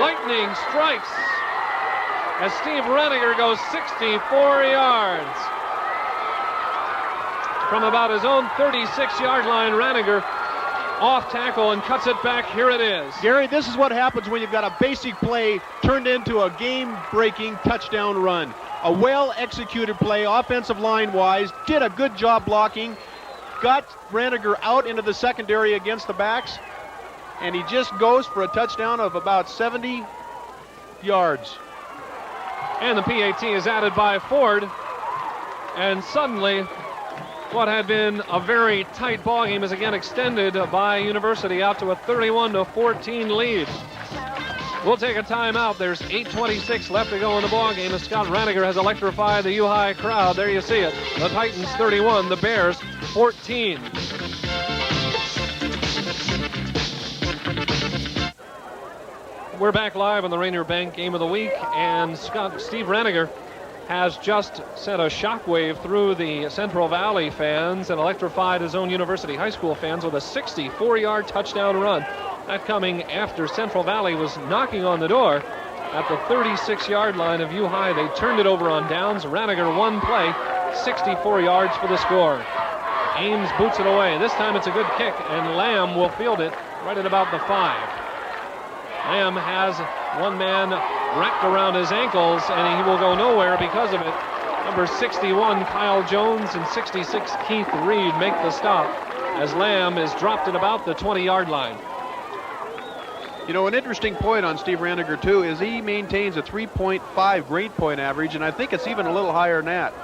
Speaker 2: Lightning strikes as Steve Raniger goes 64 yards. From about his own 36-yard line, Raniger off tackle and cuts it back. Here it is.
Speaker 3: Gary, this is what happens when you've got a basic play turned into a game-breaking touchdown run. A well-executed play, offensive line-wise, did a good job blocking, got Raniger out into the secondary against the backs, and he just goes for a touchdown of about 70 yards.
Speaker 2: And the PAT is added by Ford, and suddenly what had been a very tight ball game is again extended by University out to a 31-14 lead. We'll take a timeout. There's 8:26 left to go in the ball game as Scott Raniger has electrified the U-High crowd. There you see it. The Titans 31, the Bears 14. We're back live on the Rainier Bank Game of the Week, and Steve Raniger has just sent a shockwave through the Central Valley fans and electrified his own University High School fans with a 64-yard touchdown run. That coming after Central Valley was knocking on the door at the 36-yard line of U High. They turned it over on downs. Raniger one play, 64 yards for the score. Ames boots it away. This time it's a good kick, and Lamb will field it right at about the 5. Lamb has one man wrapped around his ankles, and he will go nowhere because of it. Number 61, Kyle Jones, and 66, Keith Reed make the stop as Lamb is dropped at about the 20-yard line.
Speaker 3: You know, an interesting point on Steve Raniger, too, is he maintains a 3.5 grade point average, and I think it's even a little higher than that.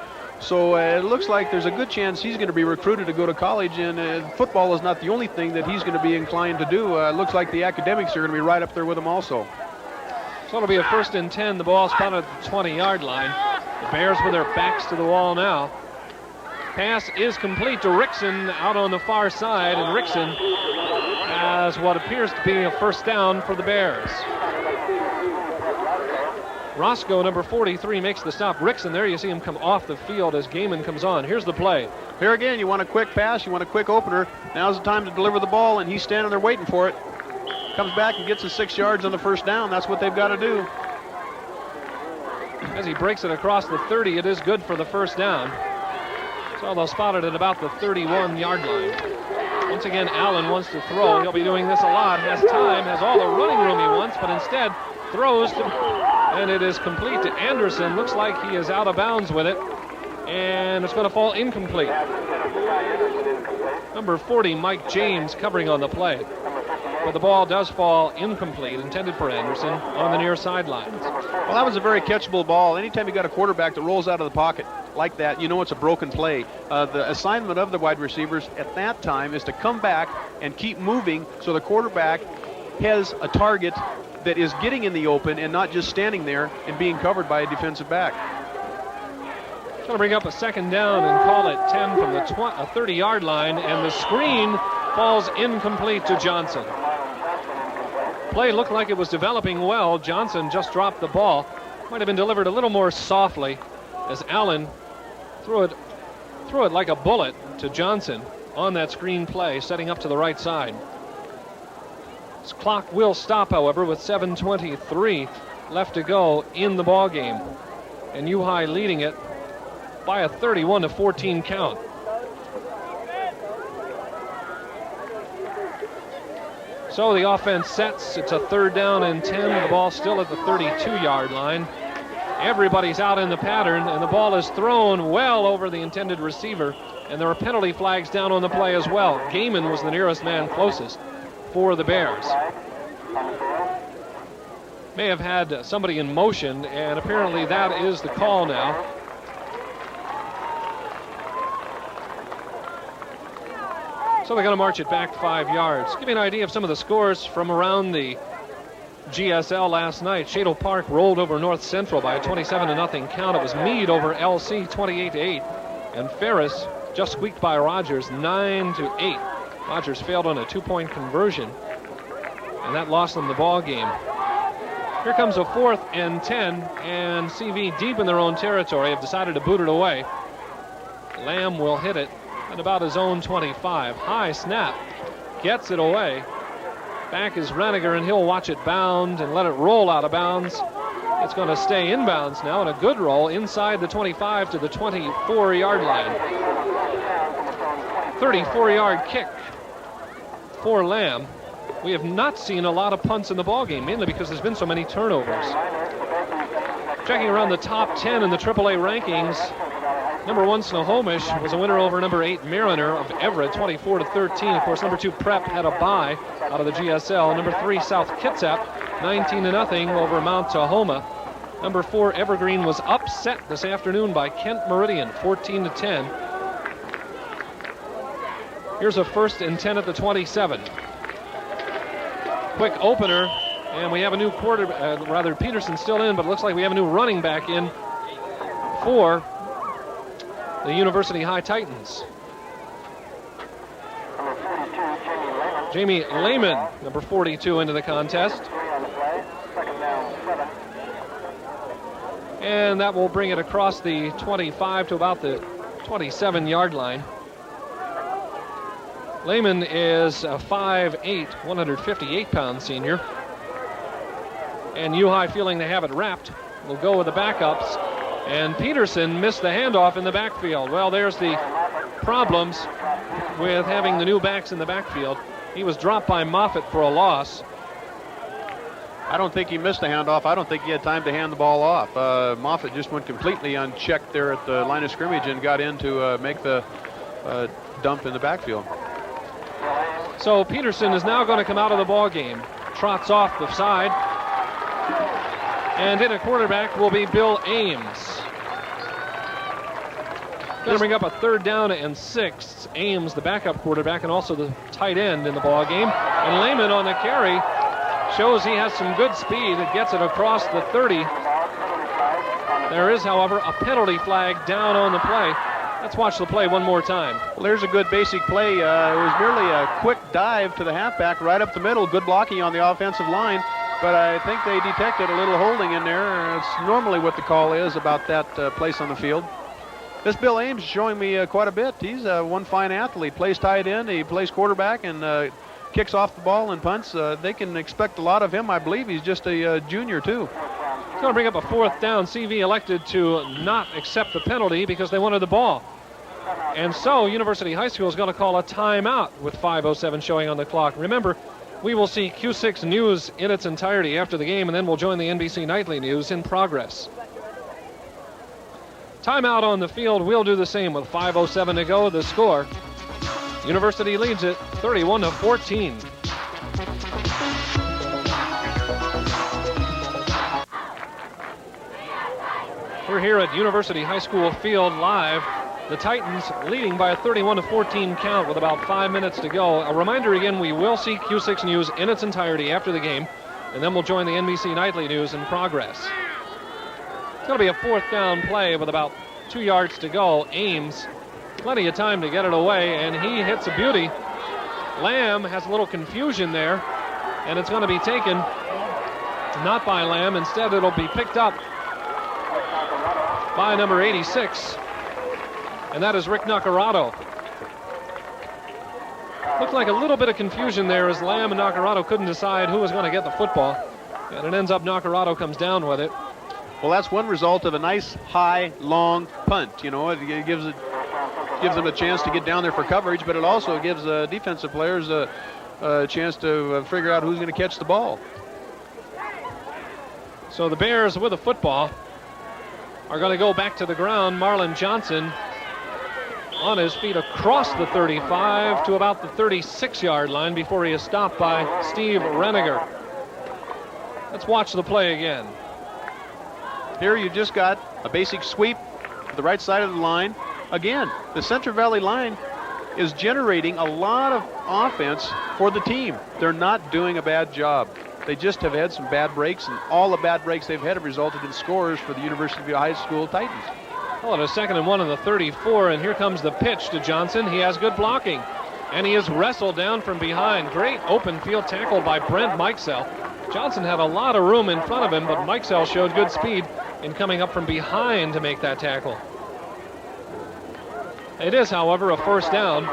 Speaker 3: So it looks like there's a good chance he's going to be recruited to go to college, and football is not the only thing that he's going to be inclined to do. It looks like the academics are going to be right up there with him also.
Speaker 2: So it'll be a 1st and 10. The ball spotted at the 20-yard line. The Bears with their backs to the wall now. Pass is complete to Rickson out on the far side, and Rickson has what appears to be a 1st down for the Bears. Roscoe, number 43, makes the stop. Rickson, there you see him come off the field as Gaiman comes on. Here's the play.
Speaker 3: Here again, you want a quick pass, you want a quick opener. Now's the time to deliver the ball, and he's standing there waiting for it. Comes back and gets his 6 yards on the 1st down. That's what they've got to do.
Speaker 2: As he breaks it across the 30, it is good for the 1st down. So they'll spot it at about the 31-yard line. Once again, Allen wants to throw. He'll be doing this a lot. Has time, has all the running room he wants, but instead throws to, and it is complete to Anderson. Looks like he is out of bounds with it, and it's going to fall incomplete. Number 40, Mike James, covering on the play. But the ball does fall incomplete, intended for Anderson on the near sidelines.
Speaker 3: Well, that was a very catchable ball. Anytime you got a quarterback that rolls out of the pocket like that, you know it's a broken play. The assignment of the wide receivers at that time is to come back and keep moving so the quarterback has a target that is getting in the open and not just standing there and being covered by a defensive back.
Speaker 2: Trying to bring up a 2nd down and call it 10 from the 30-yard line, and the screen falls incomplete to Johnson. Play looked like it was developing well. Johnson just dropped the ball. Might have been delivered a little more softly as Allen threw it like a bullet to Johnson on that screen play, setting up to the right side. This clock will stop, however, with 7:23 left to go in the ball game, and U High leading it by a 31-14 count. So the offense sets. It's a 3rd down and 10. The ball still at the 32-yard line. Everybody's out in the pattern, and the ball is thrown well over the intended receiver, and there are penalty flags down on the play as well. Gaiman was the nearest man closest for the Bears. May have had somebody in motion, and apparently that is the call now. So they're going to march it back 5 yards. Give you an idea of some of the scores from around the GSL last night. Shadle Park rolled over North Central by a 27-0 count. It was Meade over LC 28-8. And Ferris just squeaked by Rogers 9-8. Rogers failed on a 2-point conversion, and that lost them the ball game. Here comes a 4th and 10, and CV deep in their own territory have decided to boot it away. Lamb will hit it at about his own 25. High snap, gets it away. Back is Raniger, and he'll watch it bound and let it roll out of bounds. It's going to stay inbounds now, and a good roll inside the 25 to the 24-yard line. 34-yard kick for Lamb. We have not seen a lot of punts in the ballgame, mainly because there's been so many turnovers. Checking around the top 10 in the AAA rankings, number 1 Snohomish was a winner over number 8 Mariner of Everett, 24-13. Of course, number 2 Prep had a bye out of the GSL. Number 3 South Kitsap, 19-0 over Mount Tahoma. Number 4 Evergreen was upset this afternoon by Kent Meridian, 14-10. Here's a 1st and 10 at the 27. Quick opener, and we have a new Peterson still in, but it looks like we have a new running back in for the University High Titans. Jamie Lehman, number 42, into the contest. And that will bring it across the 25 to about the 27-yard line. Lehman is a 5'8", 158-pound senior. And U-High, feeling they have it wrapped, will go with the backups. And Peterson missed the handoff in the backfield. Well, there's the problems with having the new backs in the backfield. He was dropped by Moffitt for a loss.
Speaker 3: I don't think he missed the handoff. I don't think he had time to hand the ball off. Moffitt just went completely unchecked there at the line of scrimmage and got in to make the dump in the backfield.
Speaker 2: So Peterson is now going to come out of the ball game. Trots off the side. And in a quarterback will be Bill Ames. Going to bring up a 3rd down and 6. Ames, the backup quarterback, and also the tight end in the ball game. And Lehman on the carry shows he has some good speed. It gets it across the 30. There is, however, a penalty flag down on the play. Let's watch the play one more time.
Speaker 3: Well, there's a good basic play. It was merely a quick dive to the halfback right up the middle. Good blocking on the offensive line. But I think they detected a little holding in there. It's normally what the call is about that place on the field. This Bill Ames is showing me quite a bit. He's one fine athlete. Plays tight end, he plays quarterback, and kicks off the ball and punts. They can expect a lot of him. I believe he's just a junior, too.
Speaker 2: It's going to bring up a 4th down. CV elected to not accept the penalty because they wanted the ball. And so University High School is going to call a timeout with 5:07 showing on the clock. Remember, we will see Q6 News in its entirety after the game, and then we'll join the NBC Nightly News in progress. Timeout on the field. We'll do the same with 5:07 to go. The score, University leads it 31-14. We're here at University High School Field live. The Titans leading by a 31-14 count with about 5 minutes to go. A reminder again, we will see Q6 News in its entirety after the game, and then we'll join the NBC Nightly News in progress. It's going to be a 4th down play with about 2 yards to go. Ames, plenty of time to get it away, and he hits a beauty. Lamb has a little confusion there, and it's going to be taken not by Lamb. Instead, it'll be picked up by number 86. And that is Rick Nacarado. Looked like a little bit of confusion there as Lamb and Nacarado couldn't decide who was going to get the football. And it ends up Nacarado comes down with it.
Speaker 3: Well, that's one result of a nice, high, long punt. You know, it gives them a chance to get down there for coverage, but it also gives defensive players a chance to figure out who's going to catch the ball.
Speaker 2: So the Bears with the football are going to go back to the ground. Marlon Johnson on his feet across the 35 to about the 36-yard line before he is stopped by Steve Reniger. Let's watch the play again.
Speaker 3: Here you just got a basic sweep to the right side of the line. Again, the Central Valley line is generating a lot of offense for the team. They're not doing a bad job. They just have had some bad breaks, and all the bad breaks they've had have resulted in scores for the University of High School Titans.
Speaker 2: Well, it's a 2nd and 1 on the 34, and here comes the pitch to Johnson. He has good blocking, and he is wrestled down from behind. Great open field tackle by Brent Mikesell. Johnson had a lot of room in front of him, but Mikesell showed good speed in coming up from behind to make that tackle. It is, however, a 1st down,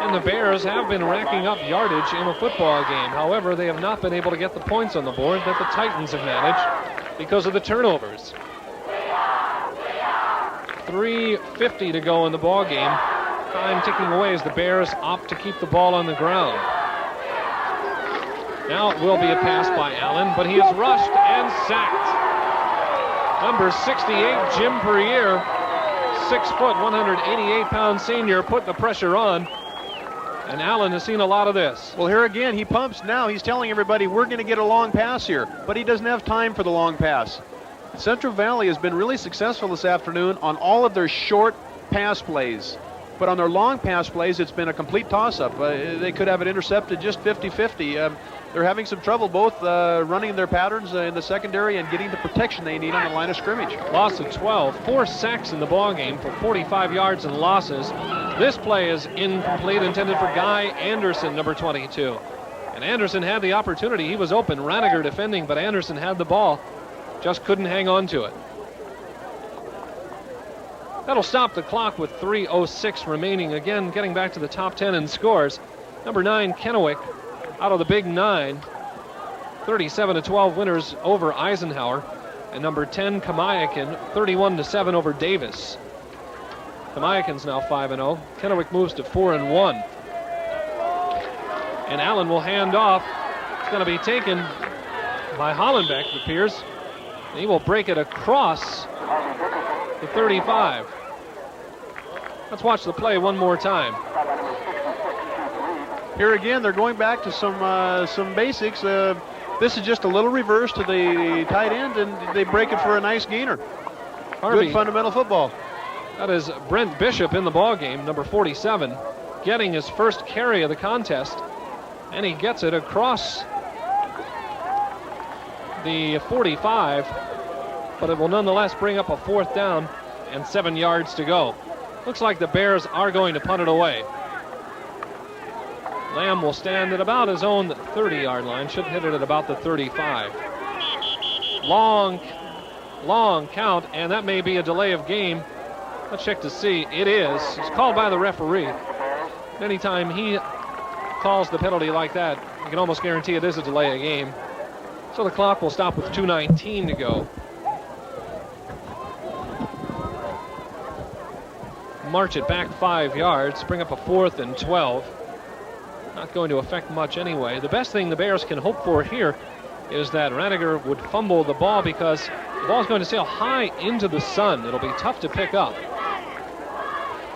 Speaker 2: and the Bears have been racking up yardage in a football game. However, they have not been able to get the points on the board that the Titans have managed because of the turnovers. 3:50 to go in the ball game. Time ticking away as the Bears opt to keep the ball on the ground. Now it will be a pass by Allen, but he is rushed and sacked. Number 68, Jim Perrier, 6 foot, 188-pound senior, put the pressure on. And Allen has seen a lot of this.
Speaker 3: Well, here again, he pumps now. He's telling everybody, we're going to get a long pass here. But he doesn't have time for the long pass. Central Valley has been really successful this afternoon on all of their short pass plays. But on their long pass plays, it's been a complete toss-up. They could have it intercepted just 50-50. They're having some trouble both running their patterns in the secondary and getting the protection they need on the line of scrimmage.
Speaker 2: Loss of 12, 4 sacks in the ball game for 45 yards and losses. This play is incomplete, intended for Guy Anderson, number 22. And Anderson had the opportunity. He was open. Raniger defending, but Anderson had the ball. Just couldn't hang on to it. That'll stop the clock with 3:06 remaining. Again, getting back to the top 10 in scores. Number 9, Kennewick, out of the Big 9. 37-12 winners over Eisenhower. And number 10, Kamayakin, 31-7 over Davis. Kamayakin's now 5-0. Kennewick moves to 4-1. And Allen will hand off. It's going to be taken by Hollenbeck, it appears. And he will break it across the 35. Let's watch the play one more time.
Speaker 3: Here again, they're going back to some basics. This is just a little reverse to the tight end, and they break it for a nice gainer.
Speaker 2: Harvey,
Speaker 3: good fundamental football.
Speaker 2: That is Brent Bishop in the ball game, number 47, getting his first carry of the contest, and he gets it across the 45, but it will nonetheless bring up a 4th down and 7 yards to go. Looks like the Bears are going to punt it away. Lamb will stand at about his own 30-yard line. Should hit it at about the 35. Long count, and that may be a delay of game. Let's check to see. It is. It's called by the referee. Anytime he calls the penalty like that, you can almost guarantee it is a delay of game. So the clock will stop with 2:19 to go. March it back 5 yards, bring up a 4th and 12. Not going to affect much anyway. The best thing the Bears can hope for here is that Raniger would fumble the ball, because the ball is going to sail high into the sun. It'll be tough to pick up.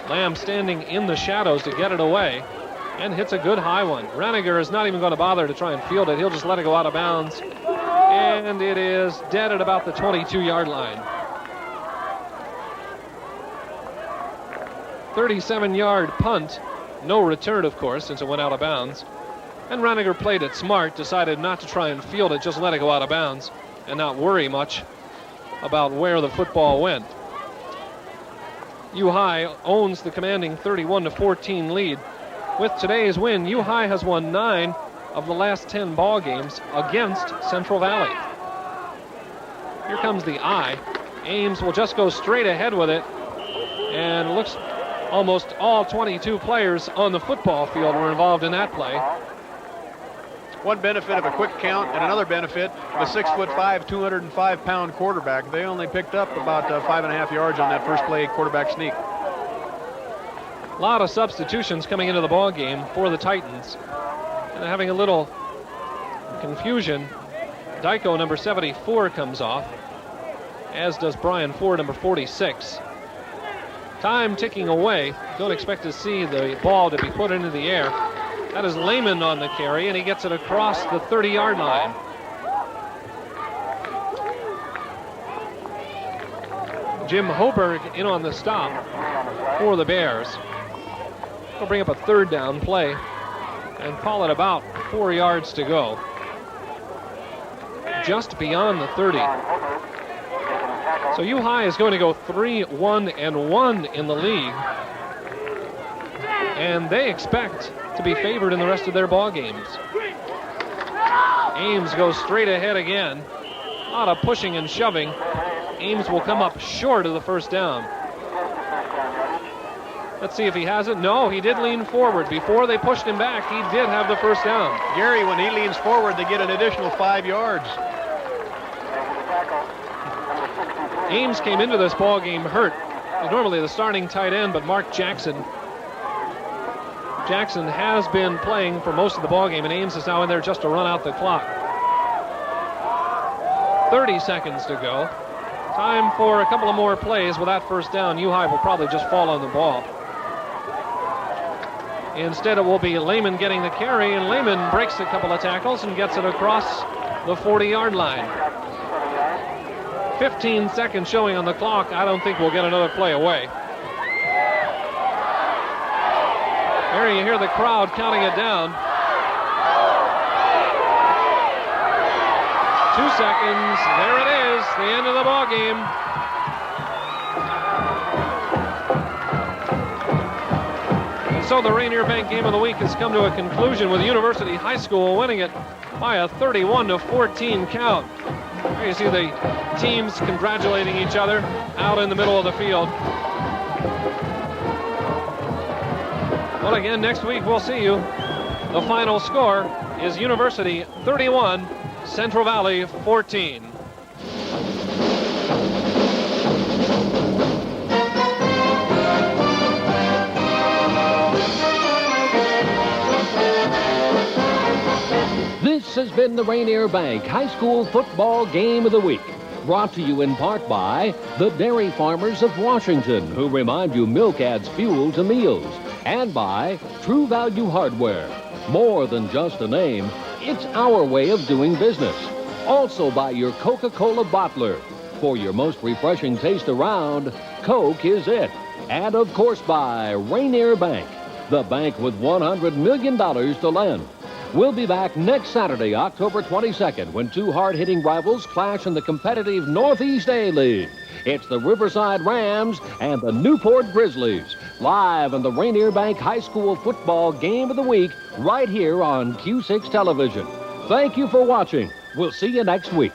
Speaker 2: Lamb standing in the shadows to get it away and hits a good high one. Raniger is not even going to bother to try and field it. He'll just let it go out of bounds. And it is dead at about the 22-yard line. 37-yard punt. No return, of course, since it went out of bounds. And Raniger played it smart, decided not to try and field it, just let it go out of bounds and not worry much about where the football went. U-High owns the commanding 31-14 lead. With today's win, U-High has won 9 of the last 10 ball games against Central Valley. Here comes the eye. Ames will just go straight ahead with it, and looks almost all 22 players on the football field were involved in that play.
Speaker 3: One benefit of a quick count, and another benefit, the 6'5", 205-pound quarterback. They only picked up about 5.5 yards on that first play quarterback sneak.
Speaker 2: A lot of substitutions coming into the ball game for the Titans, and having a little confusion. Dyko, number 74, comes off, as does Brian Ford, number 46. Time ticking away. Don't expect to see the ball to be put into the air. That is Lehman on the carry, and he gets it across the 30-yard line. Jim Hoberg in on the stop for the Bears. We'll bring up a 3rd down play and call it about 4 yards to go. Just beyond the 30. So U-High is going to go 3-1-1 in the league, and they expect to be favored in the rest of their ball games. Ames goes straight ahead again. A lot of pushing and shoving. Ames will come up short of the 1st down. Let's see if he has it. No, he did lean forward. Before they pushed him back, he did have the 1st down.
Speaker 3: Gary, when he leans forward, they get an additional 5 yards.
Speaker 2: Ames came into this ball game hurt. He's normally the starting tight end, but Mark Jackson has been playing for most of the ball game, and Ames is now in there just to run out the clock. 30 seconds to go. Time for a couple of more plays. With that 1st down, U-High will probably just fall on the ball. Instead, it will be Lehman getting the carry, and Lehman breaks a couple of tackles and gets it across the 40-yard line. 15 seconds showing on the clock. I don't think we'll get another play away. There you hear the crowd counting it down. 2 seconds. There it is. The end of the ball game. The so the Rainier Bank game of the week has come to a conclusion with University High School winning it by a 31-14 count. There you see the teams congratulating each other out in the middle of the field. Well, again, next week we'll see you. The final score is University 31, Central Valley 14.
Speaker 1: This has been the Rainier Bank High School Football Game of the Week. Brought to you in part by the Dairy Farmers of Washington, who remind you milk adds fuel to meals. And by True Value Hardware. More than just a name, it's our way of doing business. Also by your Coca-Cola bottler. For your most refreshing taste around, Coke is it. And of course by Rainier Bank, the bank with $100 million to lend. We'll be back next Saturday, October 22nd, when two hard-hitting rivals clash in the competitive Northeast A-League. It's the Riverside Rams and the Newport Grizzlies, live on the Rainier Bank High School Football Game of the Week, right here on Q6 Television. Thank you for watching. We'll see you next week.